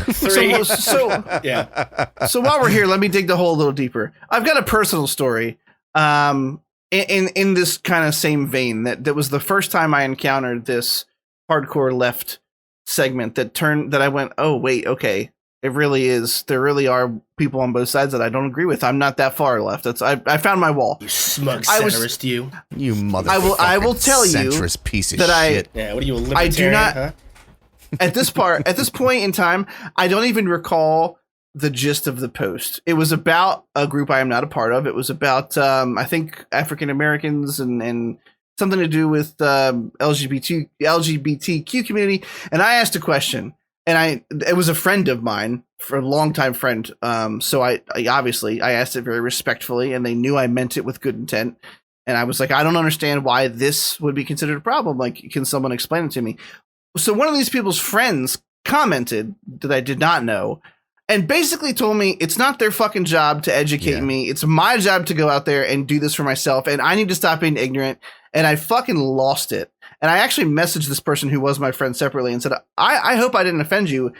So yeah. So while we're here, let me dig the hole a little deeper. I've got a personal story. In this kind of same vein, that was the first time I encountered this hardcore left segment that I went, oh wait, okay, it really is. There really are people on both sides that I don't agree with. I'm not that far left. I found my wall. You smug centrist, you motherfucker. I will tell you centrist piece of that shit. Yeah, what are you, a libertarian? I do not. Huh? At this point in time, I don't even recall the gist of the post. It was about a group I am not a part of. It was about I think African Americans and something to do with LGBTQ community. And I asked a question, and it was a friend of mine, for a longtime friend. So I obviously asked it very respectfully, and they knew I meant it with good intent. And I was like, I don't understand why this would be considered a problem. Like, can someone explain it to me? So one of these people's friends commented that I did not know, and basically told me it's not their fucking job to educate me. It's my job to go out there and do this for myself, and I need to stop being ignorant. And I fucking lost it. And I actually messaged this person who was my friend separately and said, I hope I didn't offend you.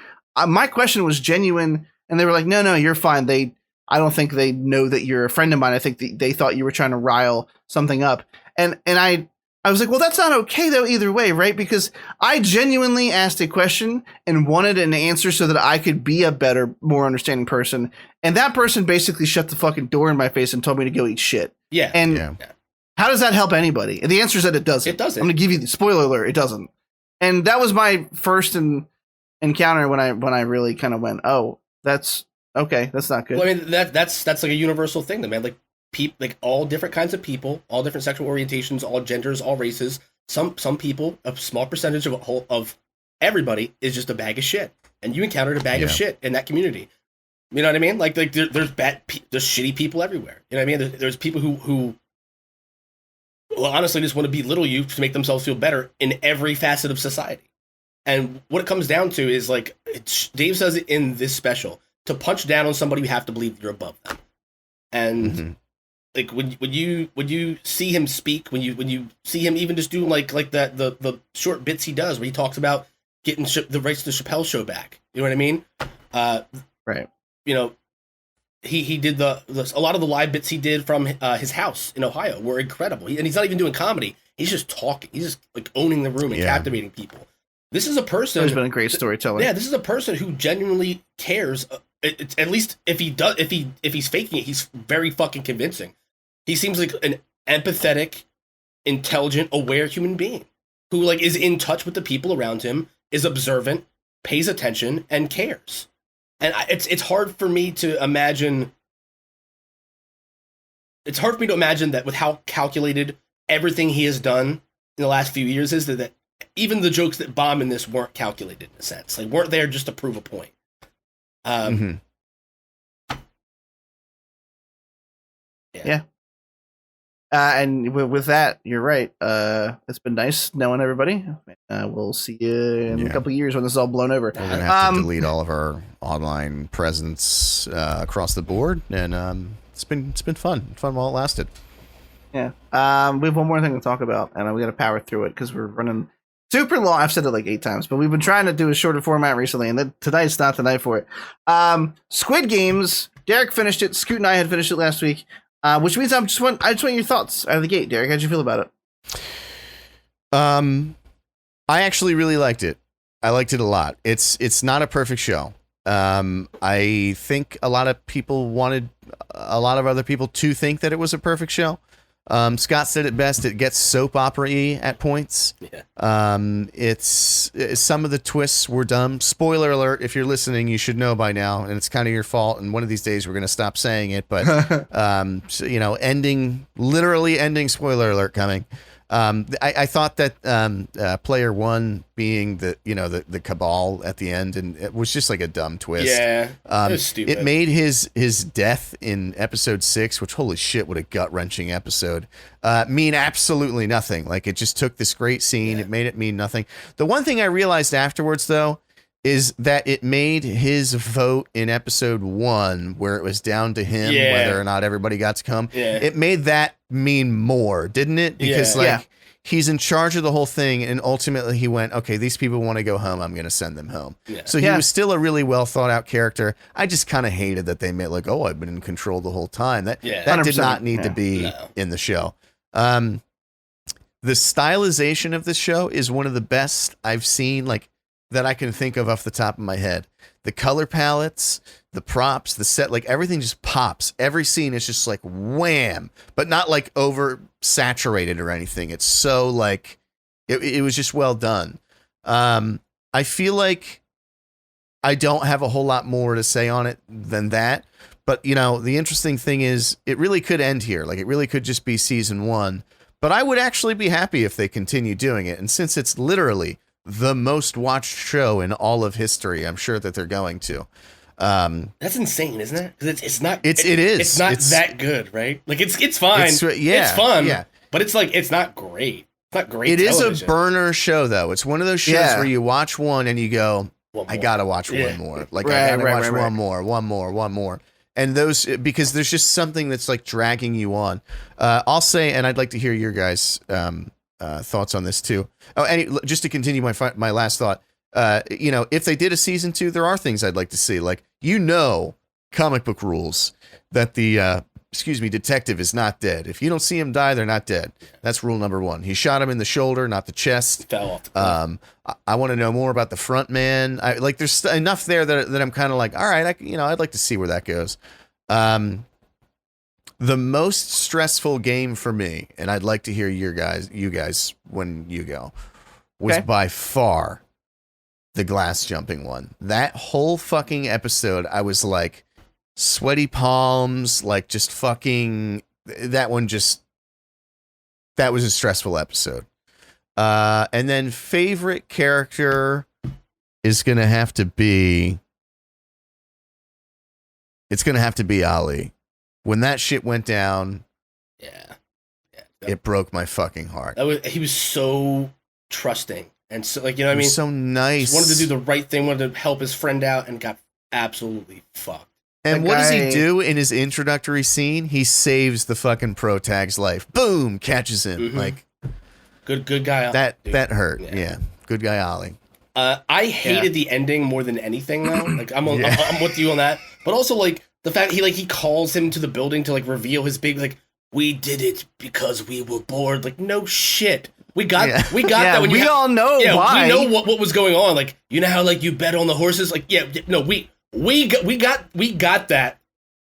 My question was genuine. And they were like, no, you're fine. I don't think they know that you're a friend of mine. I think they thought you were trying to rile something up. And I I was like, well, that's not okay, though, either way, right? Because I genuinely asked a question and wanted an answer so that I could be a better, more understanding person. And that person basically shut the fucking door in my face and told me to go eat shit. Yeah. And how does that help anybody? And the answer is that it doesn't. It doesn't. I'm going to give you the spoiler alert. It doesn't. And that was my first encounter when I really kind of went, oh, that's okay. That's not good. Well, I mean, that's like a universal thing, though, man. Like all different kinds of people, all different sexual orientations, all genders, all races. Some people, a small percentage of everybody is just a bag of shit, and you encountered a bag of shit in that community. You know what I mean? Like there's shitty people everywhere. You know what I mean? There's people who well, honestly, just want to belittle you to make themselves feel better in every facet of society. And what it comes down to is like Dave says it in this special: to punch down on somebody, you have to believe you're above them, and. Like when you see him speak, when you see him even just do like the short bits he does where he talks about getting the rights to the Chappelle Show back, you know what I mean? Right. You know, he did a lot of the live bits he did from his house in Ohio were incredible, and he's not even doing comedy. He's just talking. He's just like owning the room and captivating people. This is a person. He's been a great storyteller. Yeah, this is a person who genuinely cares. At least if he's faking it, he's very fucking convincing. He seems like an empathetic, intelligent, aware human being who like is in touch with the people around him, is observant, pays attention, and cares. And it's hard for me to imagine. It's hard for me to imagine that with how calculated everything he has done in the last few years is, that even the jokes that bomb in this weren't calculated in a sense, like weren't there just to prove a point. Yeah. And with that, you're right. It's been nice knowing everybody. We'll see you in a couple of years when this is all blown over. We're gonna have to delete all of our online presence across the board, and it's been fun while it lasted. Yeah. We have one more thing to talk about, and we got to power through it because we're running super long. I've said it like 8 times, but we've been trying to do a shorter format recently, and tonight's not the night for it. Squid Games. Derek finished it. Scoot and I had finished it last week. Which means I just want your thoughts out of the gate, Derek. How'd you feel about it? I actually really liked it. I liked it a lot. It's not a perfect show. I think a lot of people wanted a lot of other people to think that it was a perfect show. Scott said it best. It gets soap opera-y at points. Yeah. It's some of the twists were dumb. Spoiler alert, if you're listening, you should know by now, and it's kind of your fault. And one of these days we're going to stop saying it, but so, literally ending spoiler alert coming. I thought that player one being the cabal at the end, and it was just like a dumb twist. Yeah, it was stupid. It made his death in episode 6, which holy shit, what a gut wrenching episode, mean absolutely nothing. Like it just took this great scene, it made it mean nothing. The one thing I realized afterwards, though, is that it made his vote in episode 1, where it was down to him whether or not everybody got to come. Yeah. It made that mean more, didn't it? Because he's in charge of the whole thing, and ultimately he went, okay, these people want to go home, I'm going to send them home. Yeah. So he was still a really well thought out character. I just kind of hated that they made like, oh, I've been in control the whole time. That did not need to be in the show. The stylization of this show is one of the best I've seen, like, that I can think of off the top of my head. The color palettes, the props, the set, like everything just pops. Every scene is just like wham, but not like over saturated or anything. It's so like, it was just well done. I feel like I don't have a whole lot more to say on it than that. But, the interesting thing is it really could end here. Like it really could just be season 1. But I would actually be happy if they continue doing it. And since it's literally the most watched show in all of history, I'm sure that they're going to. That's insane, isn't it? Because it's not. It is. It's not that good, right? Like it's fine. It's fun. Yeah. But it's like it's not great. It's not great. It television. Is a burner show, though. It's one of those shows where you watch one and you go, I gotta watch one more. Like I gotta watch one more. And those, because there's just something that's like dragging you on. I'll say, and I'd like to hear your guys' thoughts on this too. Oh, and just to continue my last thought, if they did a season 2, there are things I'd like to see. Like, comic book rules that the detective is not dead. If you don't see him die, they're not dead. That's rule number one. He shot him in the shoulder, not the chest. Fell off the cliff. I want to know more about the front man. There's enough there that I'm kind of like, all right, I'd like to see where that goes. The most stressful game for me, and I'd like to hear you guys when you go, was by far the glass jumping one. That whole fucking episode, I was like sweaty palms, like just fucking that was a stressful episode. And then favorite character is going to have to be Ali. When that shit went down, it broke my fucking heart. He was so trusting and so, like, you know what I mean? So nice. Just wanted to do the right thing, wanted to help his friend out, and got absolutely fucked. And what does he do in his introductory scene? He saves the fucking protag's life. Boom, catches him. Mm-hmm. Like good guy. That hurt. Yeah. Good guy Ali. I hated the ending more than anything though. Like I'm with you on that. But also like the fact he calls him to the building to like reveal his big like, we did it because we were bored. Like, no shit. We got that when we all know why. We know what was going on. Like, you know how like you bet on the horses? Like, no, we got that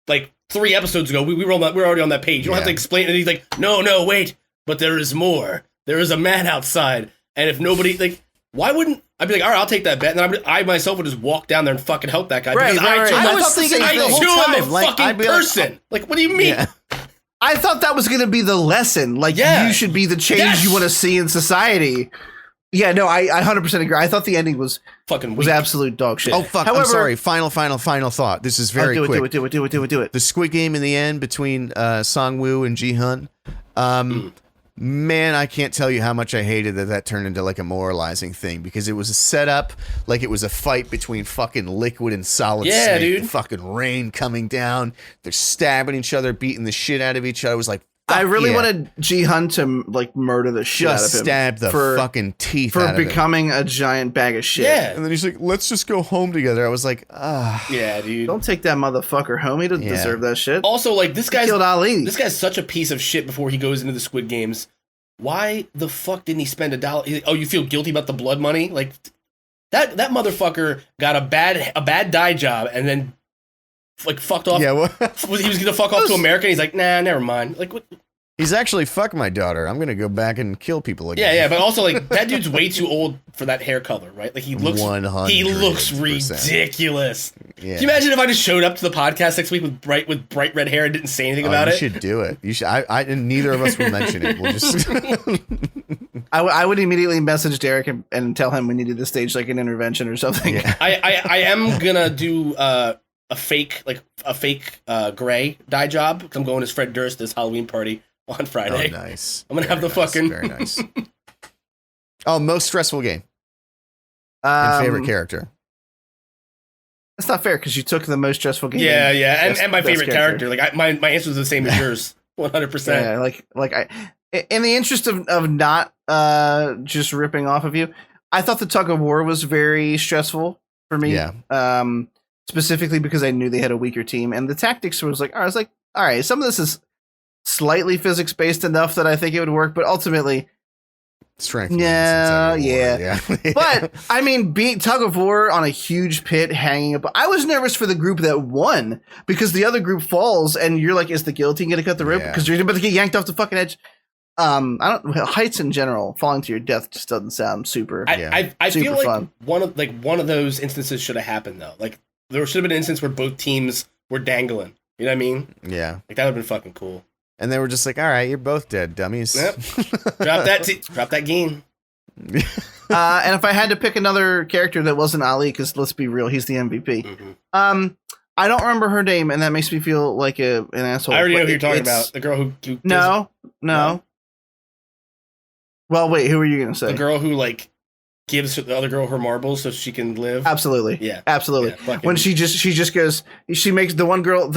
like 3 episodes ago. We were already on that page. You don't have to explain it. And he's like, no, wait, but there is more. There is a man outside. And if nobody like, why wouldn't I'd be like, all right, I'll take that bet. And then I myself would just walk down there and fucking help that guy. Right, because right. I was thinking the whole I'm a like, fucking person. Like, what do you mean? Yeah. I thought that was going to be the lesson. Like, you should be the change you want to see in society. Yeah, no, I 100% agree. I thought the ending was fucking was absolute dog shit. Oh, fuck. However, I'm sorry. Final thought. This is very quick. Do it. The Squid Game in the end between Song-woo and Ji-hun. Man, I can't tell you how much I hated that turned into like a moralizing thing, because it was a setup like it was a fight between fucking liquid and solid snake. Dude. The fucking rain coming down. They're stabbing each other, beating the shit out of each other. I was like, I really wanted Ji-hun to like murder the shit out of him. Just stab the fucking teeth out of him. For becoming a giant bag of shit. Yeah. And then he's like, let's just go home together. I was like, Yeah, dude. Don't take that motherfucker home. He doesn't deserve that shit. Also, like, this guy's killed Ali. This guy's such a piece of shit before he goes into the Squid Games. Why the fuck didn't he spend $1? Oh, you feel guilty about the blood money? Like, that motherfucker got a bad dye job and then like fucked off. Yeah, he was gonna fuck off to America. And he's like, nah, never mind. Like, what? He's actually fucked my daughter. I'm gonna go back and kill people again. Yeah, but also like that dude's way too old for that hair color, right? Like he looks 100%. ridiculous. Yeah. Can you imagine if I just showed up to the podcast next week with bright red hair and didn't say anything about it? You should do it. You should. And neither of us will mention it. We'll just. I would immediately message Derek and tell him we needed to stage like an intervention or something. Yeah. I am gonna do a fake gray dye job because I'm going as Fred Durst this Halloween party on Friday. Oh, nice. I'm gonna have the fucking very nice. Oh, most stressful game. And favorite character. That's not fair because you took the most stressful game. Yeah, and my favorite character. Like my answer is the same as yours, 100%. Yeah, like I, in the interest of not just ripping off of you, I thought the tug of war was very stressful for me. Yeah. Specifically because I knew they had a weaker team, and the tactics was like, I was like, all right, some of this is slightly physics based enough that I think it would work, but ultimately. Strength. Yeah. But I mean, being tug of war on a huge pit hanging up. I was nervous for the group that won because the other group falls, and you're like, is the guillotine going to cut the rope? Because you're about to get yanked off the fucking edge. Heights in general, falling to your death just doesn't sound super. I super feel like fun. one of those instances should have happened though. Like there should have been an instance where both teams were dangling. You know what I mean? Yeah. Like that would have been fucking cool. And they were just like, all right, you're both dead, dummies. Yep. Drop that game. And if I had to pick another character that wasn't Ali, because let's be real, he's the MVP. Mm-hmm. I don't remember her name, and that makes me feel like an asshole. I already know who you're talking about. The girl who No. Well, wait, who are you going to say? The girl who like gives the other girl her marbles so she can live. Absolutely. Yeah. Absolutely. Yeah, when she just goes, she makes the one girl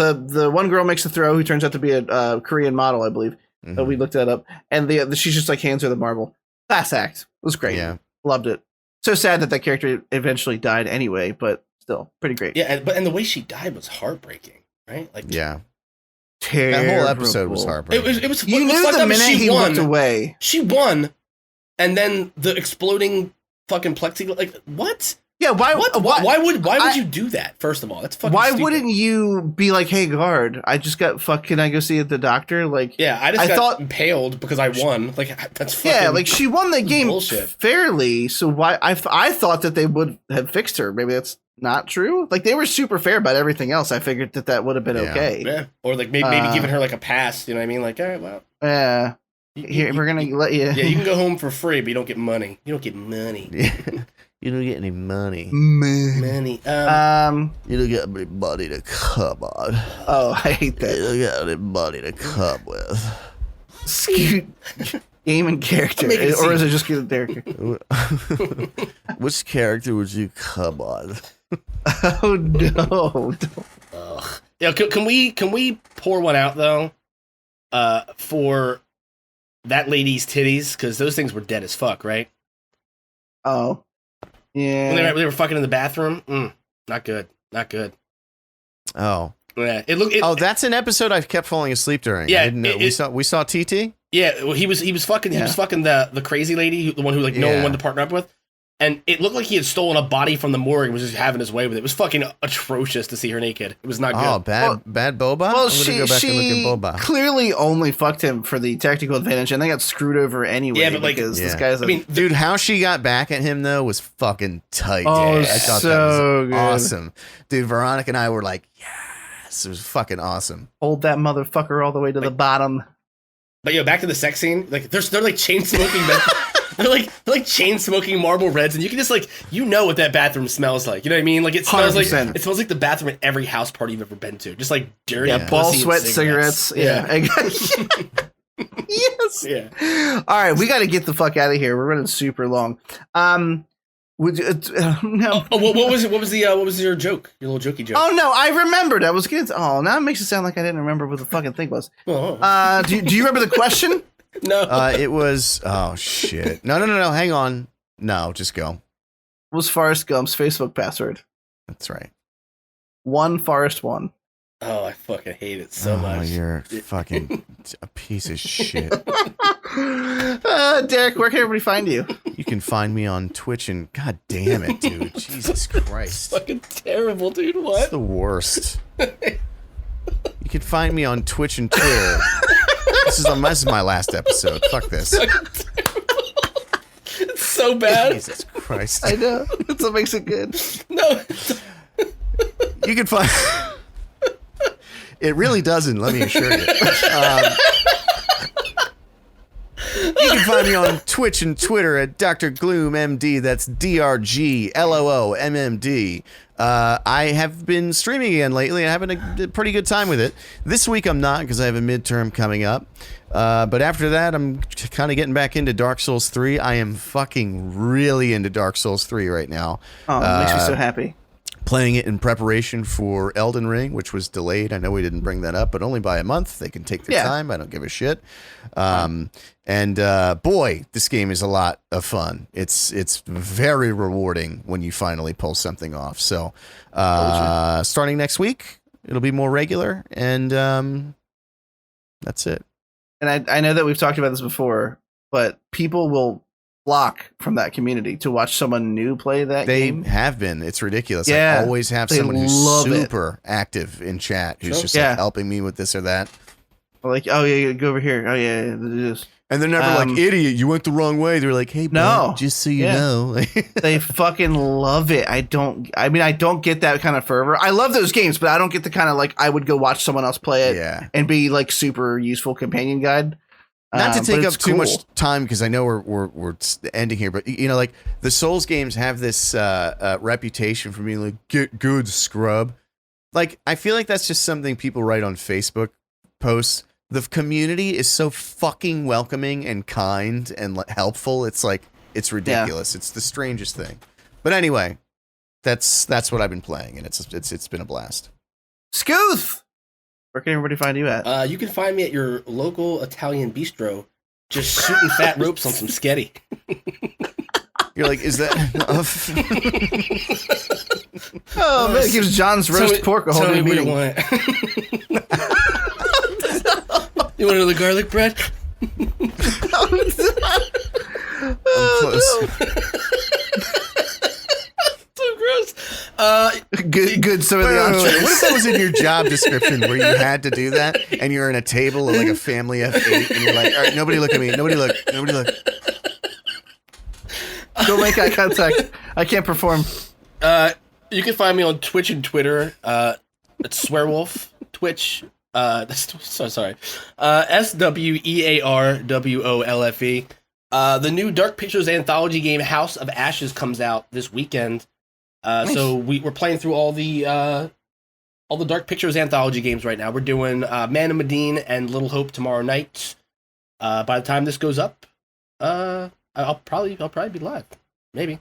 makes the throw, who turns out to be a Korean model, I believe. Mm-hmm. We looked that up, and she just like hands her the marble. Class act. It was great. Yeah. Loved it. So sad that character eventually died anyway, but still pretty great. Yeah, and the way she died was heartbreaking, right? Like, yeah. terrible. That whole episode was heartbreaking. It was. You knew the minute he looked away. She won, and then the exploding fucking plexiglass. Like what? Yeah, why would you do that? First of all, that's fucking stupid. Wouldn't you be like, "Hey, guard, I just got can I go see the doctor?" Like, yeah, I got impaled because I won. Like that's fucking like she won the game bullshit. Fairly. So why? I thought that they would have fixed her. Maybe that's not true. Like they were super fair about everything else. I figured that would have been okay. Yeah, or like maybe giving her like a pass. You know what I mean? Like, all right, well, yeah. Here, we're gonna let you. Yeah, you can go home for free, but you don't get money. You don't get money. You don't get any money. Money. You don't get any money to come on. Oh, I hate that. You don't get any money to come with. Game and character, or is it just good character? Which character would you come on? Oh no! Ugh. Yeah, can we pour one out though? For that lady's titties, because those things were dead as fuck, right? Oh. Yeah, when they were fucking in the bathroom. Not good. Not good. Oh, yeah. That's an episode I kept falling asleep during. Yeah, I didn't know. We saw TT. Yeah, well, he was fucking the crazy lady, the one who no one wanted to partner up with, and it looked like he had stolen a body from the morgue and was just having his way with it. It was fucking atrocious to see her naked. It was not good. Oh, bad Boba. Well, I'm gonna go back and look at Boba. Clearly only fucked him for the technical advantage, and they got screwed over anyway. Yeah, but this guy's. Dude, how she got back at him though was fucking tight. Oh, I thought so that was good. Awesome, dude. Veronica and I were like, yes, it was fucking awesome. Hold that motherfucker all the way to the bottom. But back to the sex scene. Like they're like chain smoking. they're like chain smoking Marlboro Reds, and you can just what that bathroom smells like. You know what I mean? Like it smells 100%. like the bathroom at every house party you've ever been to. Just like dirty, ball sweat cigarettes. Yeah. Yes. Yeah. All right, we got to get the fuck out of here. We're running super long. Would you, no. What was your joke? Your little jokey joke? Oh no, I remembered. I was good. Oh, now it makes it sound like I didn't remember what the fucking thing was. Oh. Do you remember the question? No. It was. Oh shit. No. Hang on. No, just go. It was Forrest Gump's Facebook password. That's right. 1Forrest1. Oh, I fucking hate it so much. You're fucking a piece of shit. Derek, where can everybody find you? You can find me on Twitch and god damn it, dude. Jesus Christ. It's fucking terrible, dude. What? It's the worst. You can find me on Twitch and Twitter. This is my last episode. Fuck this. It's so bad. Jesus Christ. I know. That's what makes it good. No. You can find... It really doesn't, let me assure you. You can find me on Twitch and Twitter at Dr. Gloom MD. That's DRGLOOMMD. I have been streaming again lately and having a pretty good time with it. This week I'm not because I have a midterm coming up. But after that, I'm kind of getting back into Dark Souls 3. I am fucking really into Dark Souls 3 right now. Oh, it makes me so happy. Playing it in preparation for Elden Ring, which was delayed. I know we didn't bring that up, but only by a month. They can take their time. I don't give a shit. Boy, this game is a lot of fun. It's very rewarding when you finally pull something off. So starting next week, it'll be more regular, and that's it. And I know that we've talked about this before, but people will flock from that community to watch someone new play that game. They have been. It's ridiculous. Yeah, I always have someone who's super active in chat who's just like helping me with this or that. Like, oh yeah, go over here. Oh yeah, do this. And they're never like, idiot, you went the wrong way. They're like, hey, bro, just so you know. They fucking love it. I don't get that kind of fervor. I love those games, but I don't get the kind of like, I would go watch someone else play it and be like super useful companion guide. Not to take up too much time, because I know we're ending here, but like the Souls games have this reputation for being like, get good, scrub. Like, I feel like that's just something people write on Facebook posts. The community is so fucking welcoming and kind and helpful. It's like, it's ridiculous. It's the strangest thing. But anyway, that's what I've been playing, and it's been a blast. Scooth! Where can everybody find you at? You can find me at your local Italian bistro, just shooting fat ropes on some sketty. You're like, is that enough? Oh man, it gives John's roast pork a whole new meaning. You want another garlic bread? Close. So gross. Good. Some of the What entrees. if that was in your job description where you had to do that, and you're in a table of like a family of 8, and you're like, all right, nobody look at me. Nobody look. Don't make eye contact. I can't perform. You can find me on Twitch and Twitter. It's Swearwolf. Twitch. Sorry. SWEARWOLFE. The new Dark Pictures anthology game House of Ashes comes out this weekend. Nice. So we're playing through all the Dark Pictures anthology games right now. We're doing Man of Medine and Little Hope tomorrow night. By the time this goes up, I'll probably be live. Maybe.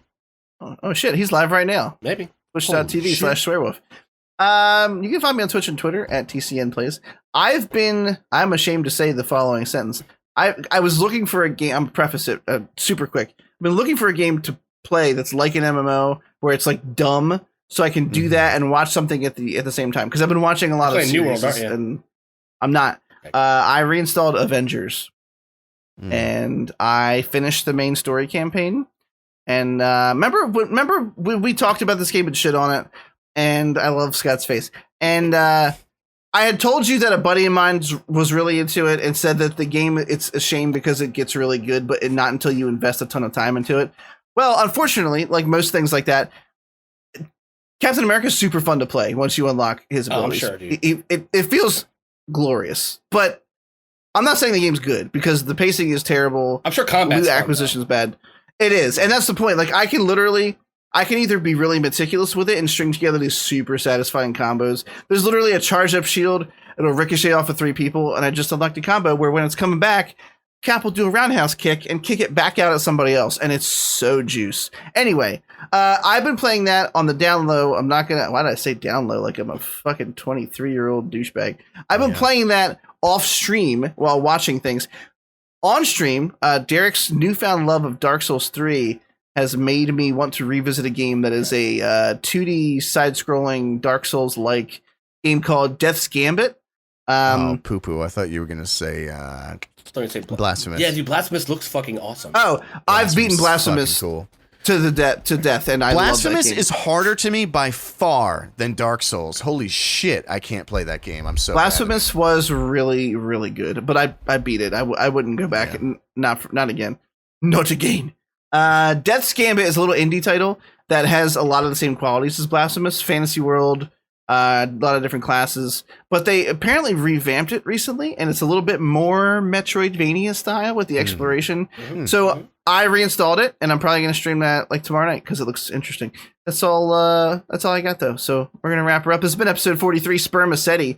Oh shit, he's live right now. Maybe. Twitch.tv/Swearwolf. You can find me on Twitch and Twitter at TCNplays. I'm ashamed to say the following sentence. I was looking for a game. I'm gonna preface it super quick. I've been looking for a game to play that's like an MMO where it's like dumb, so I can do that and watch something at the same time. Because I've been watching a lot of New World, series, and I'm not. I reinstalled Avengers, and I finished the main story campaign. And remember when we talked about this game and shit on it? And I love Scott's face. And I had told you that a buddy of mine was really into it and said that the game, it's a shame because it gets really good, but not until you invest a ton of time into it. Well, unfortunately, like most things like that, Captain America is super fun to play once you unlock his abilities. I'm sure, dude. It feels glorious, but I'm not saying the game's good because the pacing is terrible. I'm sure combat acquisition is bad. It is, and that's the point. Like I can either be really meticulous with it and string together these super satisfying combos. There's literally a charge up shield. It'll ricochet off of 3 people, and I just unlocked a combo where when it's coming back, Cap will do a roundhouse kick and kick it back out at somebody else, and it's so juice. Anyway, I've been playing that on the down low. I'm not gonna. Why did I say down low? Like I'm a fucking 23-year-old douchebag. I've been playing that off stream while watching things. On stream, Derek's newfound love of Dark Souls 3 has made me want to revisit a game that is a 2D side-scrolling Dark Souls-like game called Death's Gambit. Poo-poo. I thought you were going to say Blasphemous. Yeah, dude, Blasphemous looks fucking awesome. Oh, I've beaten Blasphemous cool. to death, and I love that Blasphemous game. is harder to me by far than Dark Souls. Holy shit, I can't play that game. I'm so Blasphemous was really, really good, but I beat it. I wouldn't go back. Yeah. Not again. Not again. Death's Gambit is a little indie title that has a lot of the same qualities as Blasphemous. Fantasy world, a lot of different classes, but they apparently revamped it recently, and it's a little bit more Metroidvania style with the exploration. So I reinstalled it, and I'm probably going to stream that like tomorrow night because it looks interesting. That's all I got though. So we're gonna wrap her up. It's been episode 43, Spermaceti.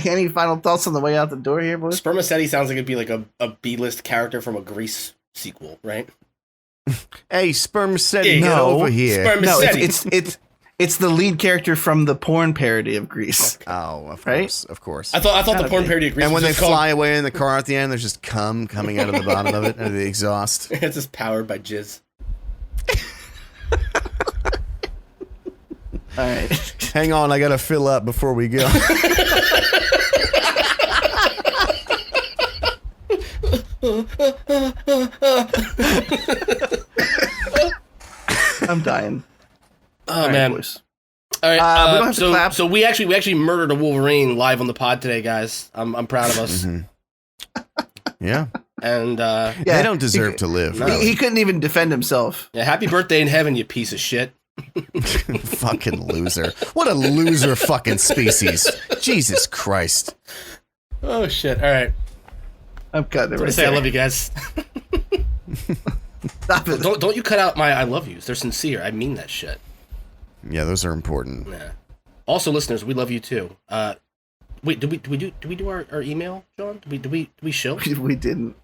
Any final thoughts on the way out the door here, boys? Spermaceti sounds like it'd be like a B-list character from a Grease sequel, right? Hey, Spermaceti, get over here. Spermaceti. No, it's the lead character from the porn parody of Grease. Okay. Oh, of right? course, of course. I thought the porn parody of Grease. And when they was fly away in the car at the end, there's just cum coming out of the bottom of it, out of the exhaust. It's just powered by jizz. All right. Hang on, I gotta fill up before we go. I'm dying. Oh man. Boys. All right. We don't have to clap. So we actually murdered a Wolverine live on the pod today, guys. I'm proud of us. Yeah. And They don't deserve to live. No. He couldn't even defend himself. yeah, happy birthday in heaven, you piece of shit. Fucking loser. What a loser fucking species. Jesus Christ. Oh shit. All right. I'm cutting it I right say there. I love you guys. Stop it. Don't you cut out my I love yous. They're sincere. I mean that shit. Yeah, those are important. Yeah. Also, listeners, we love you too. Wait, did we do our email, John? Did we show? We didn't.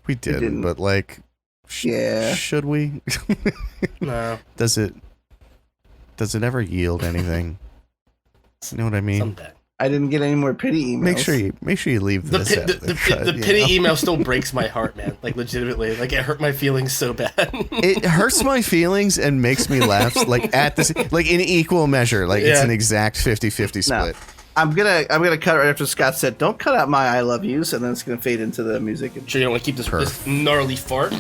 We didn't, but like, Yeah. should we? No. Does it ever yield anything? You know what I mean? Someday. I didn't get any more pity emails. Make sure you leave this. The pity email still breaks my heart, man. Like legitimately, like it hurt my feelings so bad. It hurts my feelings and makes me laugh. Like at this, like in equal measure. Like it's Yeah. an exact 50-50 split. I'm gonna cut right after Scott said, "Don't cut out my I love yous," and then it's gonna fade into the music. Sure, you don't want to keep this gnarly fart.